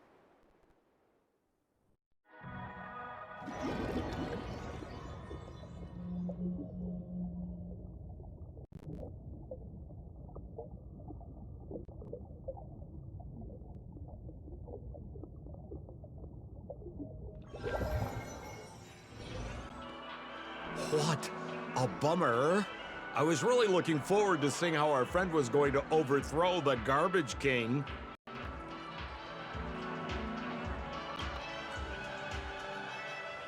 Speaker 5: What a bummer. I was really looking forward to seeing how our friend was going to overthrow the Garbage King.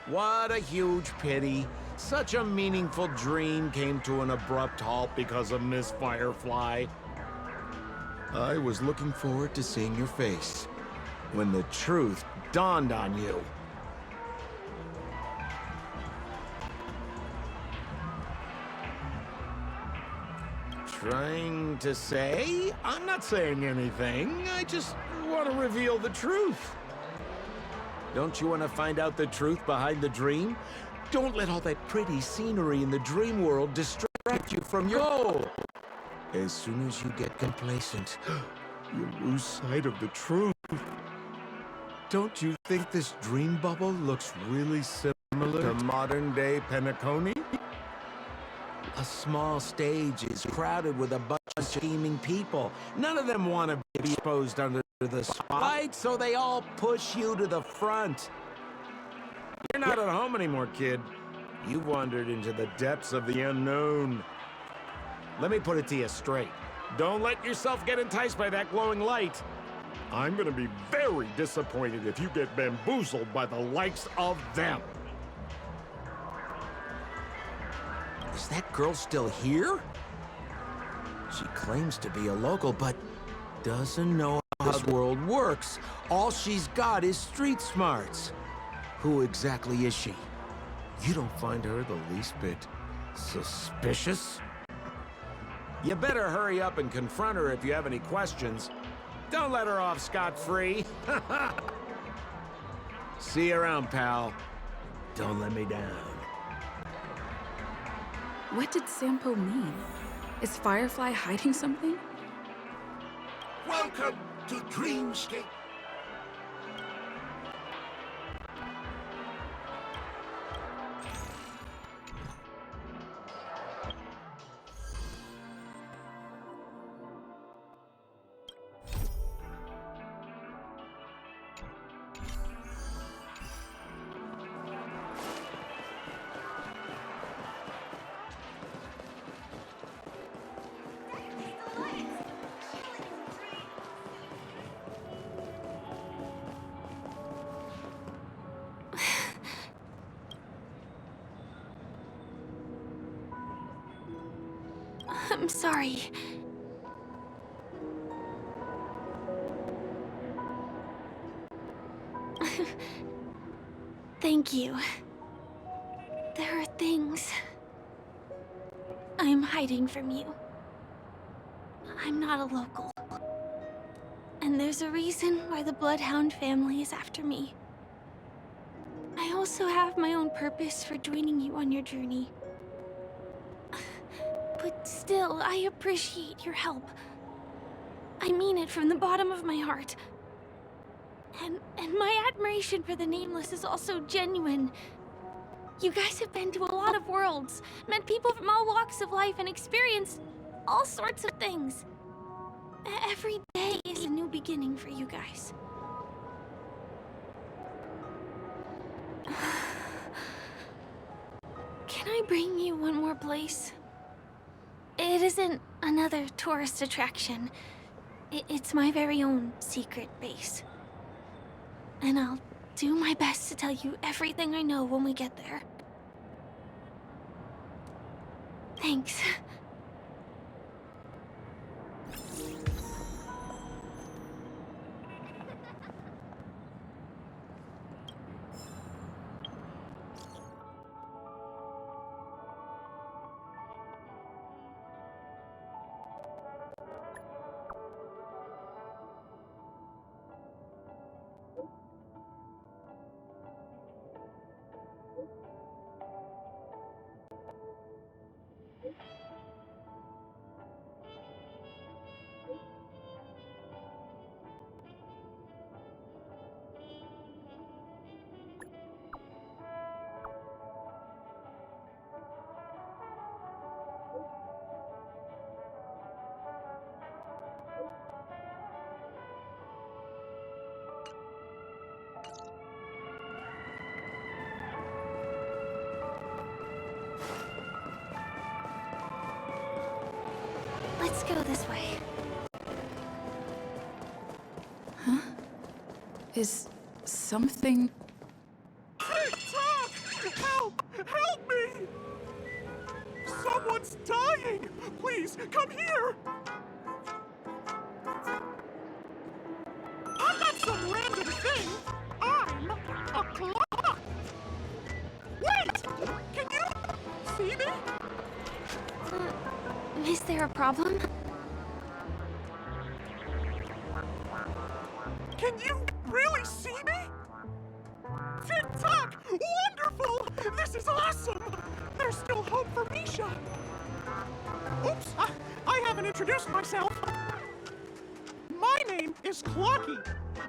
Speaker 5: What a huge pity. Such a meaningful dream came to an abrupt halt because of Miss Firefly. I was looking forward to seeing your face when the truth dawned on you. Trying to say? I'm not saying anything. I just want to reveal the truth. Don't you want to find out the truth behind the dream? Don't let all that pretty scenery in the dream world distract you from your goal. As soon as you get complacent, you'll lose sight of the truth. Don't you think this dream bubble looks really similar to modern-day Penacony? A small stage is crowded with a bunch of scheming people. None of them want to be exposed under the spotlight, so they all push you to the front. You're not at home anymore, kid. You've wandered into the depths of the unknown. Let me put it to you straight. Don't let yourself get enticed by that glowing light. I'm gonna be very disappointed if you get bamboozled by the likes of them. Is that girl still here? She claims to be a local, but doesn't know how this world works. All she's got is street smarts. Who exactly is she? You don't find her the least bit suspicious? You better hurry up and confront her if you have any questions. Don't let her off scot-free. See you around, pal. Don't let me down.
Speaker 12: What did Sampo mean? Is Firefly hiding something?
Speaker 16: Welcome to Dreamscape.
Speaker 4: I'm sorry. Thank you. There are things I'm hiding from you. I'm not a local. And there's a reason why the Bloodhound family is after me. I also have my own purpose for joining you on your journey. But still, I appreciate your help. I mean it from the bottom of my heart.
Speaker 1: And my admiration for the Nameless is also genuine. You guys have been to a lot of worlds, met people from all walks of life, and experienced all sorts of things. Every day is a new beginning for you guys. Can I bring you one more place? It isn't another tourist attraction. It's my very own secret base. And I'll do my best to tell you everything I know when we get there. Thanks. Let's go this way.
Speaker 12: Huh? Is something...
Speaker 5: TikTok! Help! Help me! Someone's dying! Please, come here! I'm not some random thing! I'm a clock! Wait! Can you see me?
Speaker 1: Is there a problem?
Speaker 5: Can you really see me? TikTok! Wonderful! This is awesome! There's still hope for Misha! Oops! I haven't introduced myself. My name is Clocky.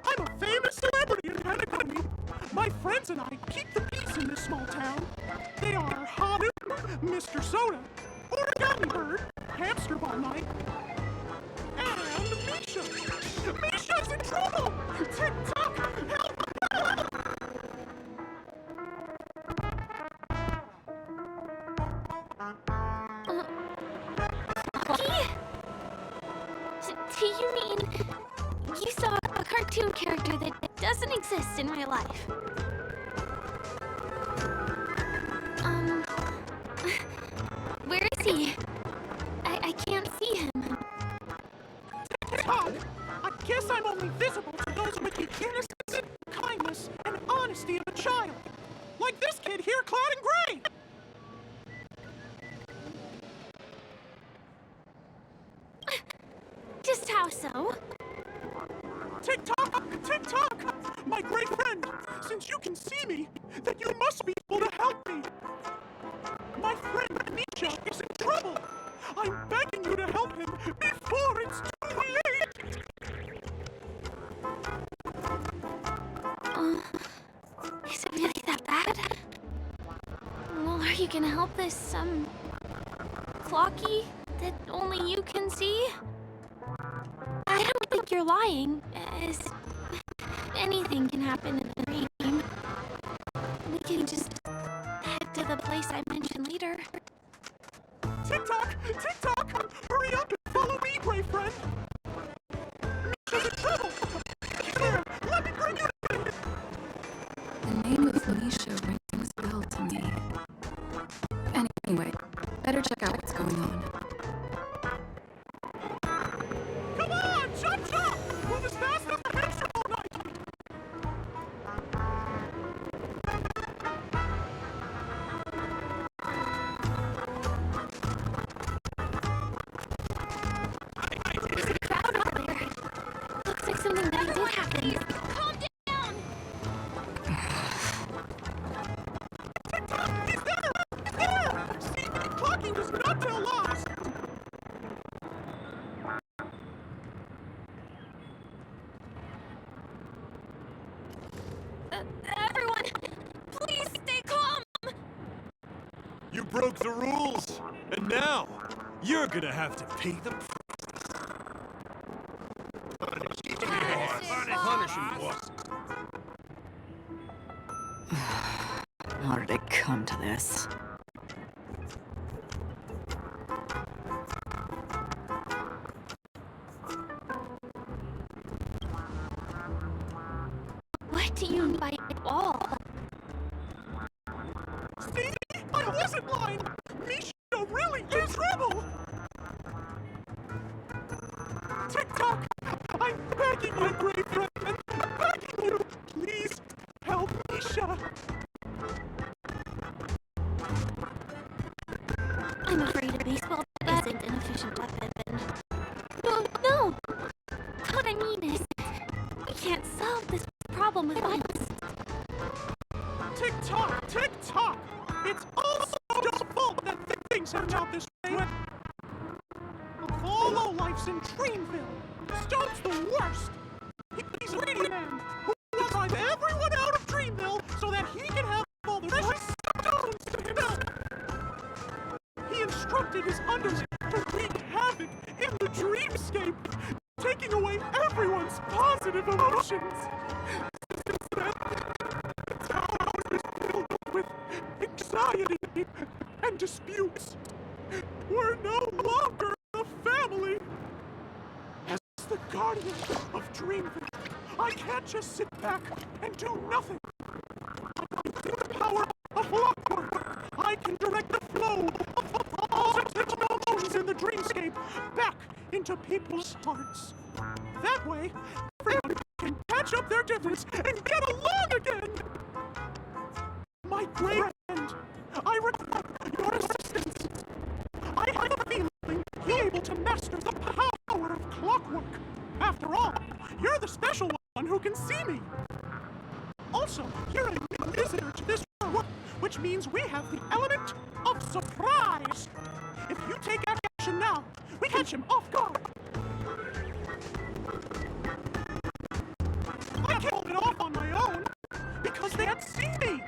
Speaker 5: I'm a famous celebrity in Penacony. My friends and I keep the peace in this small town. They are Haru, Mr. Soda, Origami Bird, Hamster Ball Night, and Misha. Misha's in trouble! TikTok, help!
Speaker 1: Do you mean you saw a cartoon character that doesn't exist in real life? Where is he? I can't see him.
Speaker 5: TikTok, I guess I'm only visible to those with the innocence, kindness, and honesty of a child. Like this kid here clad in gray.
Speaker 1: Just how so?
Speaker 5: TikTok! TikTok! My great friend, since you can see me, then you must be able to help me. My friend Misha is in trouble. I'm begging you to help him before it's too late.
Speaker 1: Is it really that bad? Well, are you gonna help this, Clocky that only you can see? I don't think you're lying, as anything can happen in a dream. We can just head to the place I mentioned later.
Speaker 5: TikTok! TikTok! Hurry up and follow me, brave friend! Misha's in trouble! Here, let me bring you to him!
Speaker 12: The name of Misha rings a bell to me. Anyway, better check out what's going on.
Speaker 5: Come on! Chop chop! Move as fast as the hamster all night!
Speaker 1: There's a crowd over there. Looks like something bad did happen. Calm down!
Speaker 5: TikTok! He's there! He's there! See, Clocky does not tell lies! broke the rules, and now you're gonna have to pay the price.
Speaker 21: Punish him, boss.
Speaker 8: How did it come to this?
Speaker 1: What do you mean by all?
Speaker 5: See? I wasn't lying! Misha really is trouble! Tick-tock! I'm begging you, brave friend! I'm begging you! Please help Misha!
Speaker 1: I'm afraid a baseball bat isn't an efficient weapon. No! What I mean is, we can't solve this problem with violence.
Speaker 5: Tick-tock! Tick-tock! It's also Joe's fault that things have turned out this way. Of all lowlifes in Dreamville, Stone's the worst! He's a greedy man who will drive everyone out of Dreamville so that he can have all the precious stones to himself! He instructed his underlings to wreak havoc in the dreamscape, taking away everyone's positive emotions! Since then, the town is filled with anxiety and disputes. We're no longer a family. As the guardian of Dreamville, I can't just sit back and do nothing. Through the power of clockwork, I can direct the flow of positive emotions in the dreamscape back into people's hearts. That way, everyone can patch up their difference and get along again. My great friend, I require your assistance. I have a feeling you're able to master the power of clockwork. After all, you're the special one who can see me. Also, you're a new visitor to this world, which means we have the element of surprise. If you take action now, we catch him off guard. I can't hold it off on my own because they can't see me.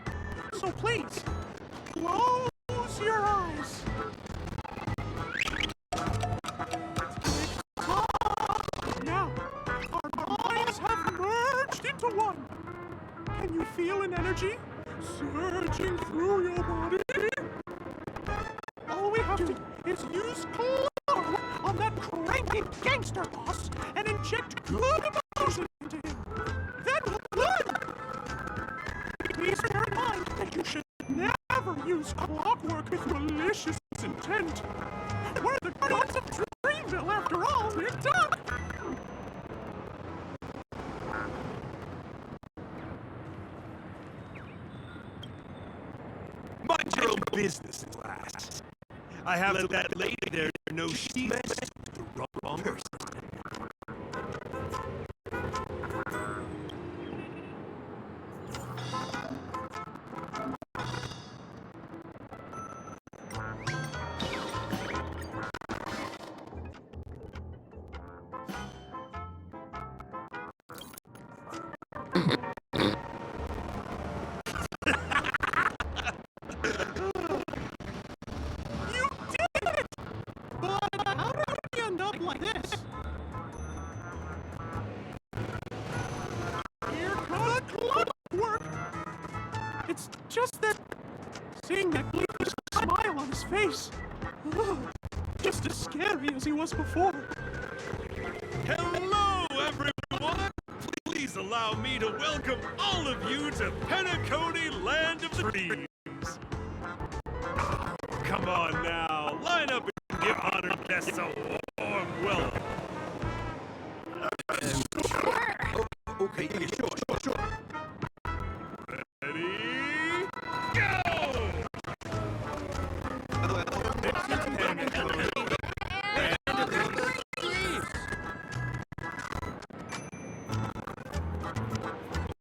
Speaker 5: So please, close your eyes. Now, our minds have merged into one. Can you feel an energy surging through your body? All we have to do is use clockwork on that cranky gangster boss and inject good emotion into him. Then we'll learn. Please bear in mind that you should never use clockwork with malicious intent. We're the gods of Dreamville, after all, we're done! Mind your own business, class. I have to let that lady there know she's the wrong person. Like this. Here comes clockwork. It's just that seeing that gleeful smile on his face, just as scary as he was before. Hello, everyone. Please allow me to welcome all of you to Penacony, Land of Dreams. Come on now, line up and give honored guests a warm welcome. Okay, yeah, sure. Ready? Go!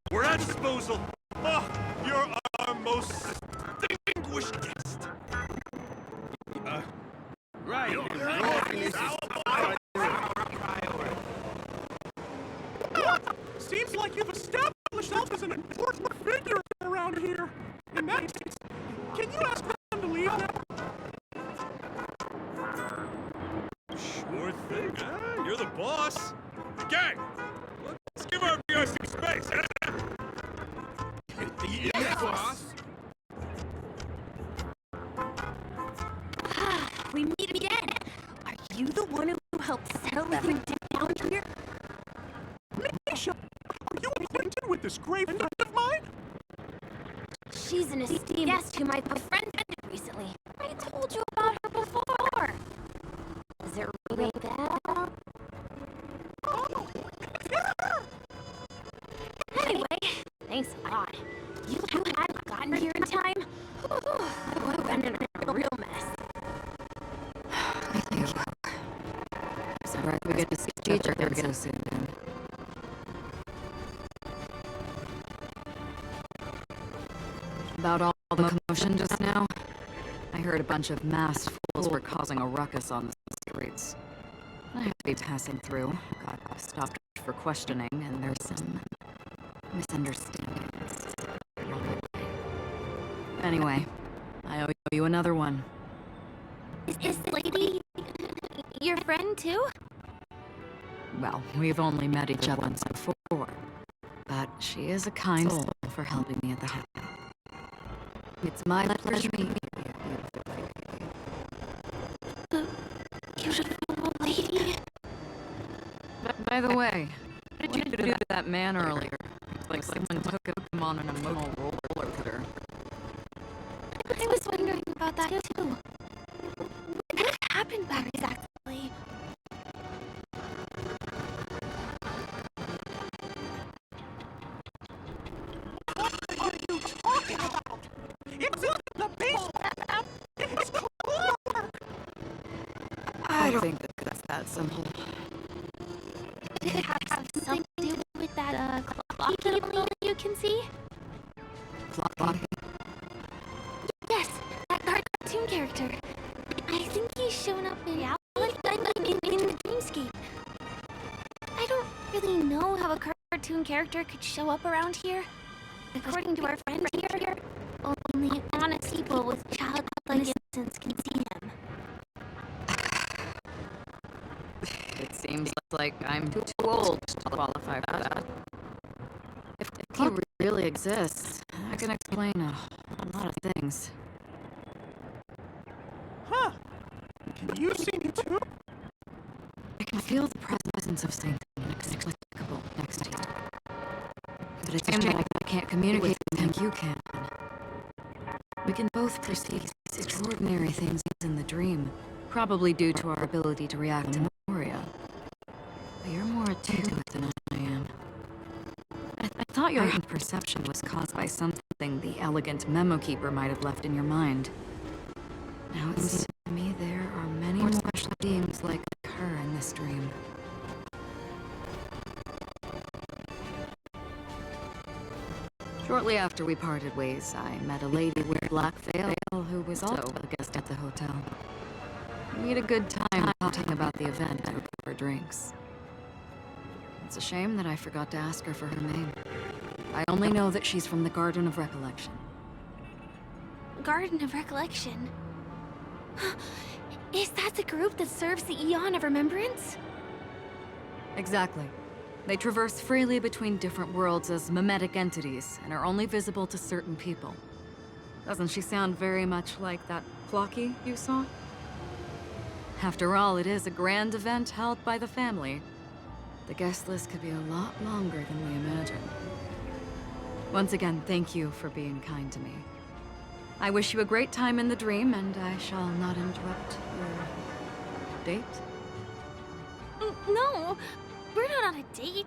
Speaker 5: We're at disposal. Oh, you're our most distinguished guest. Right. Seems like you've established yourself as an important figure around here. In that case, can you ask them to leave now?
Speaker 15: Sure thing, huh? You're the boss. Gang, let's give our BR some space, huh? Yes, boss.
Speaker 4: We meet again. Are you the one who helped settle everything down here?
Speaker 5: Misha, are you acquainted with this grave friend of mine?
Speaker 4: She's an esteemed guest whom I befriended recently. I told you about her before. Does it ring a bell?
Speaker 5: Oh, yeah.
Speaker 4: Anyway, thanks a lot. You hadn't gotten here in time. I would have been in a real mess.
Speaker 8: Thank you. Surprised we get to see each other again so soon, then. About all the commotion just now, I heard a bunch of masked fools were causing a ruckus on the streets. I have to be passing through. Got stopped for questioning, and there's some misunderstandings. Anyway, I owe you another one.
Speaker 1: Is this lady your friend too?
Speaker 8: Well, we've only met each other once before, but she is a kind soul for helping me at the house. It's my pleasure to meet you,
Speaker 1: Beautiful lady.
Speaker 8: By the way, what did you do to that man earlier? It's like someone took him on an emotional roller coaster.
Speaker 1: I was wondering about that too. What happened back exactly?
Speaker 5: What are you talking about? It's in the basement. It's clockwork.
Speaker 8: I don't think that's that simple.
Speaker 1: Did it have something to do with that clocky lady you can see?
Speaker 8: Clocky?
Speaker 1: Yes, that cartoon character. I think he's shown up in reality, in the dreamscape. I don't really know how a cartoon character could show up around here. According to our friend here, only honest people with childlike innocence can see him.
Speaker 8: It seems like I'm too old to qualify for that. If he really exists, I can explain a lot of things.
Speaker 5: Huh? Can you see me too?
Speaker 8: I can feel the presence of something inexplicable next to you. But it's a shame I can't communicate with him. You can. We can both perceive extraordinary things in the dream, probably due to our ability to react to Moria. But you're more attuned to it than I am. I thought your heightened perception was caused by something the elegant memo keeper might have left in your mind. Now it seems to me there are many more special beings like her in this dream. Shortly after we parted ways, I met a lady wearing a black veil who was also a guest at the hotel. We had a good time talking about the event over drinks. It's a shame that I forgot to ask her for her name. I only know that she's from the Garden of Recollection.
Speaker 1: Garden of Recollection? Is that the group that serves the Eon of Remembrance?
Speaker 8: Exactly. They traverse freely between different worlds as mimetic entities and are only visible to certain people. Doesn't she sound very much like that Clocky you saw? After all, it is a grand event held by the family. The guest list could be a lot longer than we imagined. Once again, thank you for being kind to me. I wish you a great time in the dream, and I shall not interrupt your date.
Speaker 1: No, we're not on a date.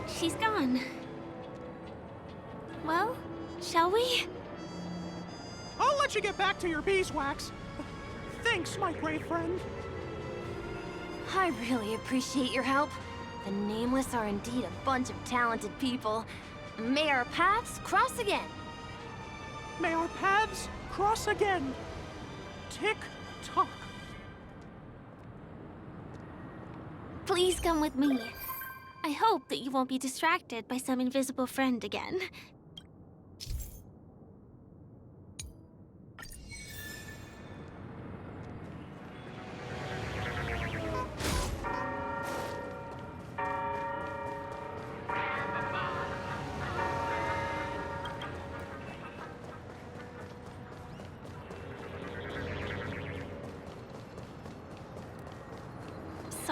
Speaker 1: She's gone. Well, shall we?
Speaker 5: I'll let you get back to your beeswax. Thanks, my brave friend.
Speaker 10: I really appreciate your help. The Nameless are indeed a bunch of talented people. May our paths cross again.
Speaker 5: May our paths cross again. Tick-tock.
Speaker 1: Please come with me. I hope that you won't be distracted by some invisible friend again.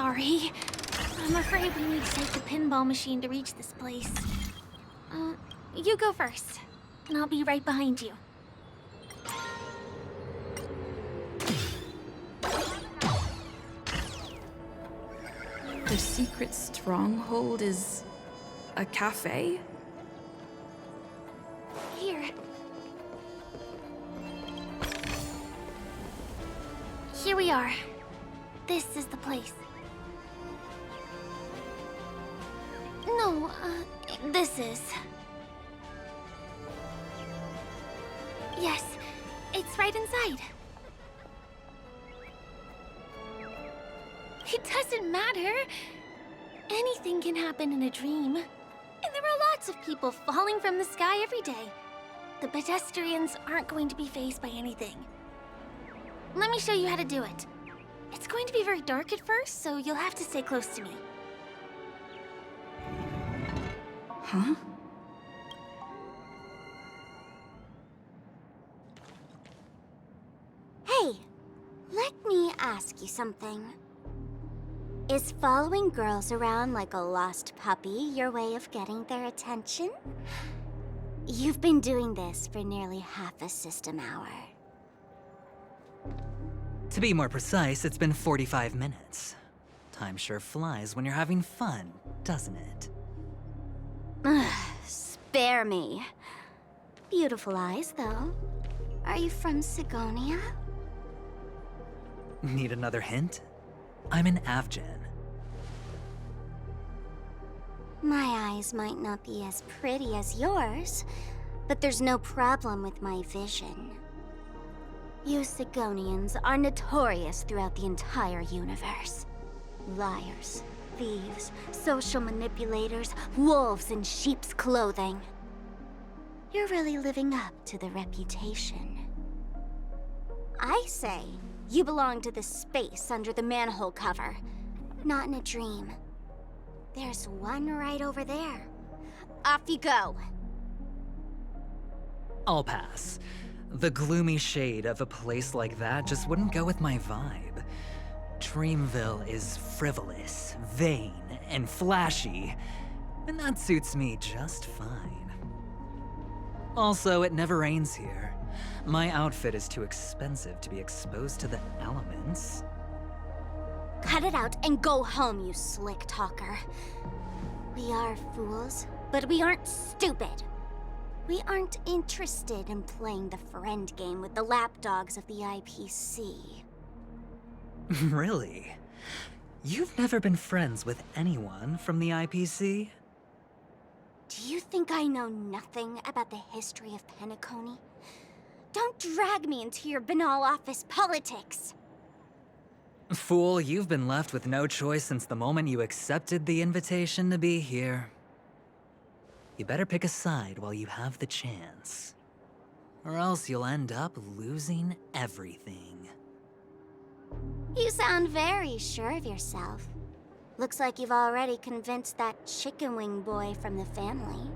Speaker 1: sorry. I'm afraid we need to take the pinball machine to reach this place. You go first, and I'll be right behind you.
Speaker 12: The secret stronghold is a cafe?
Speaker 1: Here. Here we are. This is the place. No, this is. Yes, it's right inside. It doesn't matter. Anything can happen in a dream. And there are lots of people falling from the sky every day. The pedestrians aren't going to be fazed by anything. Let me show you how to do it. It's going to be very dark at first, so you'll have to stay close to me.
Speaker 12: Huh?
Speaker 2: Hey, let me ask you something. Is following girls around like a lost puppy your way of getting their attention? You've been doing this for nearly half a system hour.
Speaker 7: To be more precise, it's been 45 minutes. Time sure flies when you're having fun, doesn't it?
Speaker 2: Spare me. Beautiful eyes, though. Are you from Sigonia?
Speaker 7: Need another hint? I'm an Avgen.
Speaker 2: My eyes might not be as pretty as yours, but there's no problem with my vision. You Sigonians are notorious throughout the entire universe. Liars, thieves, social manipulators, wolves in sheep's clothing. You're really living up to the reputation. I say, you belong to the space under the manhole cover, not in a dream. There's one right over there. Off you go.
Speaker 7: I'll pass. The gloomy shade of a place like that just wouldn't go with my vibe. Dreamville is frivolous, vain, and flashy, and that suits me just fine. Also, it never rains here. My outfit is too expensive to be exposed to the elements.
Speaker 2: Cut it out and go home, you slick talker. We are fools, but we aren't stupid. We aren't interested in playing the friend game with the lapdogs of the IPC.
Speaker 7: Really? You've never been friends with anyone from the IPC?
Speaker 2: Do you think I know nothing about the history of Penacony? Don't drag me into your banal office politics.
Speaker 7: Fool, you've been left with no choice since the moment you accepted the invitation to be here. You better pick a side while you have the chance. Or else you'll end up losing everything.
Speaker 2: You sound very sure of yourself. Looks like you've already convinced that chicken wing boy from the family.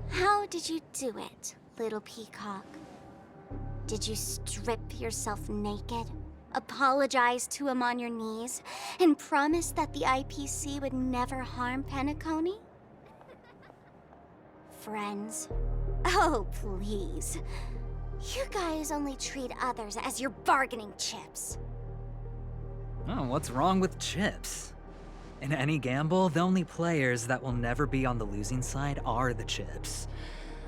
Speaker 2: How did you do it, little peacock? Did you strip yourself naked, apologize to him on your knees, and promise that the IPC would never harm Penacony? Friends? Oh, please. You guys only treat others as your bargaining chips.
Speaker 7: Oh, what's wrong with chips? In any gamble, the only players that will never be on the losing side are the chips.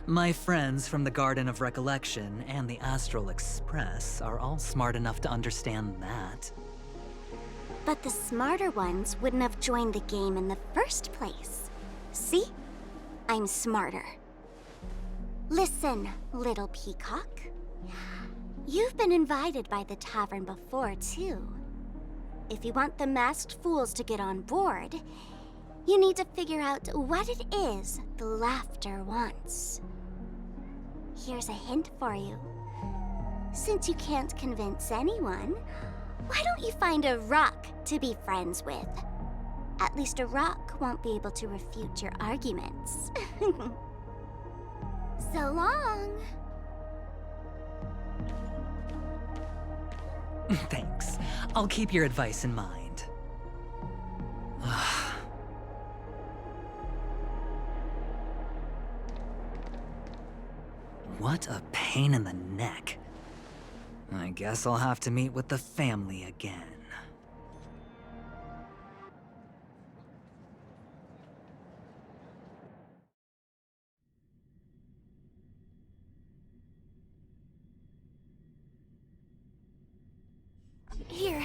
Speaker 7: My friends from the Garden of Recollection and the Astral Express are all smart enough to understand that.
Speaker 2: But the smarter ones wouldn't have joined the game in the first place. See? I'm smarter. Listen, little peacock. You've been invited by the tavern before, too. If you want the masked fools to get on board, you need to figure out what it is the laughter wants. Here's a hint for you. Since you can't convince anyone, why don't you find a rock to be friends with? At least a rock won't be able to refute your arguments. So long.
Speaker 7: Thanks. I'll keep your advice in mind. What a pain in the neck. I guess I'll have to meet with the family again.
Speaker 1: Here.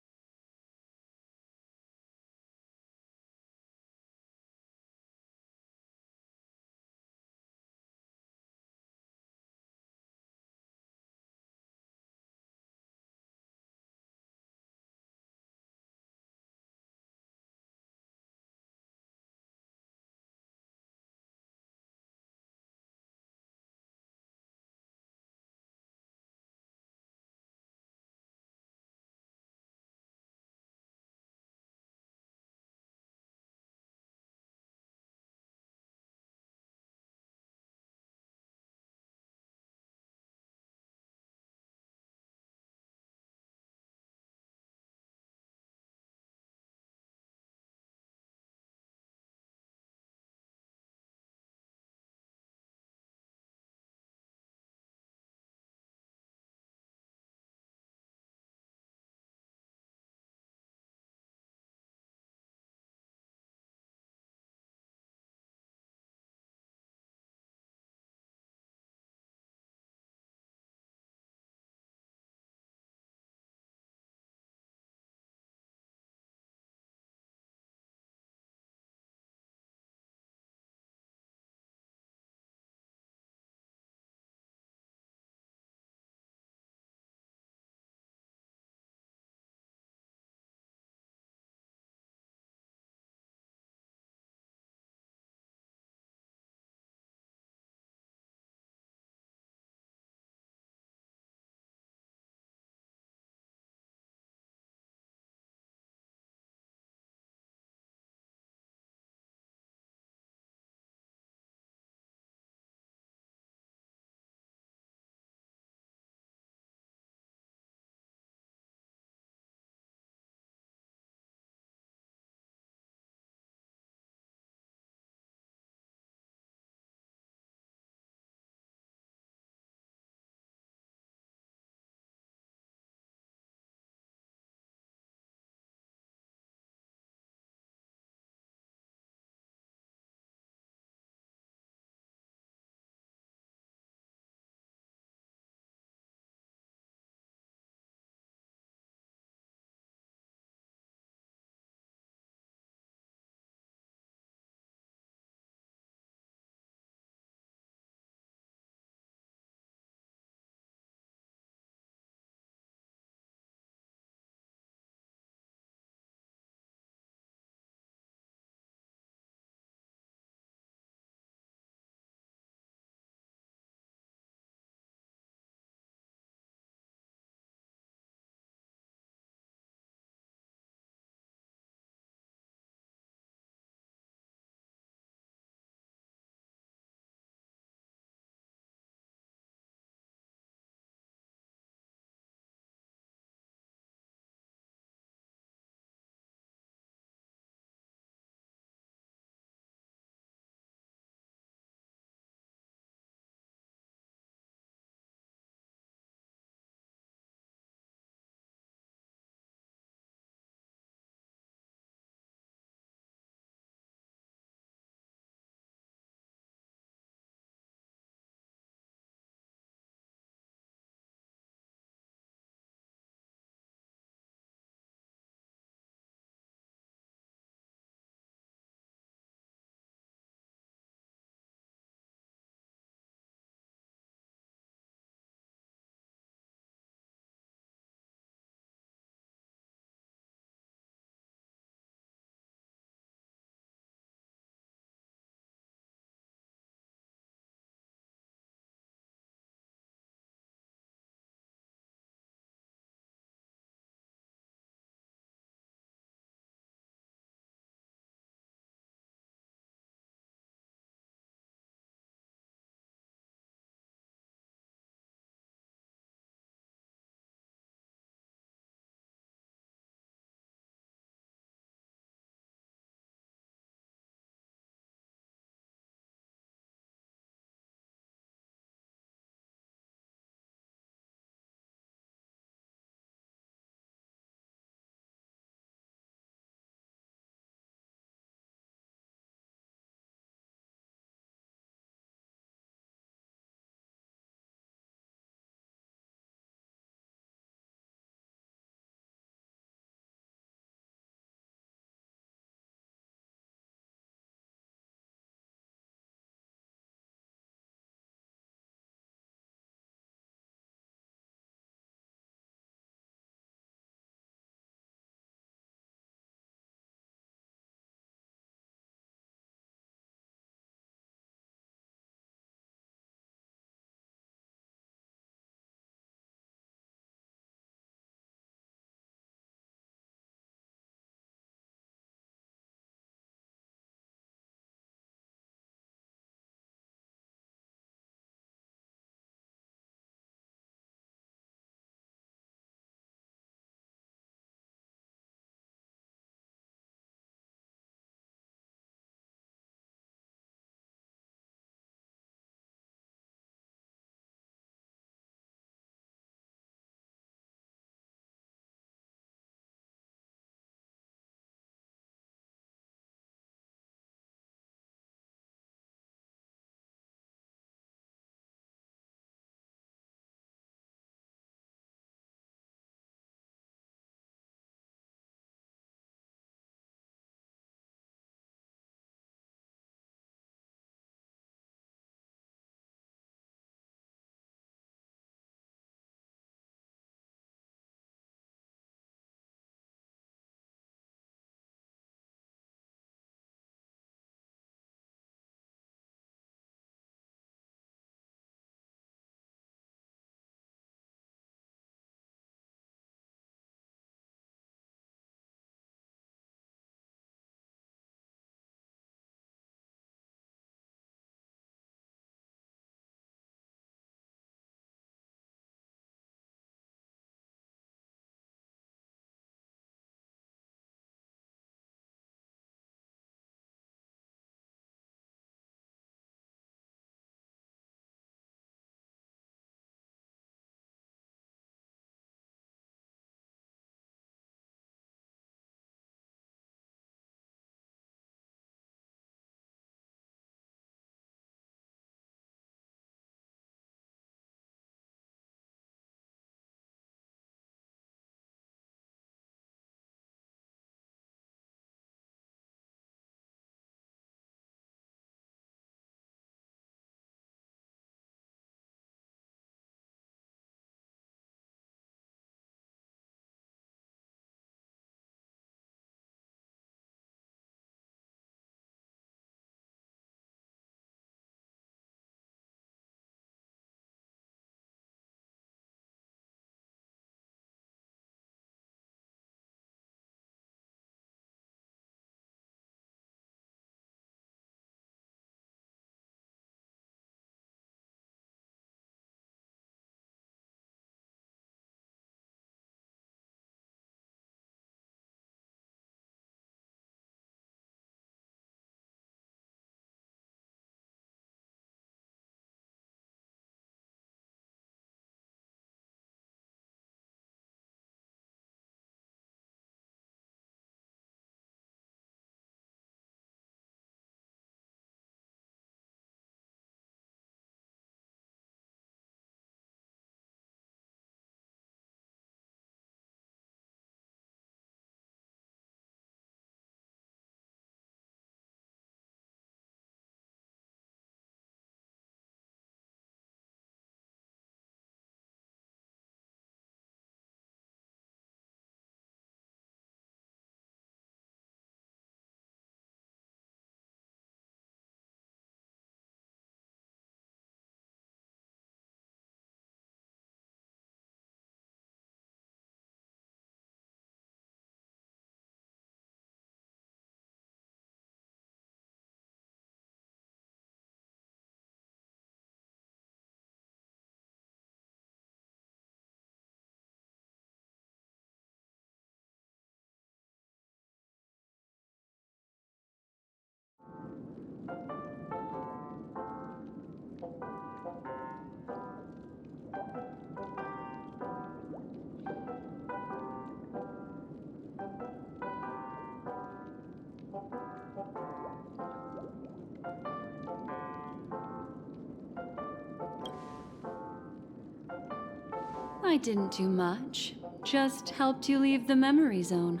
Speaker 8: I didn't do much. Just helped you leave the memory zone.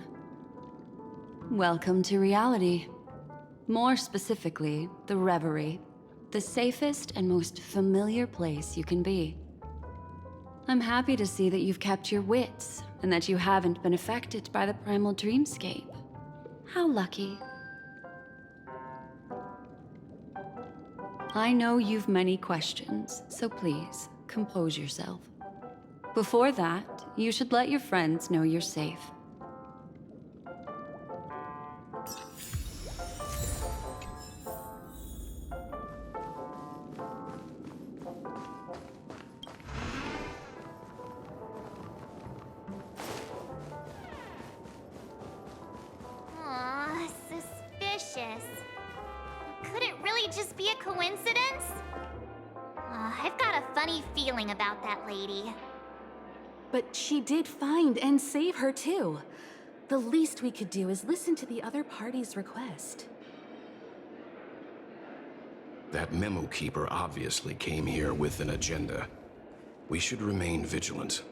Speaker 8: Welcome to reality. More specifically, the Reverie. The safest and most familiar place you can be. I'm happy to see that you've kept your wits, and that you haven't been affected by the primal dreamscape. How lucky. I know you've many questions, so please, compose yourself. Before that, you should let your friends know you're safe.
Speaker 3: Aw, suspicious. Could it really just be a coincidence? I've got a funny feeling about that lady.
Speaker 19: But she did find and save her too. The least we could do is listen to the other party's request.
Speaker 22: That memo keeper obviously came here with an agenda. We should remain vigilant.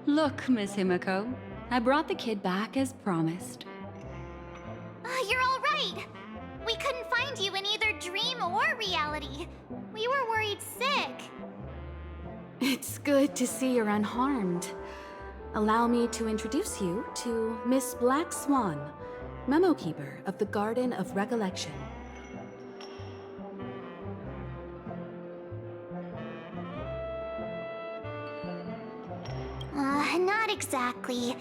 Speaker 8: Look, Miss Himiko, I brought the kid back as promised.
Speaker 3: You're all right. We couldn't find you in either dream or reality. We were worried sick.
Speaker 19: It's good to see you're unharmed. Allow me to introduce you to Miss Black Swan, memo keeper of the Garden of Recollection.
Speaker 3: Not exactly.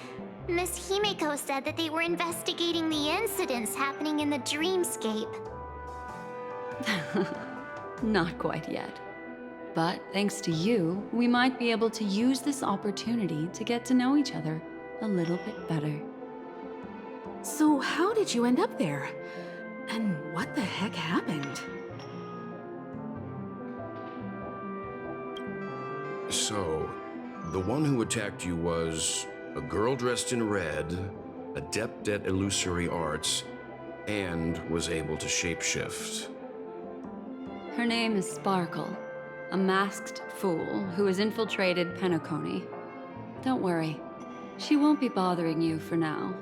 Speaker 3: Miss Himeko said that they were investigating the incidents happening in the dreamscape.
Speaker 8: Not quite yet. But thanks to you, we might be able to use this opportunity to get to know each other a little bit better.
Speaker 19: So how did you end up there? And what the heck happened?
Speaker 22: So, the one who attacked you was a girl dressed in red, adept at illusory arts, and was able to shapeshift.
Speaker 8: Her name is Sparkle, a masked fool who has infiltrated Penacony. Don't worry, she won't be bothering you for now.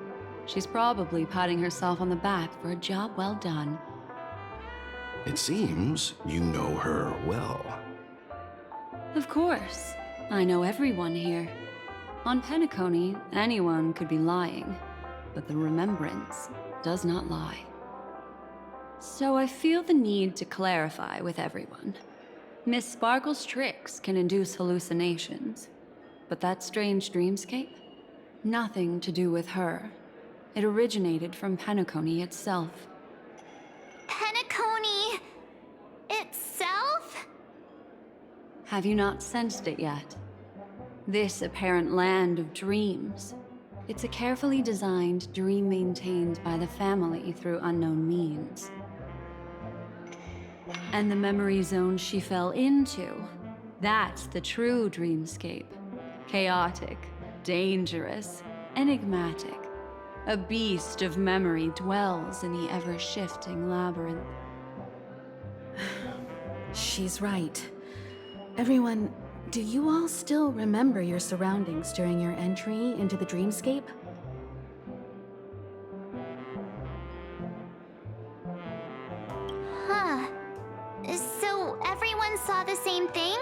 Speaker 8: She's probably patting herself on the back for a job well done.
Speaker 22: It seems you know her well.
Speaker 8: Of course. I know everyone here. On Penacony, anyone could be lying, but the remembrance does not lie. So I feel the need to clarify with everyone. Miss Sparkle's tricks can induce hallucinations, but that strange dreamscape? Nothing to do with her. It originated from Penacony itself.
Speaker 3: Penacony itself?
Speaker 8: Have you not sensed it yet? This apparent land of dreams. It's a carefully designed dream maintained by the family through unknown means. And the memory zone she fell into, that's the true dreamscape. Chaotic, dangerous, enigmatic. A beast of memory dwells in the ever-shifting labyrinth.
Speaker 19: She's right. Everyone, do you all still remember your surroundings during your entry into the dreamscape?
Speaker 3: Huh. So everyone saw the same thing?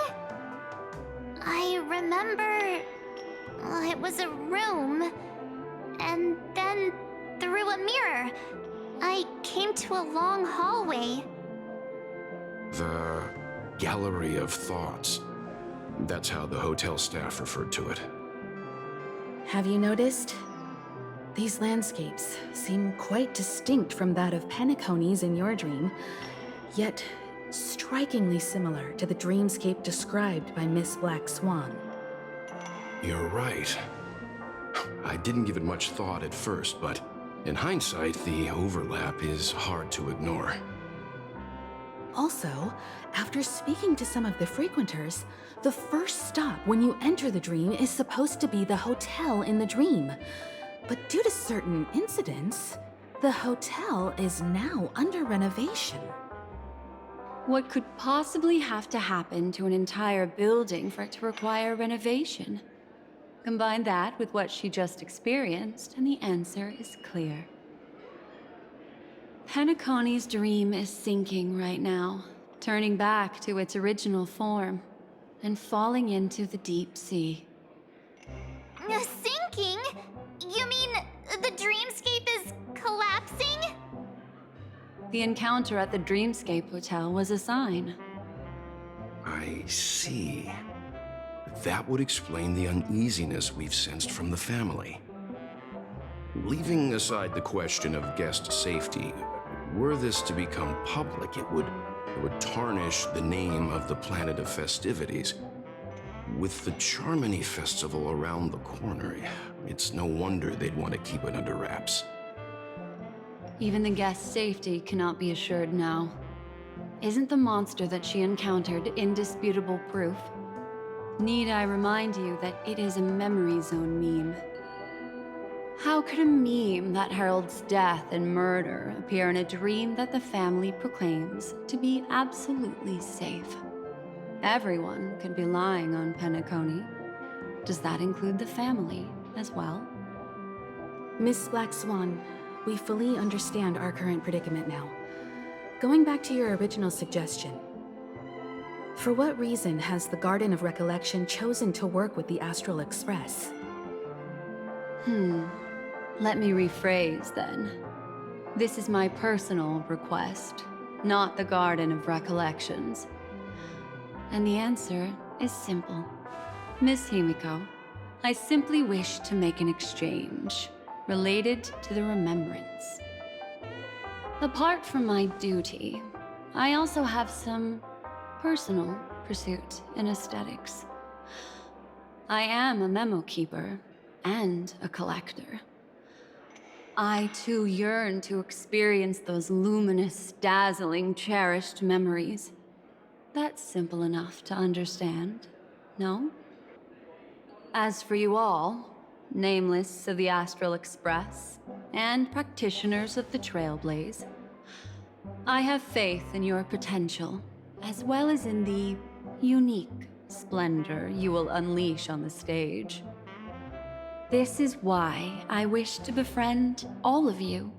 Speaker 3: I remember... it was a room. And then, through a mirror, I came to a long hallway.
Speaker 22: The Gallery of Thoughts. That's how the hotel staff referred to it.
Speaker 19: Have you noticed? These landscapes seem quite distinct from that of Penacony's in your dream, yet strikingly similar to the dreamscape described by Miss Black Swan.
Speaker 22: You're right. I didn't give it much thought at first, but in hindsight, the overlap is hard to ignore.
Speaker 19: Also, after speaking to some of the frequenters, the first stop when you enter the dream is supposed to be the hotel in the dream. But due to certain incidents, the hotel is now under renovation.
Speaker 8: What could possibly have to happen to an entire building for it to require renovation? Combine that with what she just experienced, and the answer is clear. Penacony's dream is sinking right now, turning back to its original form, and falling into the deep sea.
Speaker 3: Sinking? You mean the dreamscape is collapsing?
Speaker 8: The encounter at the Dreamscape Hotel was a sign.
Speaker 22: I see. That would explain the uneasiness we've sensed from the family. Leaving aside the question of guest safety, were this to become public, it would tarnish the name of the planet of festivities. With the Charmony Festival around the corner, it's no wonder they'd want to keep it under wraps.
Speaker 8: Even the guest's safety cannot be assured now. Isn't the monster that she encountered indisputable proof? Need I remind you that it is a memory zone meme? How could a meme that heralds death and murder appear in a dream that the family proclaims to be absolutely safe? Everyone could be lying on Penacony. Does that include the family as well?
Speaker 19: Miss Black Swan, we fully understand our current predicament now. Going back to your original suggestion, for what reason has the Garden of Recollection chosen to work with the Astral Express?
Speaker 8: Let me rephrase then. This is my personal request, not the Garden of Recollections. And the answer is simple. Miss Himiko, I simply wish to make an exchange related to the remembrance. Apart from my duty, I also have some personal pursuit in aesthetics. I am a memo keeper and a collector. I too yearn to experience those luminous, dazzling, cherished memories. That's simple enough to understand, no? As for you all, nameless of the Astral Express, and practitioners of the Trailblaze, I have faith in your potential, as well as in the unique splendor you will unleash on the stage. This is why I wish to befriend all of you.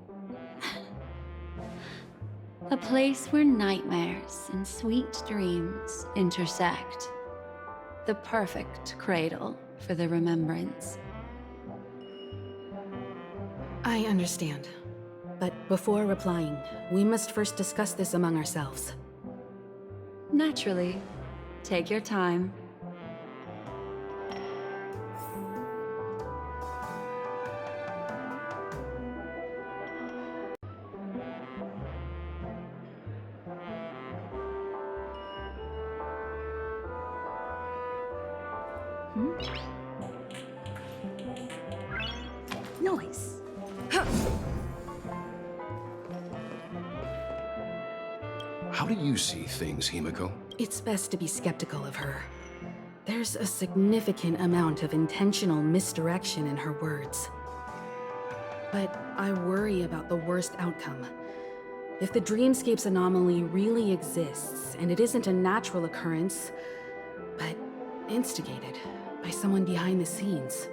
Speaker 8: A place where nightmares and sweet dreams intersect. The perfect cradle for the remembrance.
Speaker 19: I understand. But before replying, we must first discuss this among ourselves.
Speaker 8: Naturally. Take your time.
Speaker 19: Noise.
Speaker 22: How do you see things, Himiko?
Speaker 19: It's best to be skeptical of her. There's a significant amount of intentional misdirection in her words. But I worry about the worst outcome. If the Dreamscape's anomaly really exists, and it isn't a natural occurrence, but instigated by someone behind the scenes,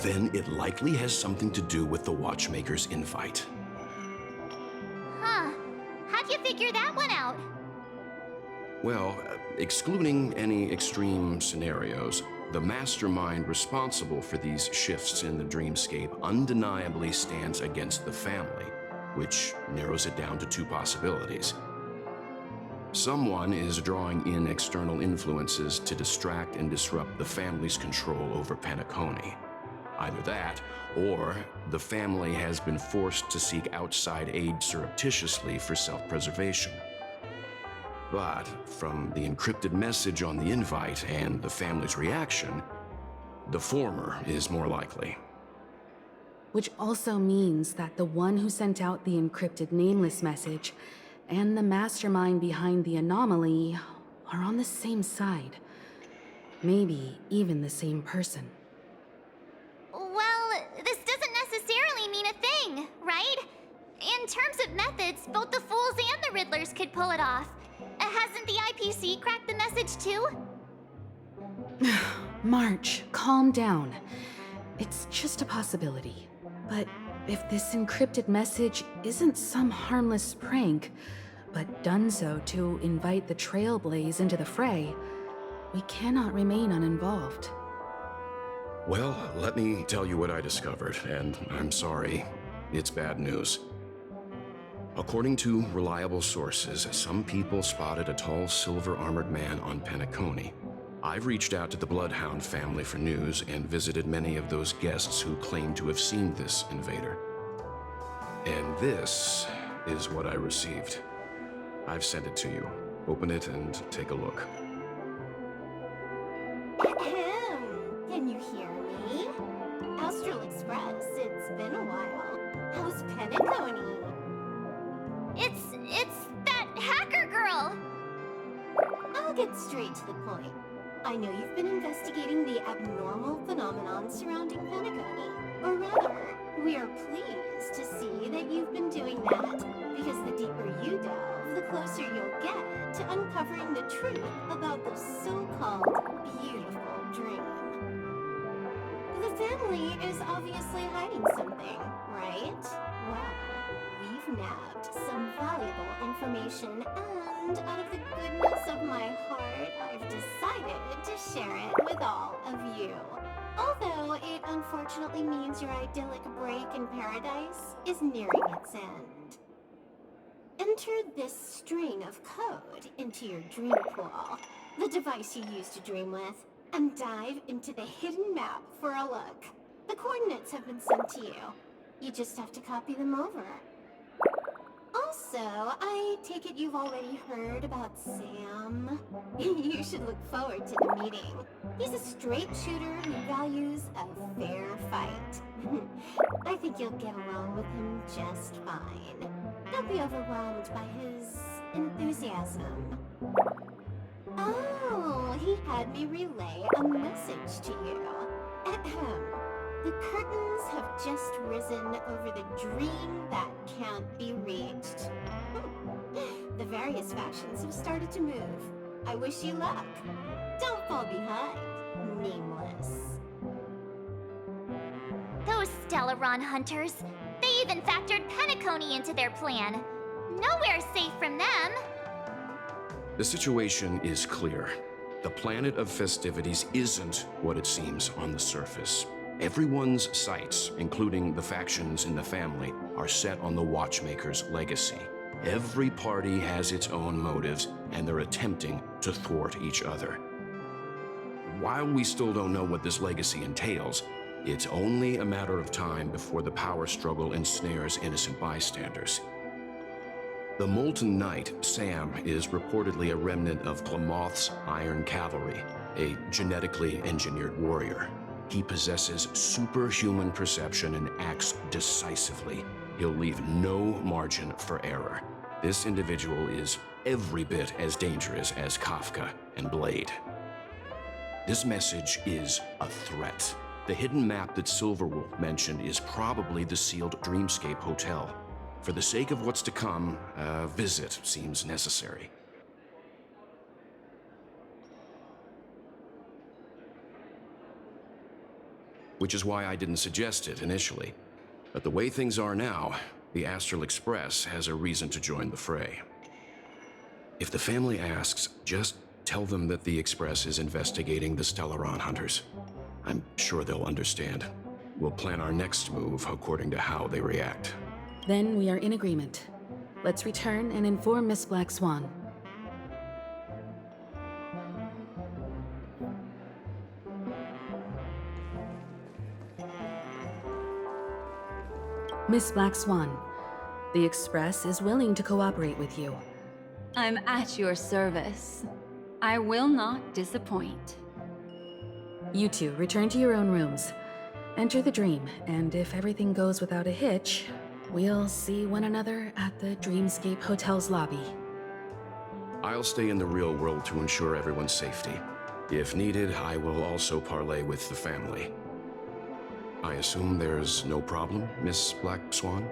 Speaker 22: then it likely has something to do with the Watchmaker's invite.
Speaker 3: Huh. How'd you figure that one out?
Speaker 22: Well, excluding any extreme scenarios, the mastermind responsible for these shifts in the dreamscape undeniably stands against the family, which narrows it down to two possibilities. Someone is drawing in external influences to distract and disrupt the family's control over Penacony. Either that, or the family has been forced to seek outside aid surreptitiously for self-preservation. But from the encrypted message on the invite and the family's reaction, the former is more likely.
Speaker 19: which also means that the one who sent out the encrypted nameless message and the mastermind behind the anomaly are on the same side. Maybe even the same person.
Speaker 3: Well, this doesn't necessarily mean a thing, right? In terms of methods, both the Fools and the Riddlers could pull it off. Hasn't the IPC cracked the message too?
Speaker 19: March, calm down. It's just a possibility. But if this encrypted message isn't some harmless prank, but done so to invite the Trailblaze into the fray, we cannot remain uninvolved.
Speaker 22: Well, let me tell you what I discovered, and I'm sorry, it's bad news. According to reliable sources, some people spotted a tall silver-armored man on Penacony. I've reached out to the Bloodhound family for news and visited many of those guests who claim to have seen this invader. And this is what I received. I've sent it to you. Open it and take a look.
Speaker 2: Ahem. Can you hear me? Astral Express, it's been a while. How's Penacony?
Speaker 3: It's that hacker girl!
Speaker 2: I'll get straight to the point. I know you've been investigating the abnormal phenomenon surrounding Penacony. Or rather, we are pleased to see that you've been doing that, because the deeper you delve, the closer you'll get to uncovering the truth about the so-called beautiful dream. The family is obviously hiding something, right? Well, we've nabbed some valuable information, and out of the goodness of my heart, I've decided to share it with all of you. Although it unfortunately means your idyllic break in paradise is nearing its end. Enter this string of code into your dream pool, the device you use to dream with, and dive into the hidden map for a look. The coordinates have been sent to you. You just have to copy them over. Also, I take it you've already heard about Sam. You should look forward to the meeting. He's a straight shooter who values a fair fight. I think you'll get along with him just fine. Don't be overwhelmed by his enthusiasm. Oh, he had me relay a message to you. Ahem. The curtains have just risen over the dream that can't be reached. The various factions have started to move. I wish you luck. Don't fall behind, Nameless.
Speaker 3: Those Stellaron hunters, they even factored Penacony into their plan. Nowhere's safe from them.
Speaker 22: The situation is clear. The planet of festivities isn't what it seems on the surface. Everyone's sights, including the factions in the family, are set on the Watchmaker's legacy. Every party has its own motives, and they're attempting to thwart each other. While we still don't know what this legacy entails, it's only a matter of time before the power struggle ensnares innocent bystanders. The Molten Knight, Sam, is reportedly a remnant of Glamoth's Iron Cavalry, a genetically engineered warrior. He possesses superhuman perception and acts decisively. He'll leave no margin for error. This individual is every bit as dangerous as Kafka and Blade. This message is a threat. The hidden map that Silverwolf mentioned is probably the sealed Dreamscape Hotel. For the sake of what's to come, a visit seems necessary. Which is why I didn't suggest it initially. But the way things are now, the Astral Express has a reason to join the fray. If the family asks, just tell them that the Express is investigating the Stellaron hunters. I'm sure they'll understand. We'll plan our next move according to how they react.
Speaker 19: Then we are in agreement. Let's return and inform Miss Black Swan. Miss Black Swan, the Express is willing to cooperate with you.
Speaker 8: I'm at your service. I will not disappoint.
Speaker 19: You two return to your own rooms. Enter the dream, and if everything goes without a hitch, We'll see one another at the Dreamscape Hotel's lobby.
Speaker 22: I'll stay in the real world to ensure everyone's safety. If needed, I will also parley with the family. I assume there's no problem, Miss Black Swan?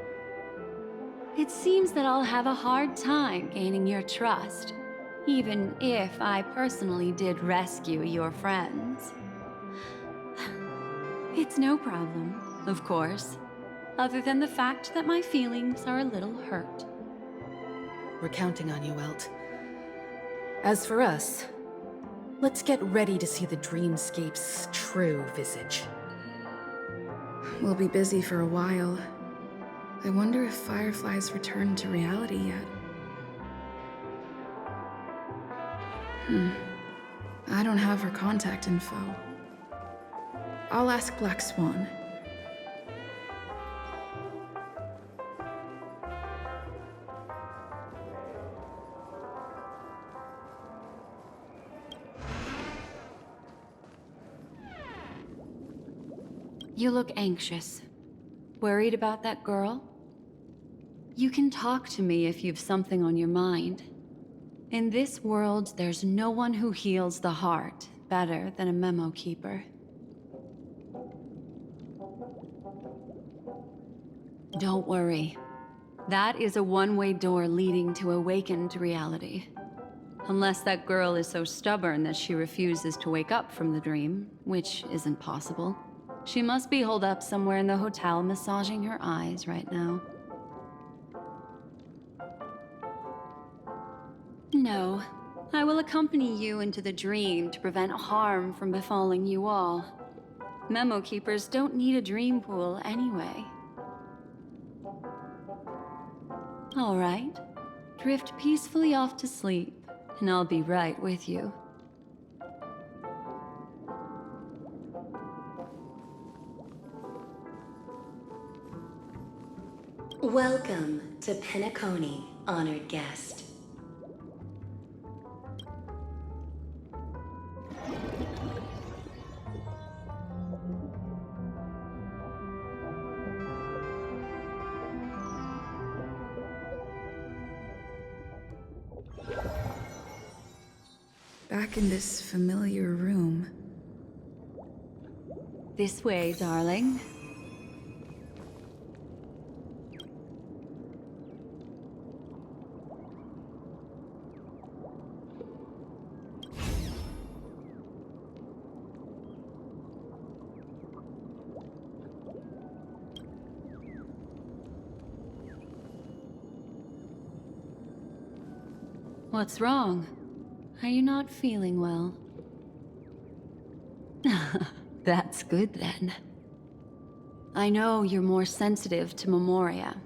Speaker 8: It seems that I'll have a hard time gaining your trust, even if I personally did rescue your friends. It's no problem, of course, other than the fact that my feelings are a little hurt.
Speaker 19: We're counting on you, Welt. As for us, let's get ready to see the Dreamscape's true visage.
Speaker 12: We'll be busy for a while. I wonder if Firefly's returned to reality yet. I don't have her contact info. I'll ask Black Swan.
Speaker 8: You look anxious. Worried about that girl? You can talk to me if you've something on your mind. In this world, there's no one who heals the heart better than a memo keeper. Don't worry. That is a one-way door leading to awakened reality. Unless that girl is so stubborn that she refuses to wake up from the dream, which isn't possible. She must be holed up somewhere in the hotel massaging her eyes right now. No, I will accompany you into the dream to prevent harm from befalling you all. Memo keepers don't need a dream pool anyway. All right, drift peacefully off to sleep, and I'll be right with you.
Speaker 11: Welcome to Penacony, honored guest.
Speaker 12: Back in this familiar room.
Speaker 8: This way, darling. What's wrong? Are you not feeling well? That's good then. I know you're more sensitive to Memoria,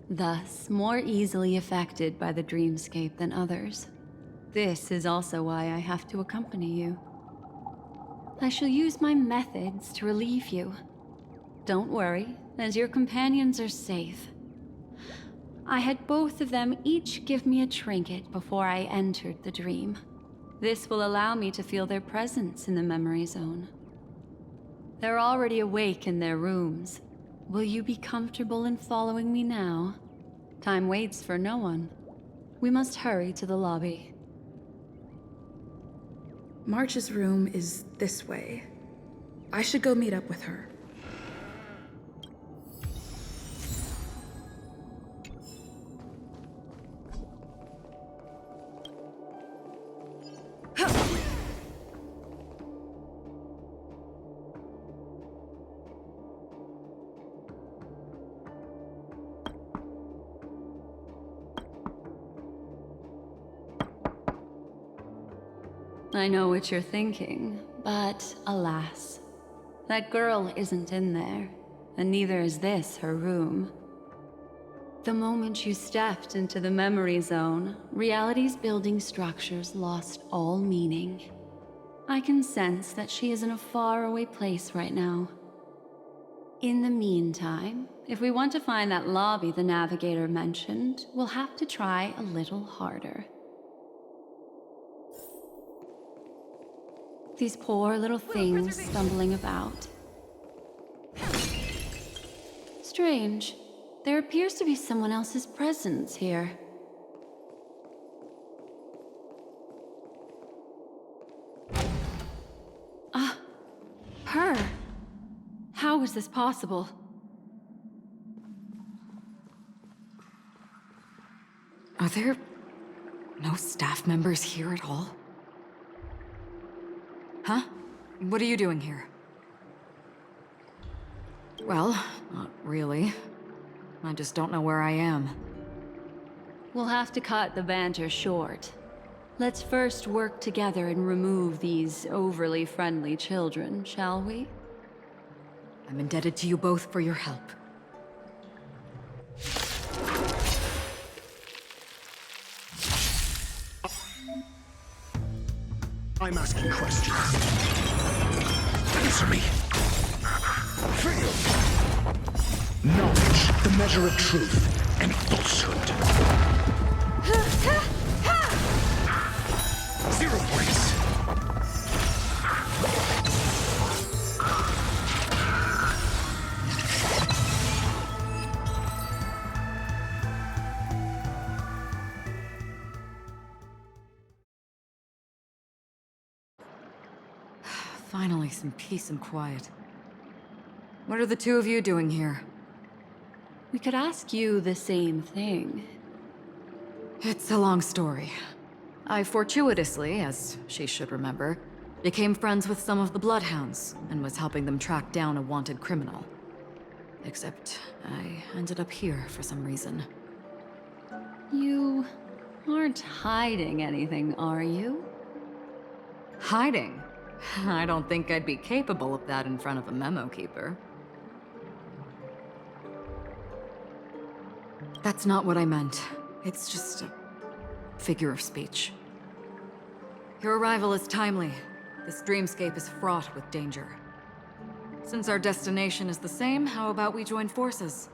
Speaker 8: thus more easily affected by the dreamscape than others. This is also why I have to accompany you. I shall use my methods to relieve you. Don't worry, as your companions are safe. I had both of them each give me a trinket before I entered the dream. This will allow me to feel their presence in the memory zone. They're already awake in their rooms. Will you be comfortable in following me now? Time waits for no one. We must hurry to the lobby.
Speaker 12: March's room is this way. I should go meet up with her.
Speaker 8: I know what you're thinking, but alas, that girl isn't in there, and neither is this her room. The moment you stepped into the memory zone, reality's building structures lost all meaning. I can sense that she is in a faraway place right now. In the meantime, if we want to find that lobby the navigator mentioned, we'll have to try a little harder. These poor little things stumbling about. Strange. There appears to be someone else's presence here. Her? How is this possible?
Speaker 18: Are there no staff members here at all? Huh? What are you doing here? Well, not really. I just don't know where I am.
Speaker 8: We'll have to cut the banter short. Let's first work together and remove these overly friendly children, shall we?
Speaker 18: I'm indebted to you both for your help.
Speaker 16: I'm asking questions. Answer me. Feel. Knowledge, the measure of truth and falsehood. 0 place.
Speaker 18: Finally, some peace and quiet. What are the two of you doing here?
Speaker 8: We could ask you the same thing.
Speaker 18: It's a long story. I fortuitously, as she should remember, became friends with some of the Bloodhounds and was helping them track down a wanted criminal. Except I ended up here for some reason.
Speaker 8: You aren't hiding anything, are you?
Speaker 18: Hiding? I don't think I'd be capable of that in front of a memo keeper. That's not what I meant. It's just a figure of speech. Your arrival is timely. This dreamscape is fraught with danger. Since our destination is the same, how about we join forces?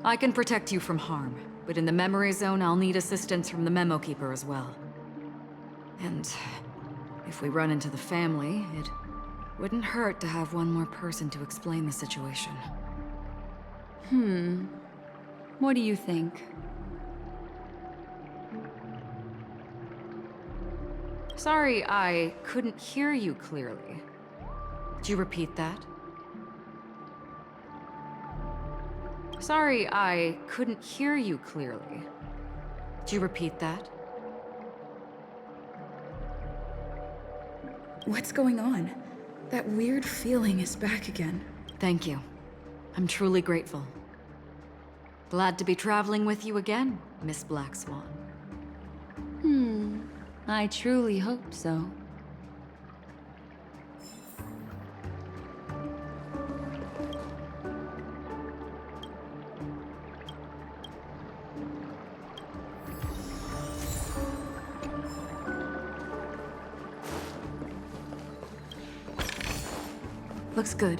Speaker 18: I can protect you from harm, but in the memory zone, I'll need assistance from the memo keeper as well. And if we run into the family, it wouldn't hurt to have one more person to explain the situation.
Speaker 8: What do you think?
Speaker 18: Sorry, I couldn't hear you clearly. Could you repeat that? Sorry, I couldn't hear you clearly. Could you repeat that?
Speaker 19: What's going on? That weird feeling is back again.
Speaker 18: Thank you. I'm truly grateful. Glad to be traveling with you again, Miss Black Swan.
Speaker 8: I truly hope so.
Speaker 18: Looks good.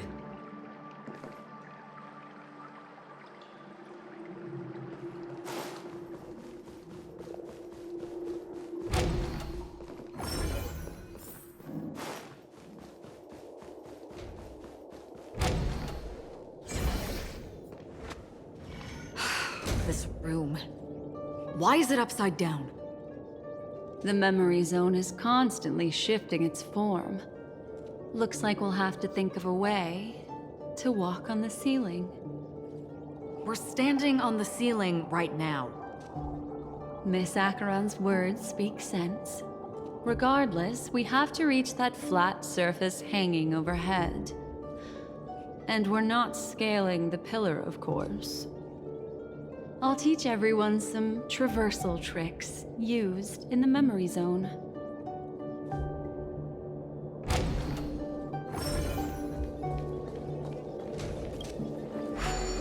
Speaker 18: This room. Why is it upside down?
Speaker 8: The memory zone is constantly shifting its form. Looks like we'll have to think of a way to walk on the ceiling.
Speaker 18: We're standing on the ceiling right now.
Speaker 8: Miss Acheron's words speak sense. Regardless, we have to reach that flat surface hanging overhead. And we're not scaling the pillar, of course. I'll teach everyone some traversal tricks used in the memory zone.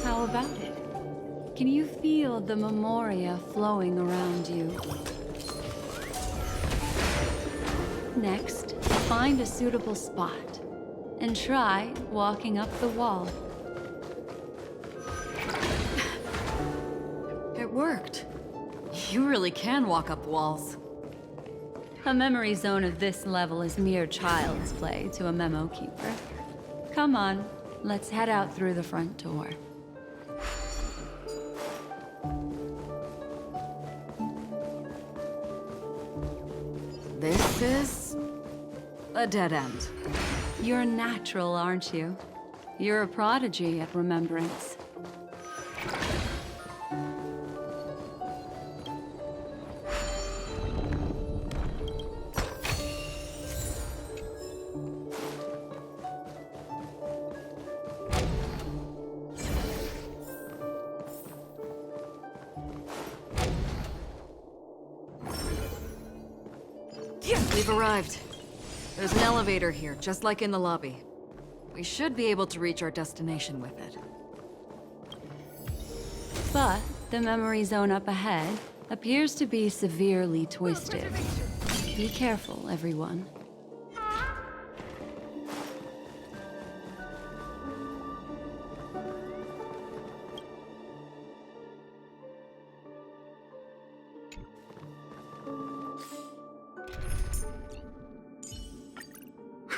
Speaker 8: How about it? Can you feel the memoria flowing around you? Next, find a suitable spot and try walking up the wall.
Speaker 18: It worked. You really can walk up walls.
Speaker 8: A memory zone of this level is mere child's play to a memo keeper. Come on, let's head out through the front door.
Speaker 18: This is a dead end.
Speaker 14: You're natural, aren't you? You're a prodigy at remembrance.
Speaker 18: We've arrived. There's an elevator here, just like in the lobby. We should be able to reach our destination with it.
Speaker 14: But the memory zone up ahead appears to be severely twisted. Be careful, everyone.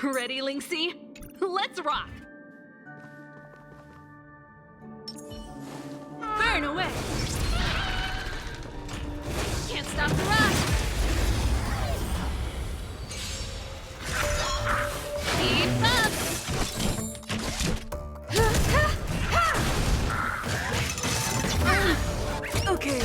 Speaker 4: Ready, Linksy? Let's rock! Burn away! Can't stop the rush! Keep up!
Speaker 18: Okay.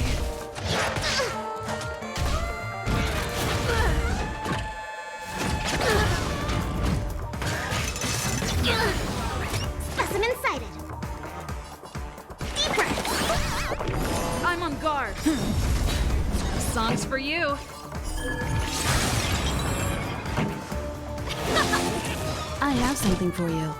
Speaker 2: Specimen sighted. Deeper.
Speaker 4: I'm on guard. Song's for you.
Speaker 19: I have something for you.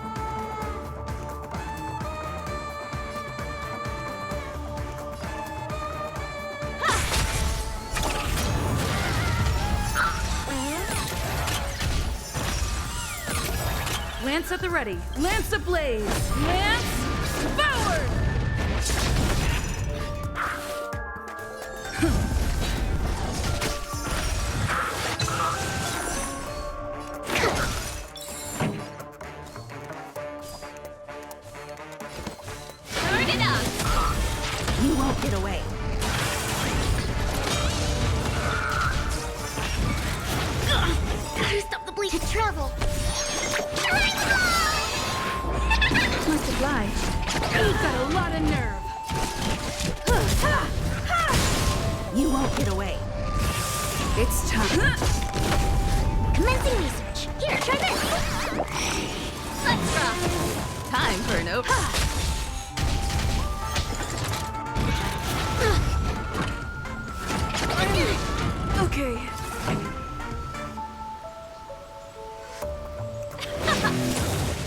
Speaker 4: Lance at the ready. Lance ablaze. Lance forward!
Speaker 1: Turn it up!
Speaker 2: You won't get away. Gotta stop the bleed to travel.
Speaker 4: Must oblige. You've got a lot of nerve.
Speaker 2: You won't get away.
Speaker 4: It's time.
Speaker 2: Commencing research. Here, try this. Let's rock.
Speaker 4: Time for an open. Okay.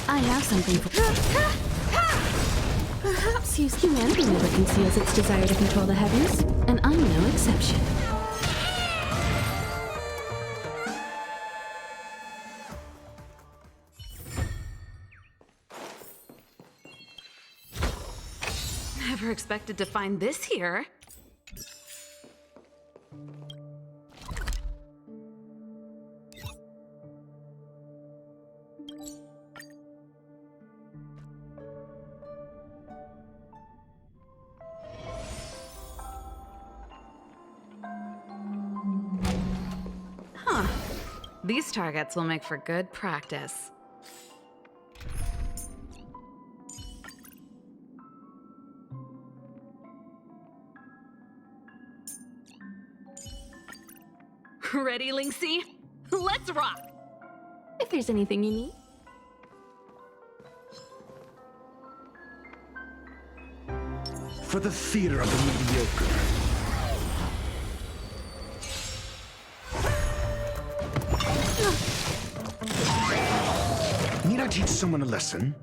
Speaker 19: I have something for Perhaps humanity never conceals its desire to control the heavens, and I'm no exception.
Speaker 4: Never expected to find this here. Huh. These targets will make for good practice. Ready, Linksy? Let's rock!
Speaker 19: If there's anything you need.
Speaker 5: For the theater of the mediocre. Need I teach someone a lesson?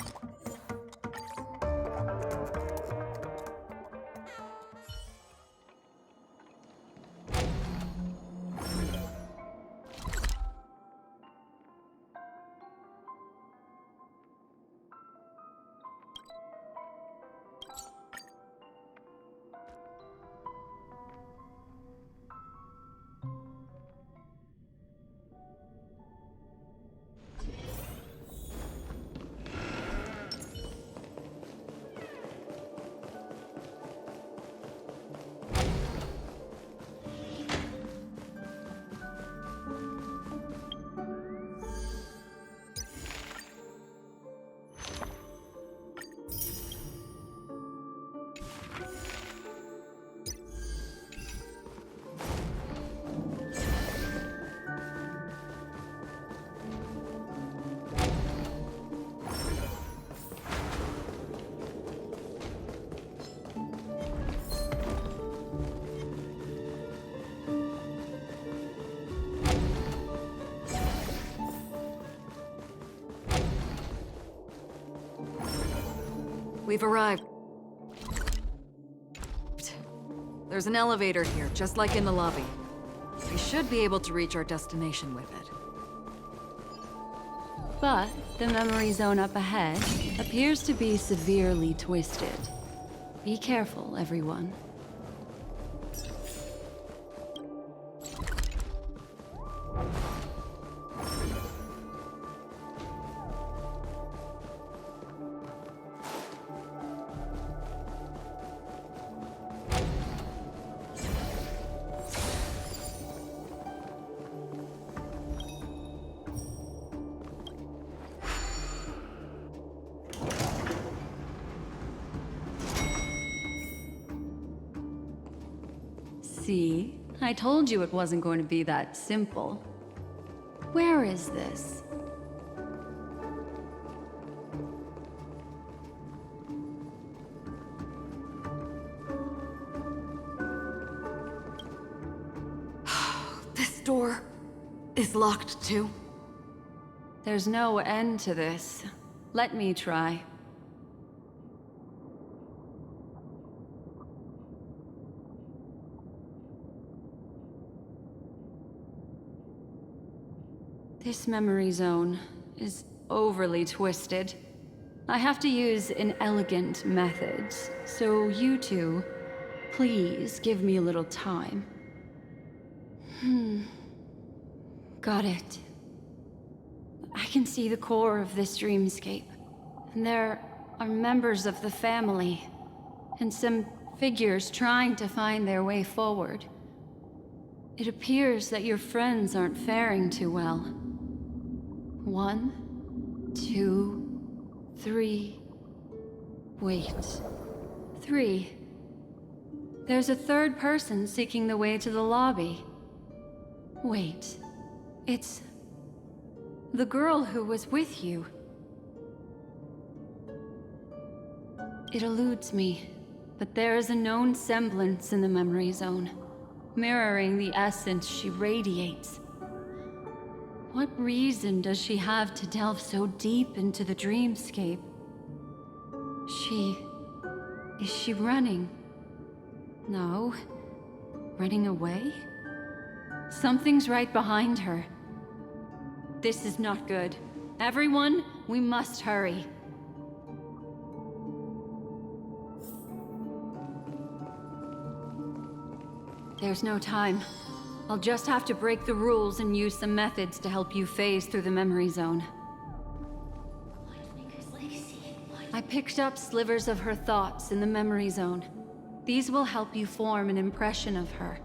Speaker 18: We've arrived. There's an elevator here, just like in the lobby. We should be able to reach our destination with it.
Speaker 14: But the memory zone up ahead appears to be severely twisted. Be careful, everyone. See? I told you it wasn't going to be that simple. Where is this?
Speaker 18: This door is locked too.
Speaker 14: There's no end to this. Let me try. This memory zone is overly twisted. I have to use inelegant methods, so you two, please give me a little time. Got it. I can see the core of this dreamscape, and there are members of the family, and some figures trying to find their way forward. It appears that your friends aren't faring too well. 1, 2, 3. Wait. 3. There's a third person seeking the way to the lobby. Wait. It's the girl who was with you. It eludes me, but there is a known semblance in the memory zone, mirroring the essence she radiates. What reason does she have to delve so deep into the dreamscape? Is she running? No. Running away? Something's right behind her. This is not good. Everyone, we must hurry. There's no time. I'll just have to break the rules and use some methods to help you phase through the memory zone. I picked up slivers of her thoughts in the memory zone. These will help you form an impression of her.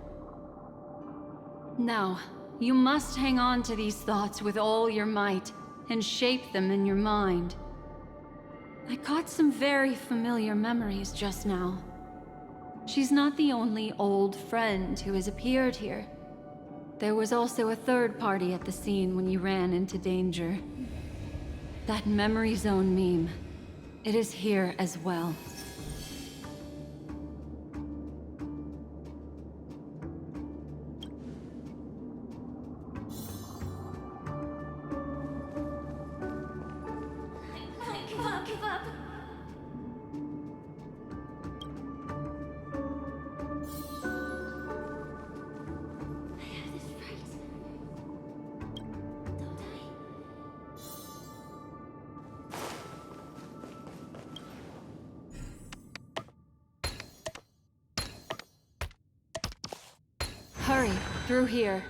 Speaker 14: Now, you must hang on to these thoughts with all your might and shape them in your mind. I caught some very familiar memories just now. She's not the only old friend who has appeared here. There was also a third party at the scene when you ran into danger. That memory zone meme. It is here as well.
Speaker 1: Give up.
Speaker 14: Hurry, through here.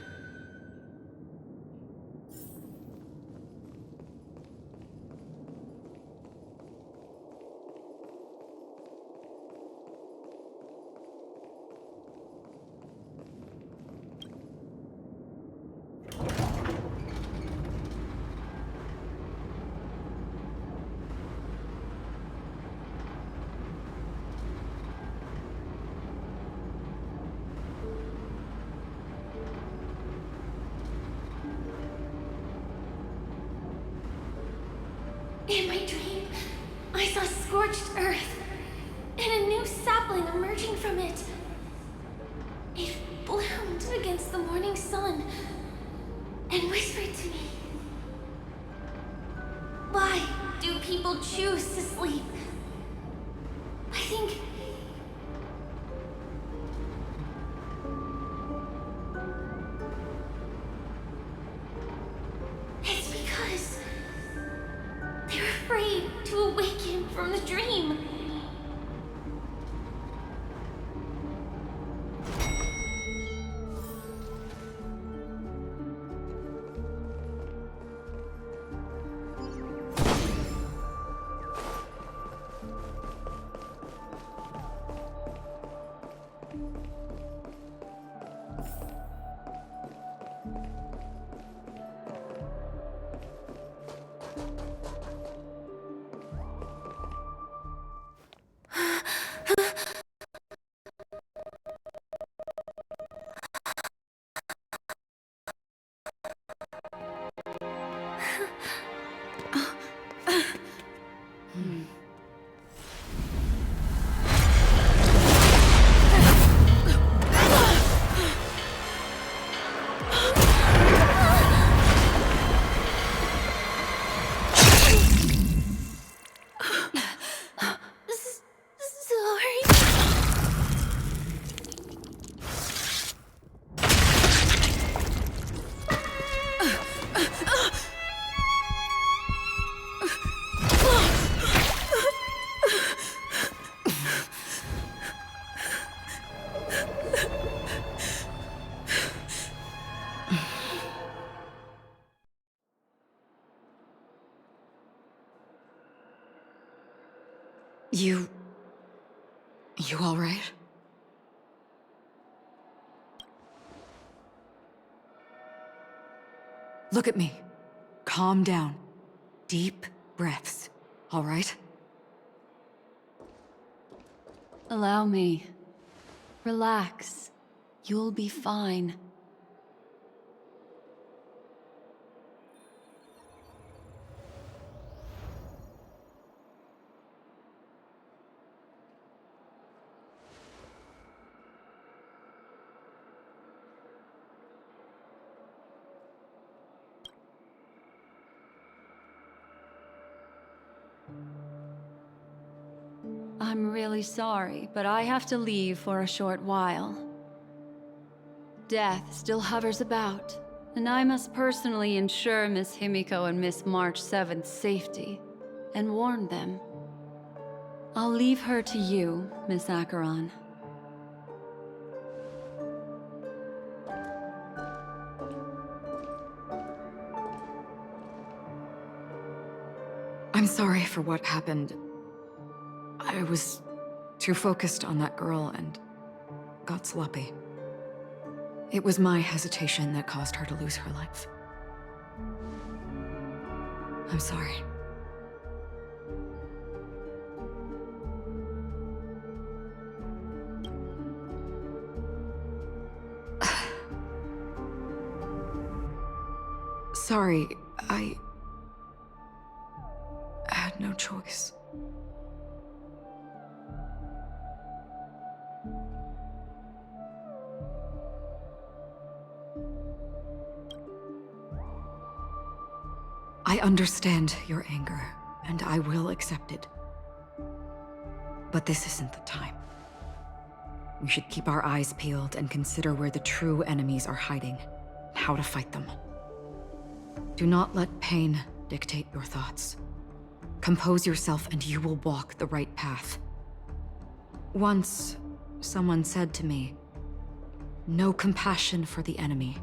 Speaker 1: In my dream, I saw scorched earth, and a new sapling emerging from it. It bloomed against the morning sun, and whispered to me. Why do people choose to sleep? think... It's because... they're afraid to awaken from the dream.
Speaker 18: You all right? Look at me. Calm down. Deep breaths, all right?
Speaker 14: Allow me. Relax. You'll be fine. I'm really sorry, but I have to leave for a short while. Death still hovers about, and I must personally ensure Miss Himiko and Miss March 7th's safety, and warn them. I'll leave her to you, Miss Acheron.
Speaker 18: I'm sorry for what happened. I was too focused on that girl and got sloppy. It was my hesitation that caused her to lose her life. I'm sorry. Sorry, I had no choice. I understand your anger, and I will accept it. But this isn't the time. We should keep our eyes peeled and consider where the true enemies are hiding, and how to fight them. Do not let pain dictate your thoughts. Compose yourself and you will walk the right path. Once, someone said to me, "No compassion for the enemy,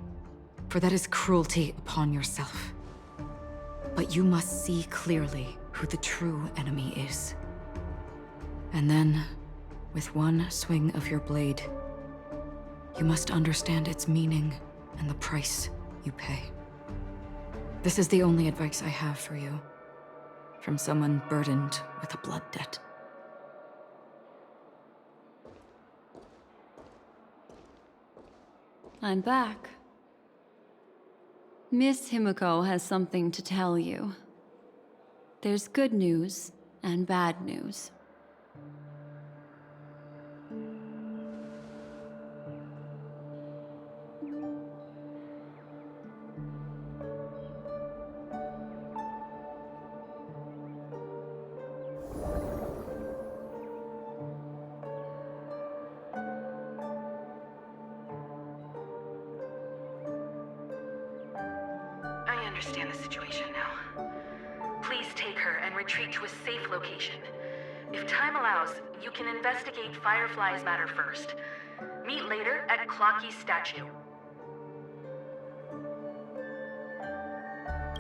Speaker 18: for that is cruelty upon yourself. But you must see clearly who the true enemy is. And then, with one swing of your blade, you must understand its meaning and the price you pay." This is the only advice I have for you, from someone burdened with a blood debt.
Speaker 14: I'm back. Miss Himiko has something to tell you. There's good news and bad news.
Speaker 17: understand the situation now. Please take her and retreat to a safe location. If time allows, you can investigate Firefly's matter first. Meet later at Clocky's statue.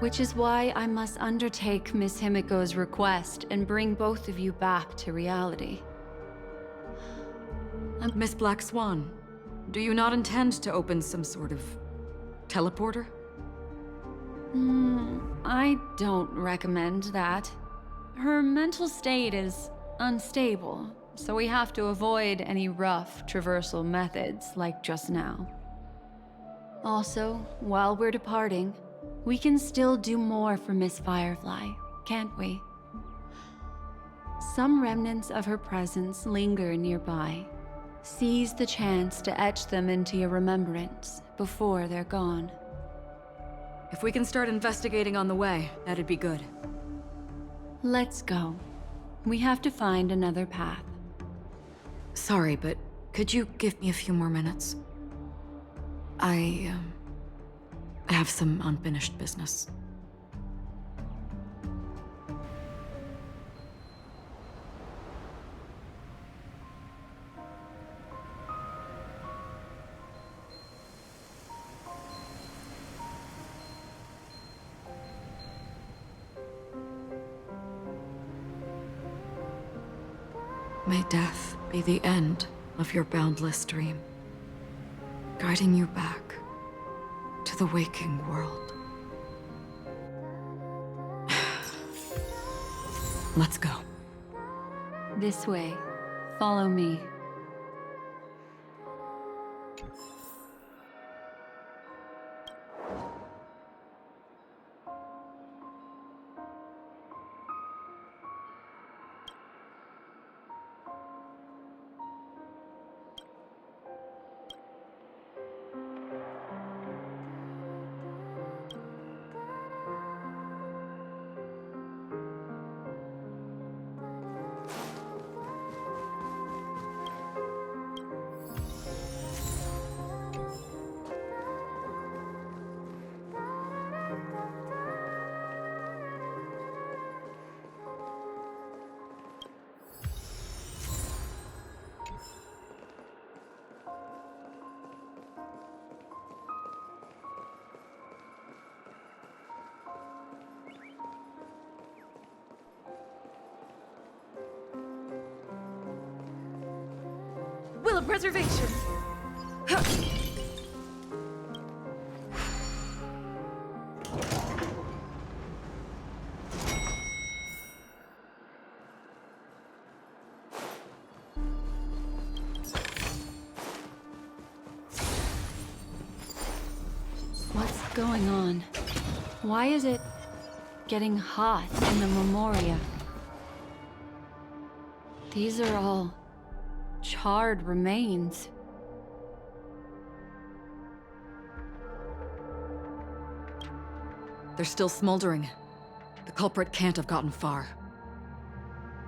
Speaker 14: Which is why I must undertake Miss Himiko's request and bring both of you back to reality.
Speaker 18: Miss Black Swan, do you not intend to open some sort of teleporter?
Speaker 14: I don't recommend that. Her mental state is unstable, so we have to avoid any rough traversal methods like just now. Also, while we're departing, we can still do more for Miss Firefly, can't we? Some remnants of her presence linger nearby. Seize the chance to etch them into your remembrance before they're gone.
Speaker 18: If we can start investigating on the way, that'd be good.
Speaker 14: Let's go. We have to find another path.
Speaker 18: Sorry, but could you give me a few more minutes? I have some unfinished business. May death be the end of your boundless dream, guiding you back to the waking world. Let's go.
Speaker 14: This way. Follow me.
Speaker 12: Will of preservation!
Speaker 14: What's going on? Why is it getting hot in the Memoria? These are all charred remains.
Speaker 18: They're still smoldering. The culprit can't have gotten far.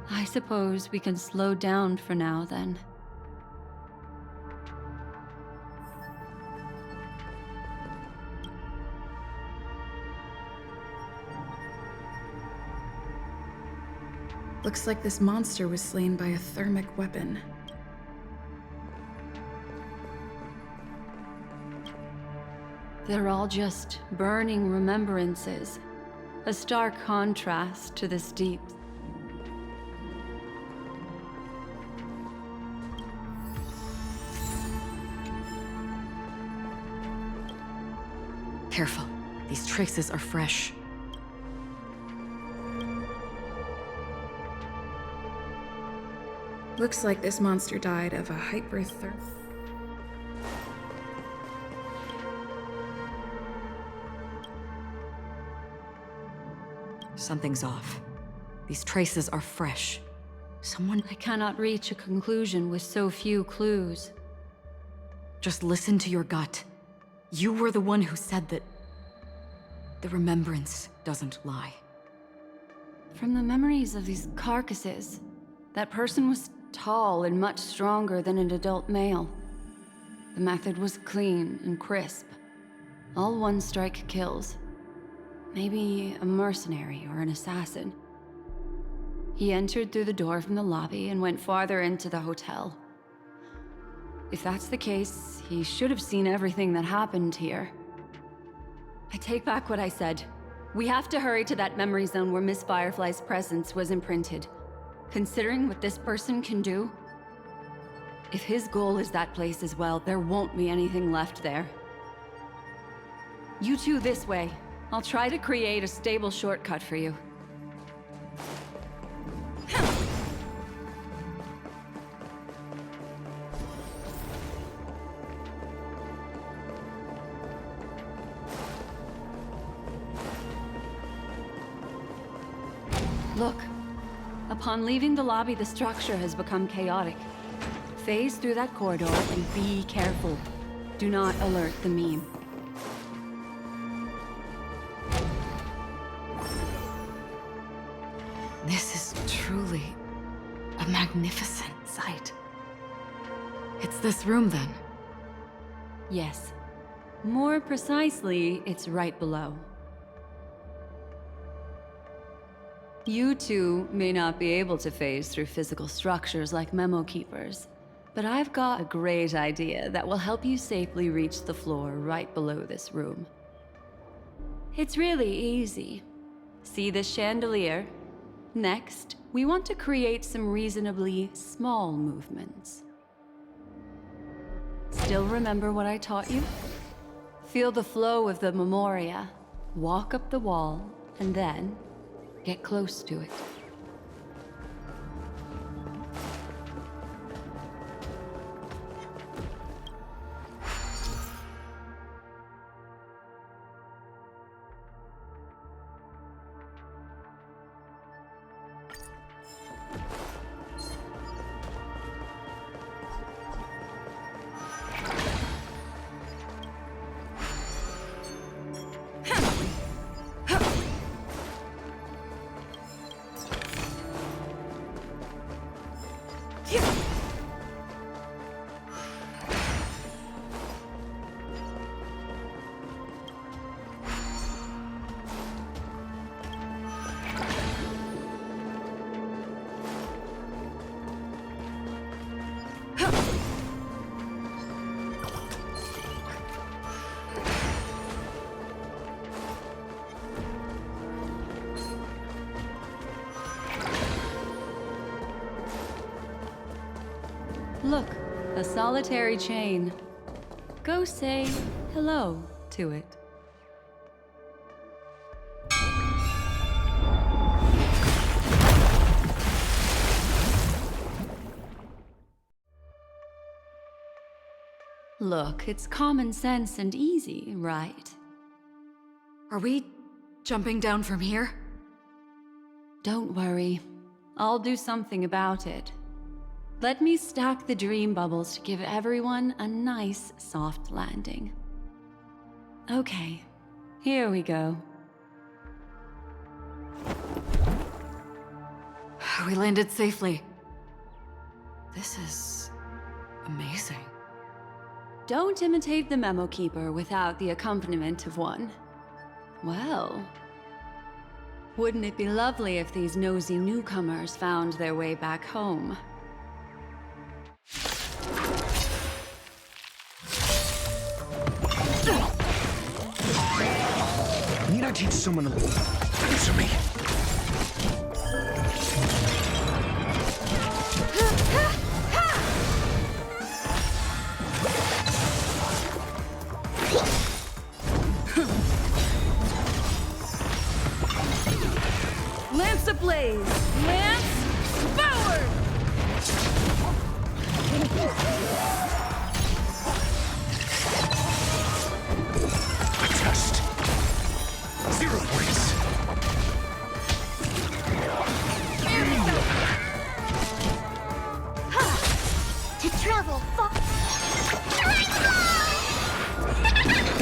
Speaker 14: I suppose we can slow down for now, then.
Speaker 19: Looks like this monster was slain by a thermic weapon.
Speaker 14: They're all just burning remembrances. A stark contrast to this deep.
Speaker 18: Careful. These traces are fresh.
Speaker 19: Looks like this monster died of a hypertherm.
Speaker 18: Something's off. These traces are fresh. Someone...
Speaker 14: I cannot reach a conclusion with so few clues.
Speaker 18: Just listen to your gut. You were the one who said that... the remembrance doesn't lie.
Speaker 14: From the memories of these carcasses, that person was tall and much stronger than an adult male. The method was clean and crisp. All one-strike kills. Maybe a mercenary or an assassin. He entered through the door from the lobby and went farther into the hotel. If that's the case, he should have seen everything that happened here. I take back what I said. We have to hurry to that memory zone where Miss Firefly's presence was imprinted. Considering what this person can do, if his goal is that place as well, there won't be anything left there. You two this way. I'll try to create a stable shortcut for you. Look. Upon leaving the lobby, the structure has become chaotic. Phase through that corridor and be careful. Do not alert the meme.
Speaker 18: This is truly a magnificent sight. It's this room, then?
Speaker 14: Yes. More precisely, it's right below. You two may not be able to phase through physical structures like memo keepers, but I've got a great idea that will help you safely reach the floor right below this room. It's really easy. See this chandelier? Next, we want to create some reasonably small movements. Still remember what I taught you? Feel the flow of the memoria, walk up the wall, and then get close to it. Look, a solitary chain. Go say hello to it. Look, it's common sense and easy, right?
Speaker 18: Are we jumping down from here?
Speaker 14: Don't worry. I'll do something about it. Let me stack the dream bubbles to give everyone a nice, soft landing. Okay, here we go.
Speaker 18: We landed safely. This is amazing.
Speaker 14: Don't imitate the memo keeper without the accompaniment of one. Well, wouldn't it be lovely if these nosy newcomers found their way back home?
Speaker 5: Need I teach someone to answer me?
Speaker 12: Lance ablaze! Lance forward!
Speaker 5: A test. 0 points.
Speaker 2: To travel far.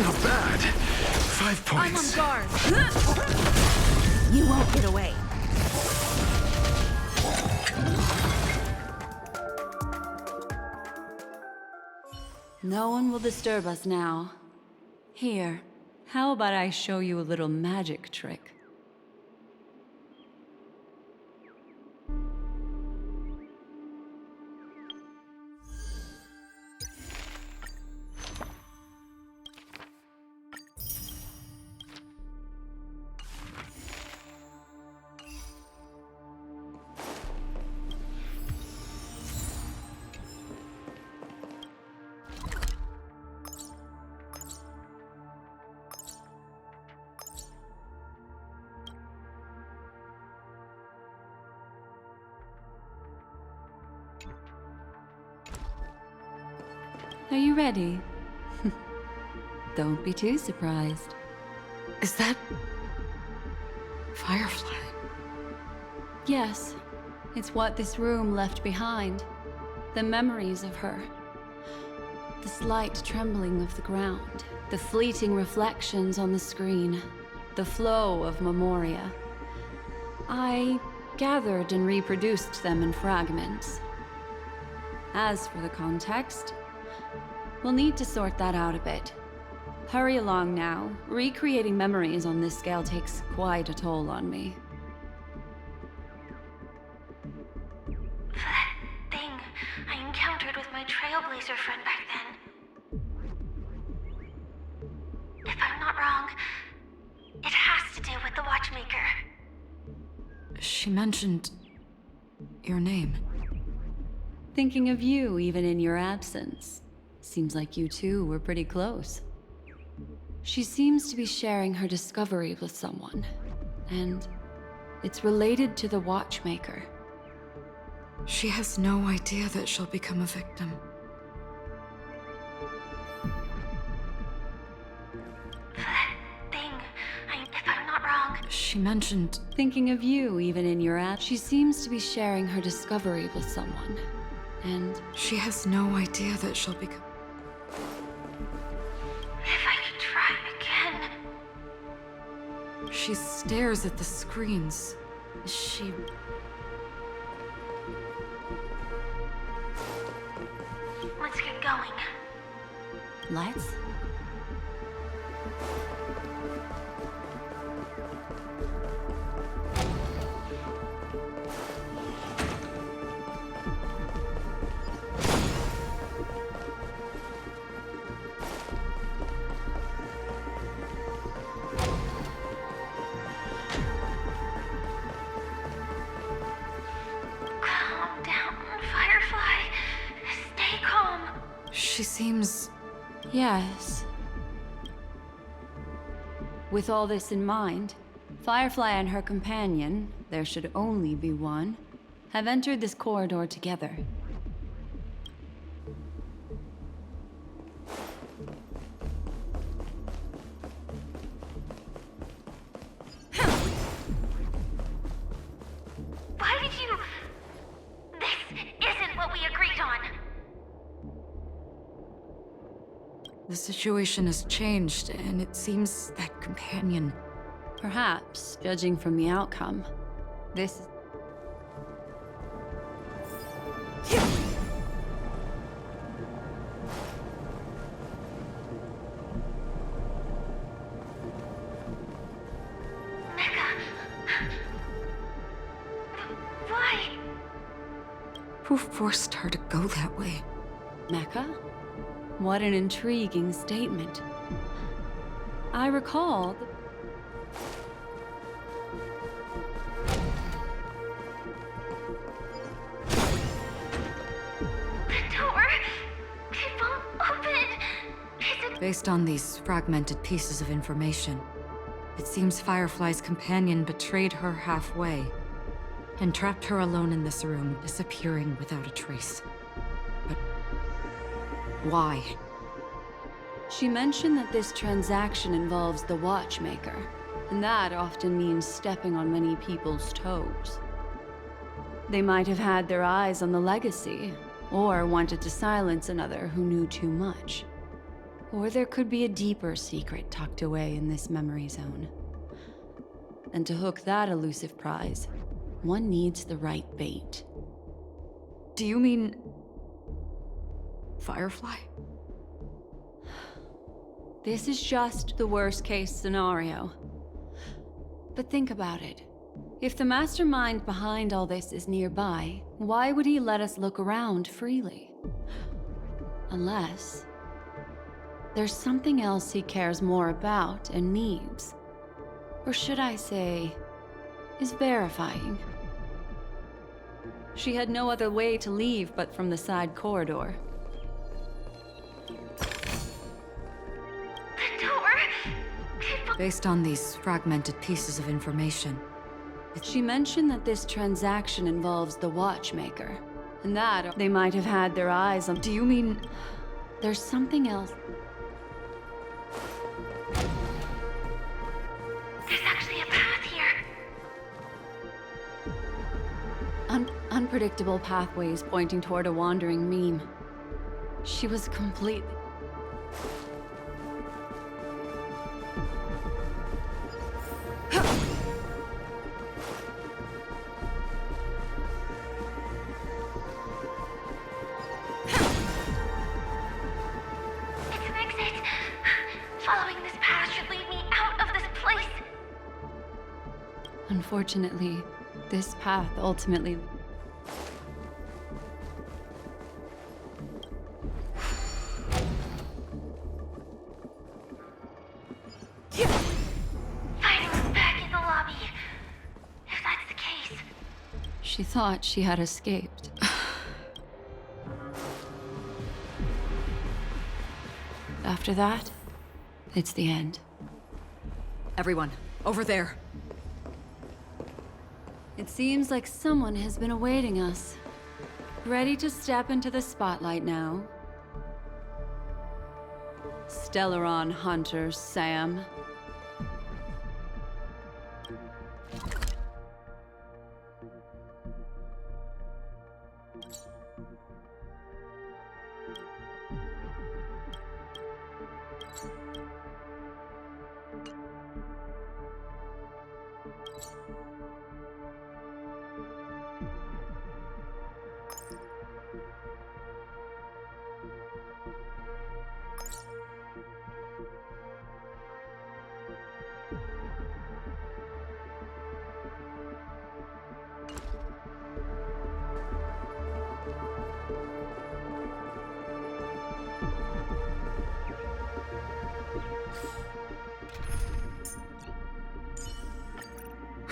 Speaker 5: Not bad. 5 points.
Speaker 12: I'm on guard.
Speaker 2: You won't get away.
Speaker 14: No one will disturb us now. Here, How about I show you a little magic trick? Are you ready? Don't be too surprised.
Speaker 18: Is that... Firefly?
Speaker 14: Yes, it's what this room left behind. The memories of her. The slight trembling of the ground. The fleeting reflections on the screen. The flow of memoria. I gathered and reproduced them in fragments. As for the context, we'll need to sort that out a bit. Hurry along now. Recreating memories on this scale takes quite a toll on me.
Speaker 1: That thing I encountered with my Trailblazer friend back then. If I'm not wrong, it has to do with the Watchmaker.
Speaker 18: She mentioned... your name.
Speaker 14: Thinking of you even in your absence. Seems like you two were pretty close. She seems to be sharing her discovery with someone, and it's related to the Watchmaker.
Speaker 18: She has no idea that she'll become a victim.
Speaker 1: That thing, if I'm not wrong...
Speaker 18: She mentioned...
Speaker 14: Thinking of you even in your absence. She seems to be sharing her discovery with someone, and...
Speaker 18: She has no idea that she'll become...
Speaker 1: If I could try again...
Speaker 18: She stares at the screens. She...
Speaker 1: Let's get going.
Speaker 14: Let's?
Speaker 1: Calm down, Firefly. Stay calm.
Speaker 18: She seems...
Speaker 14: Yes. With all this in mind, Firefly and her companion, there should only be one, have entered this corridor together.
Speaker 1: Why did you... This isn't what we agreed on.
Speaker 18: The situation has changed, and it seems that companion...
Speaker 14: Perhaps, judging from the outcome, this is...
Speaker 1: Why?
Speaker 18: Who forced her to go that way?
Speaker 14: Mecca? What an intriguing statement. I recall...
Speaker 1: The door... It won't open. Is it...
Speaker 18: Based on these fragmented pieces of information, it seems Firefly's companion betrayed her halfway and trapped her alone in this room, disappearing without a trace. But why?
Speaker 14: She mentioned that this transaction involves the Watchmaker, and that often means stepping on many people's toes. They might have had their eyes on the legacy, or wanted to silence another who knew too much. Or there could be a deeper secret tucked away in this memory zone. And to hook that elusive prize, one needs the right bait.
Speaker 18: Do you mean... Firefly?
Speaker 14: This is just the worst-case scenario. But think about it. If the mastermind behind all this is nearby, why would he let us look around freely? Unless there's something else he cares more about and needs. Or should I say, is verifying. She had no other way to leave but from the side corridor.
Speaker 3: The door!
Speaker 18: Based on these fragmented pieces of information,
Speaker 14: She mentioned that this transaction involves the watchmaker. And that, or they might have had their eyes on... Do you mean... There's something else?
Speaker 3: There's actually a path here.
Speaker 14: Unpredictable pathways pointing toward a wandering meme. She was completely...
Speaker 3: It's an exit. Following this path should lead me out of this place.
Speaker 14: Unfortunately, this path ultimately...
Speaker 3: Finally back in the lobby. If that's the case.
Speaker 14: She thought she had escaped. After that, it's the end.
Speaker 18: everyone, over there.
Speaker 14: It seems like someone has been awaiting us. Ready to step into the spotlight now. Stellaron Hunter Sam.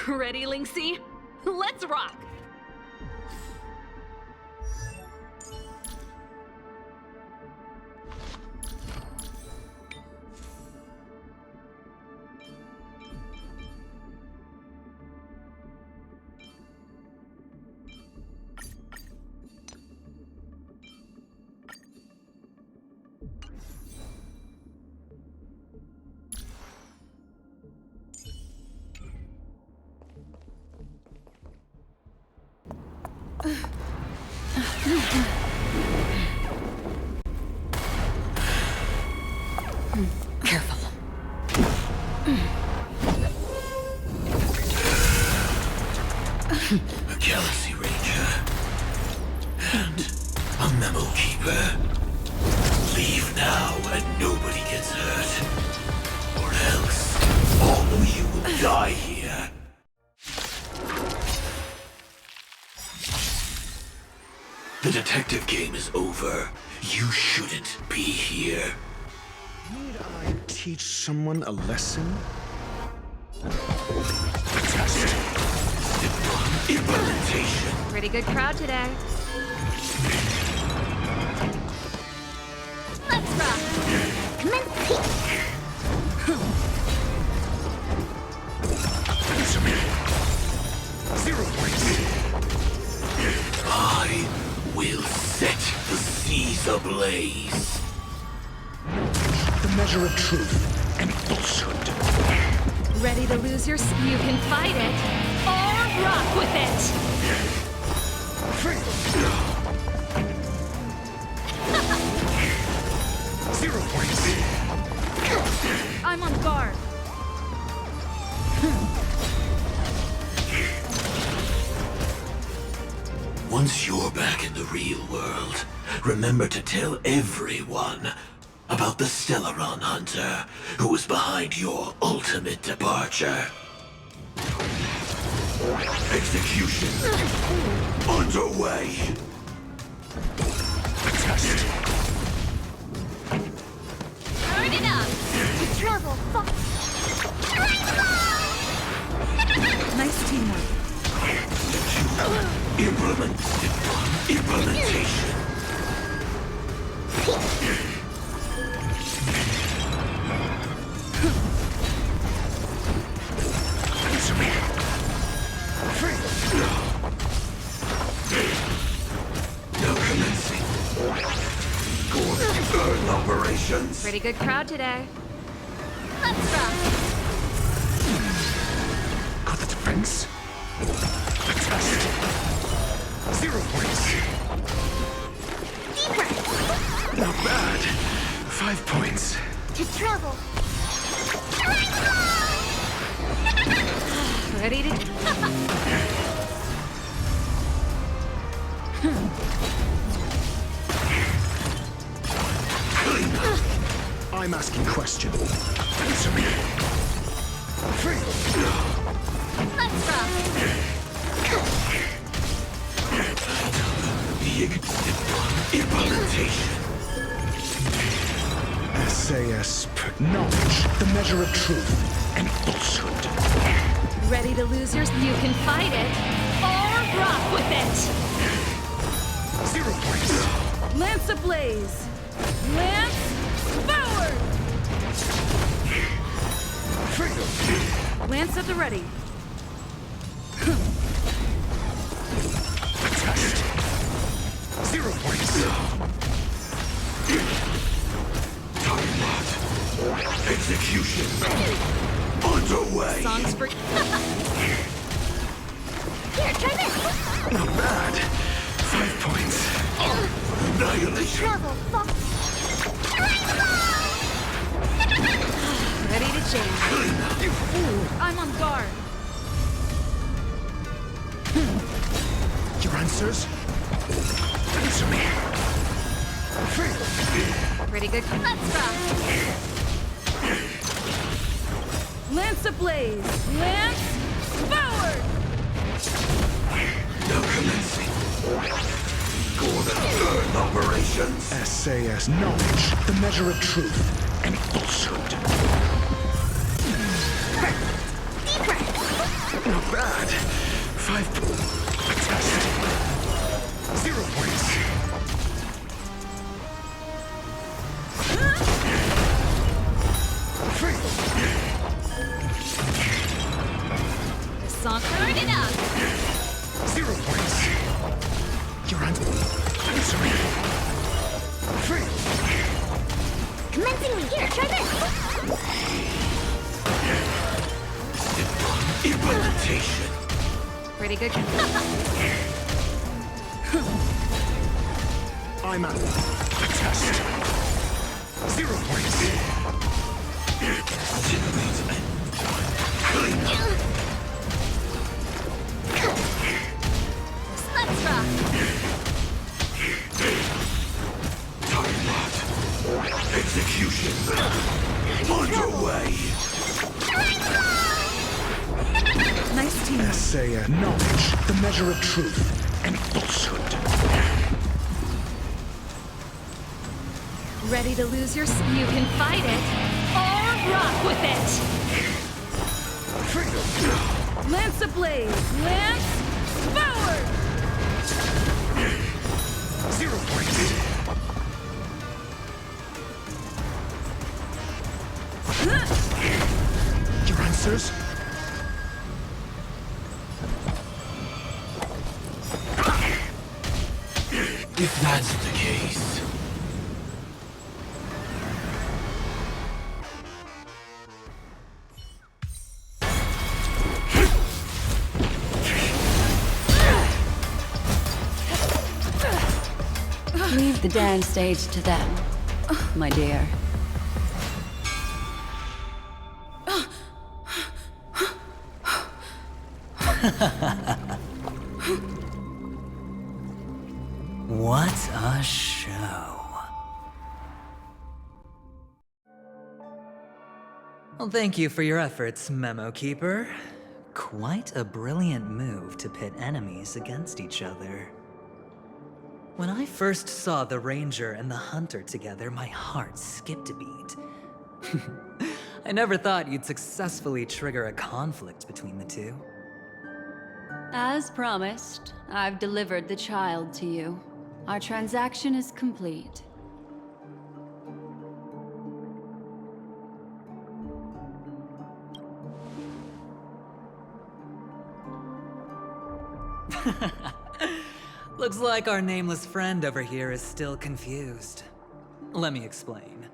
Speaker 4: Ready, Linksy? Let's rock!
Speaker 18: Careful.
Speaker 16: A Galaxy Ranger. And a Memo Keeper. Leave now and nobody gets hurt. Or else, all of you will die here. The detective game is over. You shouldn't be here.
Speaker 6: Need I teach someone a lesson?
Speaker 16: Implementation.
Speaker 4: Pretty good crowd today.
Speaker 3: Let's rock. Commence peak.
Speaker 16: I will set the seas ablaze.
Speaker 6: The measure of truth and falsehood.
Speaker 4: Ready to lose your... You can fight it, or rock with it! I'm on guard.
Speaker 16: Once you're back in the real world, remember to tell everyone
Speaker 9: about the Stellaron Hunter who was behind your ultimate departure. Execution underway. Test.
Speaker 3: Turn it up! To travel
Speaker 12: Nice teamwork.
Speaker 9: Implementation. Now commencing. Earth operations.
Speaker 4: Pretty good crowd today.
Speaker 3: Let's rock!
Speaker 6: Got the defense. Test. 0 points. Not bad. 5 points.
Speaker 3: To travel!
Speaker 4: Ready to...
Speaker 6: I'm asking question. Answer me.
Speaker 3: Let's rock!
Speaker 9: Implementation.
Speaker 6: SAS knowledge, the measure of truth and falsehood.
Speaker 4: Ready to lose yours? You can fight it, or rock with it!
Speaker 6: 0 points.
Speaker 12: Lance ablaze! Lance forward! Lance at the ready.
Speaker 6: Test. 0 points.
Speaker 9: Execution underway.
Speaker 4: Songs for...
Speaker 3: Here, try this!
Speaker 6: Not bad. 5 points.
Speaker 9: Annihilation.
Speaker 3: Travel
Speaker 4: Ready to change.
Speaker 12: You fool! I'm on guard.
Speaker 6: Your answers? Answer me.
Speaker 4: Pretty good.
Speaker 3: Let's rock!
Speaker 12: Lance ablaze! Lance forward!
Speaker 9: Now commencing. Earth operations.
Speaker 6: SAS knowledge, the measure of truth and falsehood. Not bad. 5 Test. 0 points.
Speaker 4: The song...
Speaker 3: Turn it up!
Speaker 6: 0 points. Your answer me.
Speaker 3: Commencing lead. Here, try this!
Speaker 9: Implementation.
Speaker 4: Pretty good.
Speaker 6: I'm out. Test. 0 points.
Speaker 3: Let's rock!
Speaker 9: Execution underway.
Speaker 12: Nice team.
Speaker 6: SAS knowledge, the measure of truth and falsehood.
Speaker 4: Ready to lose your... You can fight it, or rock with it!
Speaker 12: Lance ablaze! Lance forward!
Speaker 6: 0 points. Your answers?
Speaker 9: If that's the case.
Speaker 8: Leave the dance stage to them, my dear.
Speaker 7: What a show. Well, thank you for your efforts, Memo Keeper. Quite a brilliant move to pit enemies against each other. When I first saw the Ranger and the Hunter together, my heart skipped a beat. I never thought you'd successfully trigger a conflict between the two.
Speaker 14: As promised, I've delivered the child to you. Our transaction is complete.
Speaker 7: Looks like our nameless friend over here is still confused. Let me explain.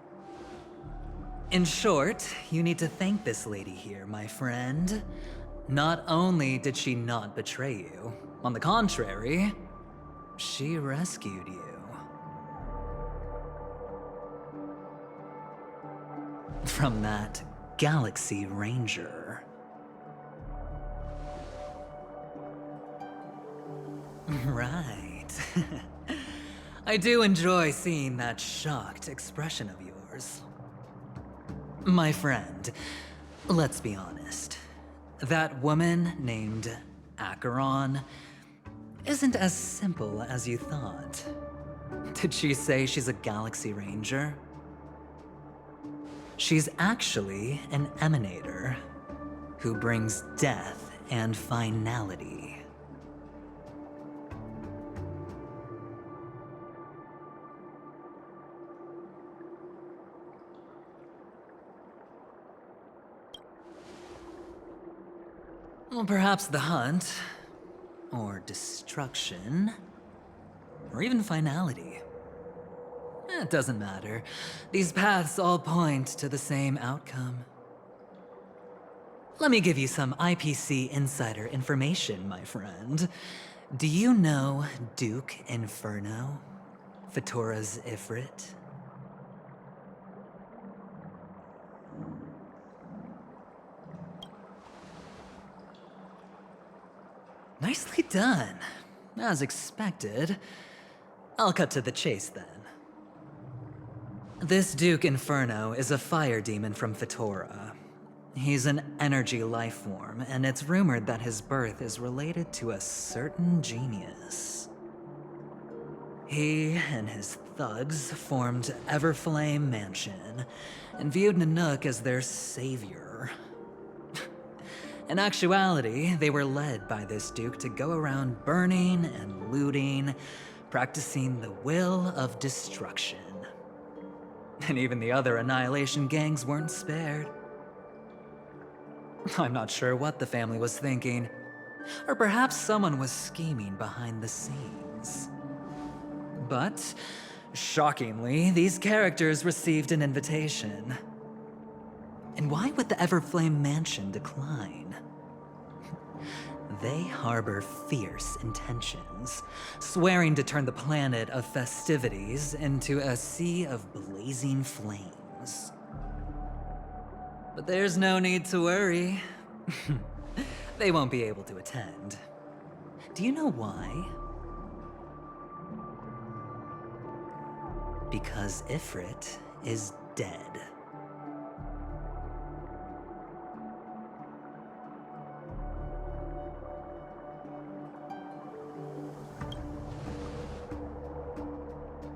Speaker 7: In short, you need to thank this lady here, my friend. Not only did she not betray you, on the contrary, she rescued you. From that Galaxy Ranger. Right. I do enjoy seeing that shocked expression of yours. My friend, let's be honest. That woman named Acheron isn't as simple as you thought. Did she say she's a Galaxy Ranger? She's actually an emanator who brings death and finality. Well, perhaps the hunt, or destruction, or even finality. It doesn't matter. These paths all point to the same outcome. Let me give you some IPC insider information, my friend. Do you know Duke Inferno? Fatora's Ifrit? Nicely done. As expected. I'll cut to the chase then. This Duke Inferno is a fire demon from Fatora. He's an energy life form, and it's rumored that his birth is related to a certain genius. He and his thugs formed Everflame Mansion, and viewed Nanook as their savior. In actuality, they were led by this Duke to go around burning and looting, practicing the will of destruction. And even the other Annihilation gangs weren't spared. I'm not sure what the family was thinking, or perhaps someone was scheming behind the scenes. But, shockingly, these characters received an invitation. And why would the Everflame Mansion decline? They harbor fierce intentions, swearing to turn the planet of festivities into a sea of blazing flames. But there's no need to worry. They won't be able to attend. Do you know why? Because Ifrit is dead.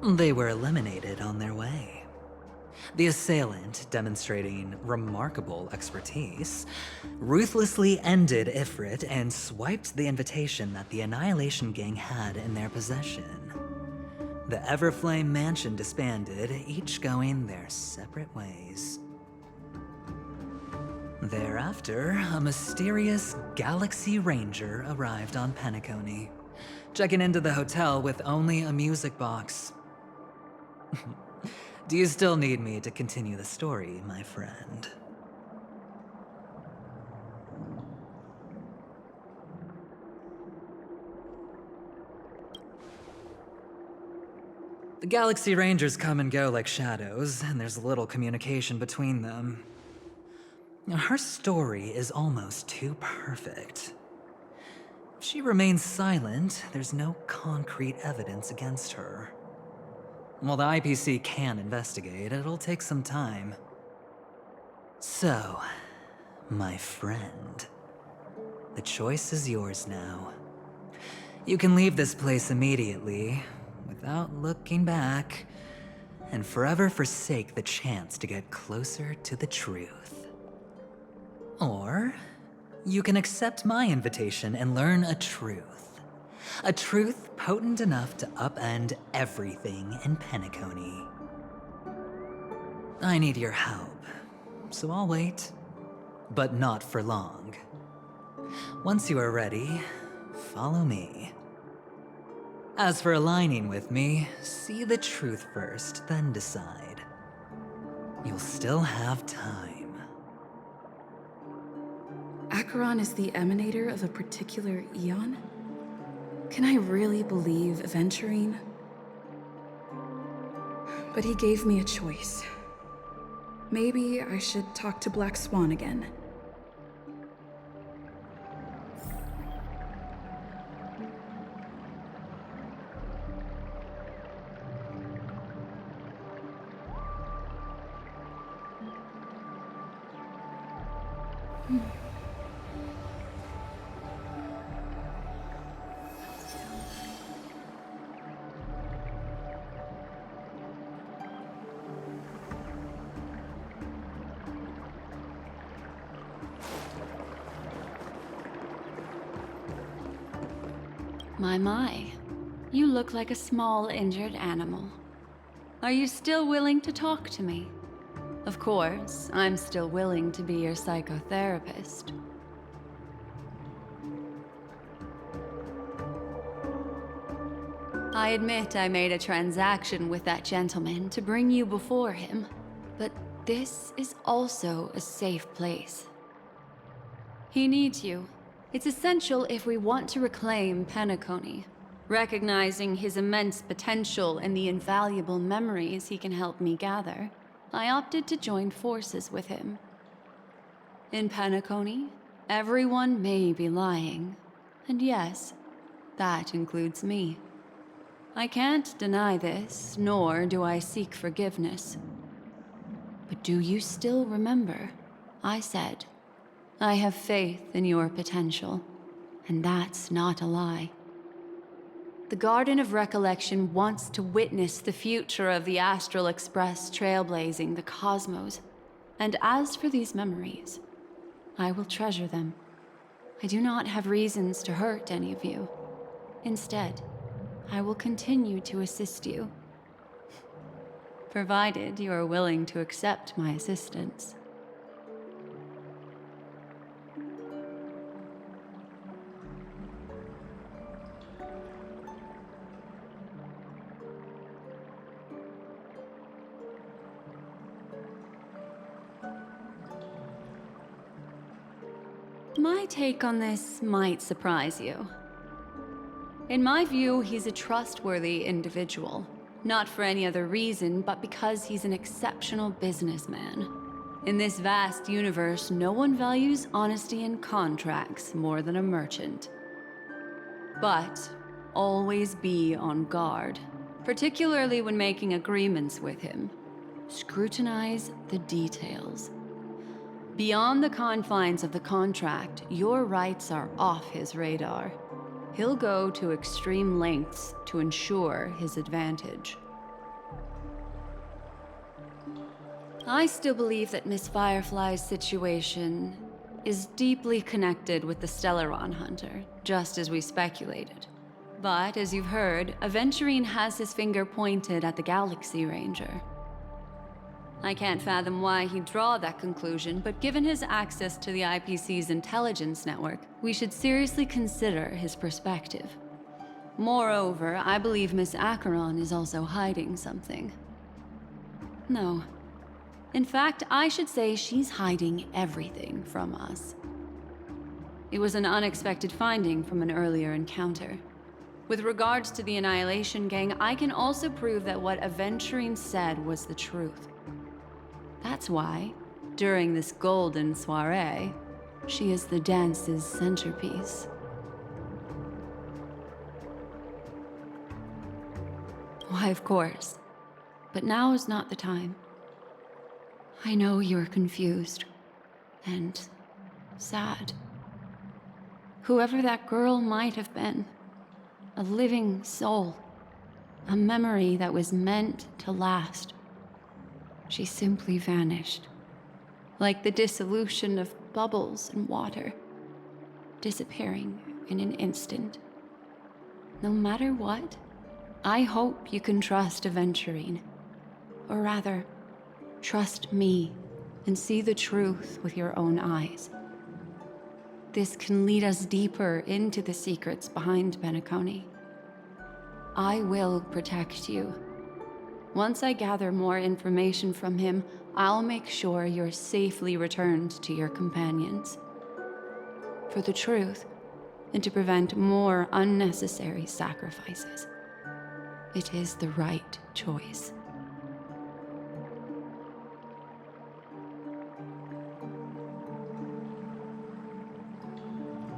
Speaker 7: They were eliminated on their way. The assailant, demonstrating remarkable expertise, ruthlessly ended Ifrit and swiped the invitation that the Annihilation Gang had in their possession. The Everflame Mansion disbanded, each going their separate ways. Thereafter, a mysterious Galaxy Ranger arrived on Penacony, checking into the hotel with only a music box. Do you still need me to continue the story, my friend? The Galaxy Rangers come and go like shadows, and there's little communication between them. Her story is almost too perfect. If she remains silent, there's no concrete evidence against her. While the IPC can investigate, it'll take some time. So, my friend, the choice is yours now. You can leave this place immediately, without looking back, and forever forsake the chance to get closer to the truth. Or, you can accept my invitation and learn a truth. A truth potent enough to upend everything in Penacony. I need your help, so I'll wait. But not for long. Once you are ready, follow me. As for aligning with me, see the truth first, then decide. You'll still have time.
Speaker 19: Acheron is the emanator of a particular eon? Can I really believe Aventurine? But he gave me a choice. Maybe I should talk to Black Swan again.
Speaker 14: My. You look like a small, injured animal. Are you still willing to talk to me? Of course, I'm still willing to be your psychotherapist. I admit I made a transaction with that gentleman to bring you before him, but this is also a safe place. He needs you. It's essential if we want to reclaim Penacony. Recognizing his immense potential and the invaluable memories he can help me gather, I opted to join forces with him. In Penacony, everyone may be lying. And yes, that includes me. I can't deny this, nor do I seek forgiveness. But do you still remember? I said, I have faith in your potential, and that's not a lie. The Garden of Recollection wants to witness the future of the Astral Express trailblazing the cosmos. And as for these memories, I will treasure them. I do not have reasons to hurt any of you. Instead, I will continue to assist you. Provided you are willing to accept my assistance. My take on this might surprise you. In my view, he's a trustworthy individual. Not for any other reason, but because he's an exceptional businessman. In this vast universe, no one values honesty in contracts more than a merchant. But always be on guard, particularly when making agreements with him. Scrutinize the details. Beyond the confines of the contract, your rights are off his radar. He'll go to extreme lengths to ensure his advantage. I still believe that Miss Firefly's situation is deeply connected with the Stellaron Hunter, just as we speculated. But, as you've heard, Aventurine has his finger pointed at the Galaxy Ranger. I can't fathom why he'd draw that conclusion, but given his access to the IPC's intelligence network, we should seriously consider his perspective. Moreover, I believe Miss Acheron is also hiding something. No. In fact, I should say she's hiding everything from us. It was an unexpected finding from an earlier encounter. With regards to the Annihilation Gang, I can also prove that what Aventurine said was the truth. That's why, during this golden soiree, she is the dance's centerpiece. Why, of course. But now is not the time. I know you're confused and sad. Whoever that girl might have been, a living soul, a memory that was meant to last. She simply vanished, like the dissolution of bubbles in water, disappearing in an instant. No matter what, I hope you can trust Aventurine. Or rather, trust me and see the truth with your own eyes. This can lead us deeper into the secrets behind Penacony. I will protect you. Once I gather more information from him, I'll make sure you're safely returned to your companions. For the truth, and to prevent more unnecessary sacrifices. It is the right choice.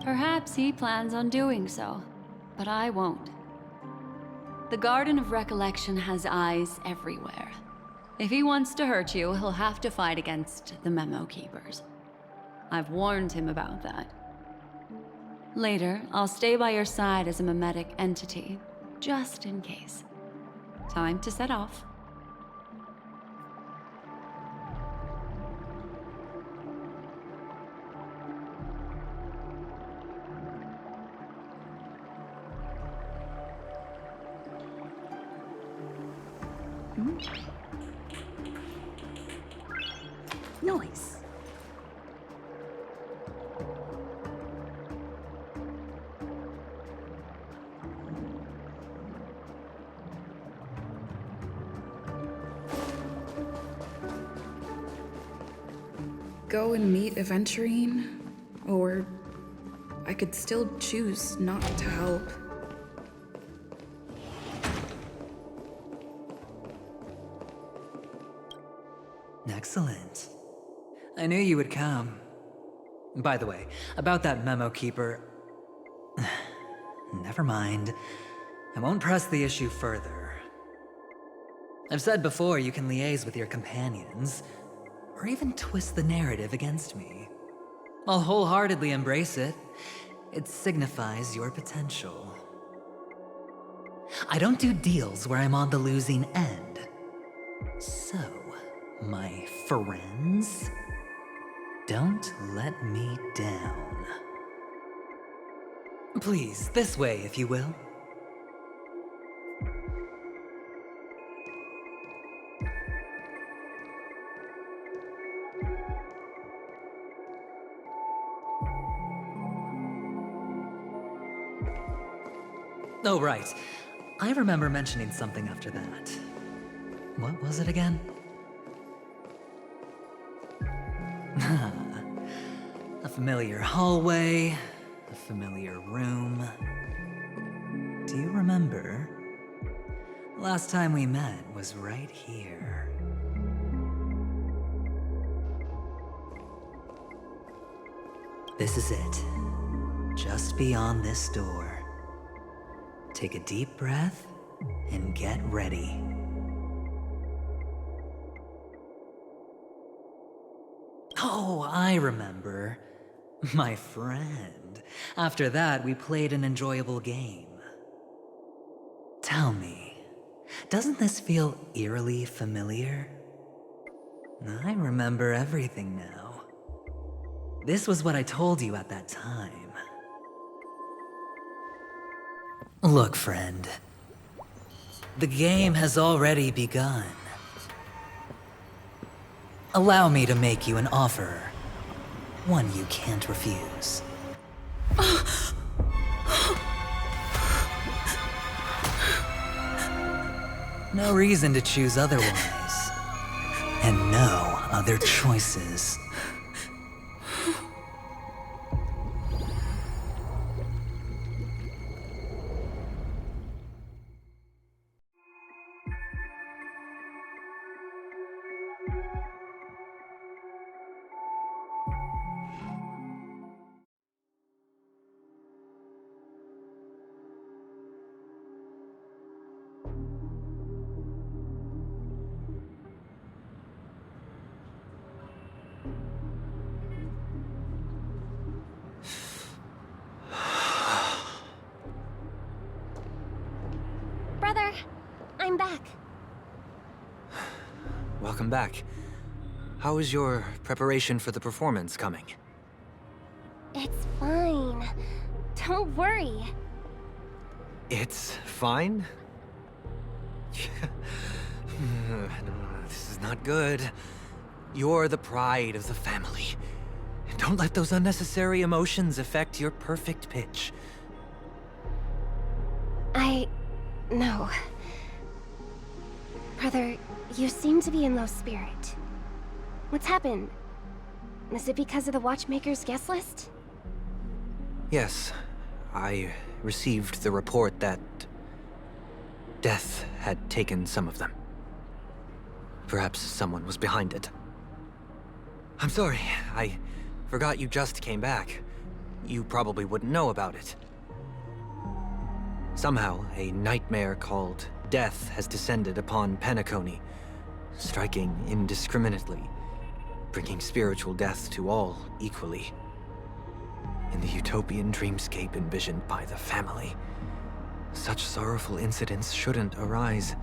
Speaker 14: Perhaps he plans on doing so, but I won't. The Garden of Recollection has eyes everywhere. If he wants to hurt you, he'll have to fight against the Memo Keepers. I've warned him about that. Later, I'll stay by your side as a mimetic entity, just in case. Time to set off.
Speaker 19: Nice. Go and meet Aventurine, or I could still choose not to help.
Speaker 7: Excellent. I knew you would come. By the way, about that memo keeper... Never mind. I won't press the issue further. I've said before you can liaise with your companions, or even twist the narrative against me. I'll wholeheartedly embrace it. It signifies your potential. I don't do deals where I'm on the losing end. So, my friends, don't let me down. Please, this way, if you will. Oh, right. I remember mentioning something after that. What was it again? A familiar hallway, a familiar room. Do you remember? Last time we met was right here. This is it. Just beyond this door. Take a deep breath and get ready. Oh, I remember. My friend. After that, we played an enjoyable game. Tell me, doesn't this feel eerily familiar? I remember everything now. This was what I told you at that time. Look, friend. The game has already begun. Allow me to make you an offer. One you can't refuse. No reason to choose otherwise. And no other choices. welcome back. How is your preparation for the performance coming?
Speaker 10: It's fine. Don't worry.
Speaker 7: It's fine? This is not good. You're the pride of the family. Don't let those unnecessary emotions affect your perfect pitch.
Speaker 10: No. Brother, you seem to be in low spirit. What's happened? Is it because of the Watchmaker's guest list?
Speaker 7: Yes, I received the report that death had taken some of them. Perhaps someone was behind it. I'm sorry, I forgot you just came back. You probably wouldn't know about it. Somehow, a nightmare called Death has descended upon Penacony, striking indiscriminately, bringing spiritual death to all equally. In the utopian dreamscape envisioned by the family, such sorrowful incidents shouldn't arise.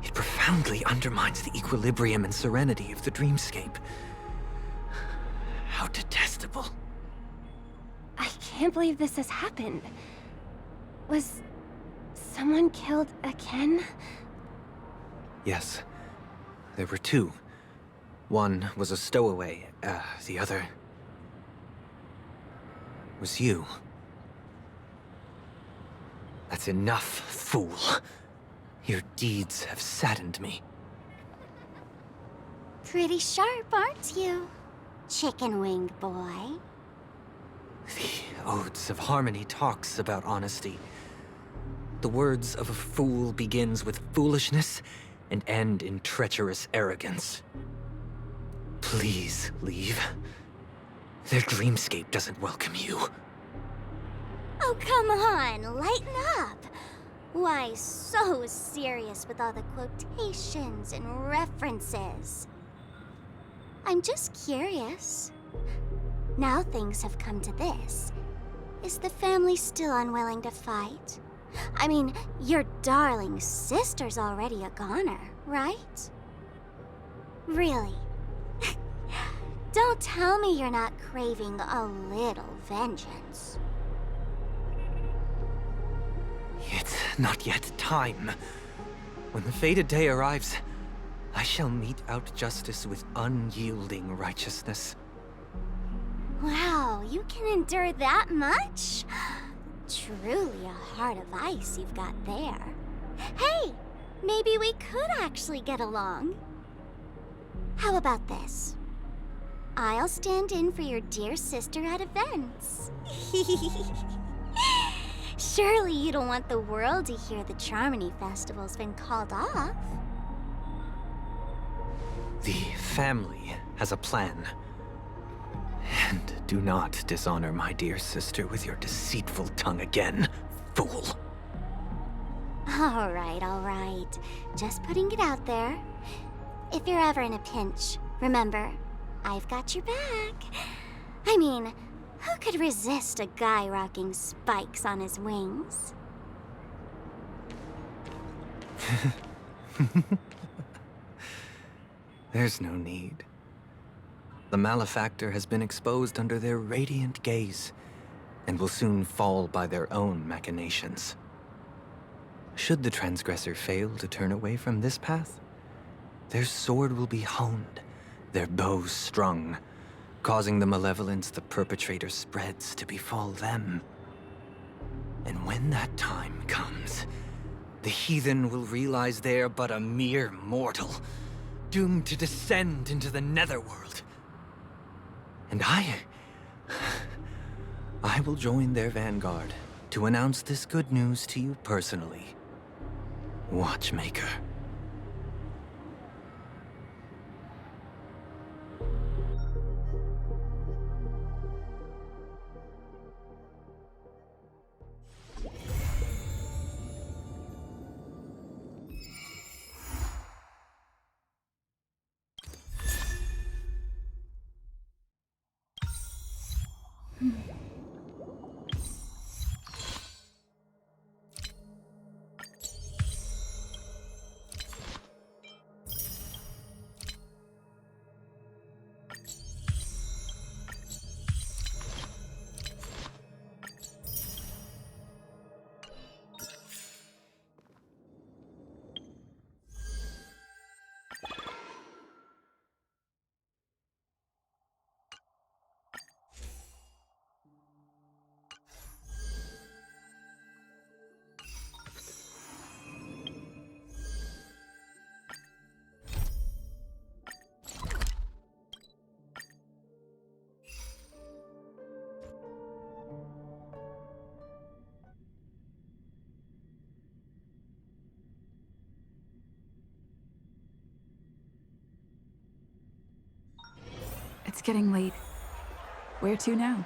Speaker 7: It profoundly undermines the equilibrium and serenity of the dreamscape. How detestable.
Speaker 10: I can't believe this has happened. Was someone killed again?
Speaker 7: Yes. There were two. One was a stowaway, the other was you. That's enough, fool. Your deeds have saddened me.
Speaker 2: Pretty sharp, aren't you, chicken-winged boy?
Speaker 7: The Odes of Harmony talks about honesty. The words of a fool begins with foolishness and end in treacherous arrogance. Please leave. Their dreamscape doesn't welcome you.
Speaker 2: Oh, come on, lighten up. Why so serious with all the quotations and references? I'm just curious. Now things have come to this. Is the family still unwilling to fight? I mean, your darling sister's already a goner, right? Really? Don't tell me you're not craving a little vengeance.
Speaker 7: It's not yet time. When the fated day arrives, I shall mete out justice with unyielding righteousness.
Speaker 2: Wow, you can endure that much? Truly a heart of ice you've got there. Hey, maybe we could actually get along. How about this? I'll stand in for your dear sister at events. Surely you don't want the world to hear the Charmony Festival's been called off.
Speaker 7: The family has a plan. And do not dishonor my dear sister with your deceitful tongue again, fool.
Speaker 2: All right. Just putting it out there. If you're ever in a pinch, remember, I've got your back. I mean, who could resist a guy rocking spikes on his wings?
Speaker 7: There's no need. The malefactor has been exposed under their radiant gaze, and will soon fall by their own machinations. Should the transgressor fail to turn away from this path, their sword will be honed, their bow strung, causing the malevolence the perpetrator spreads to befall them. And when that time comes, the heathen will realize they're but a mere mortal, doomed to descend into the netherworld. And I will join their vanguard to announce this good news to you personally, Watchmaker.
Speaker 13: It's getting late. Where to now?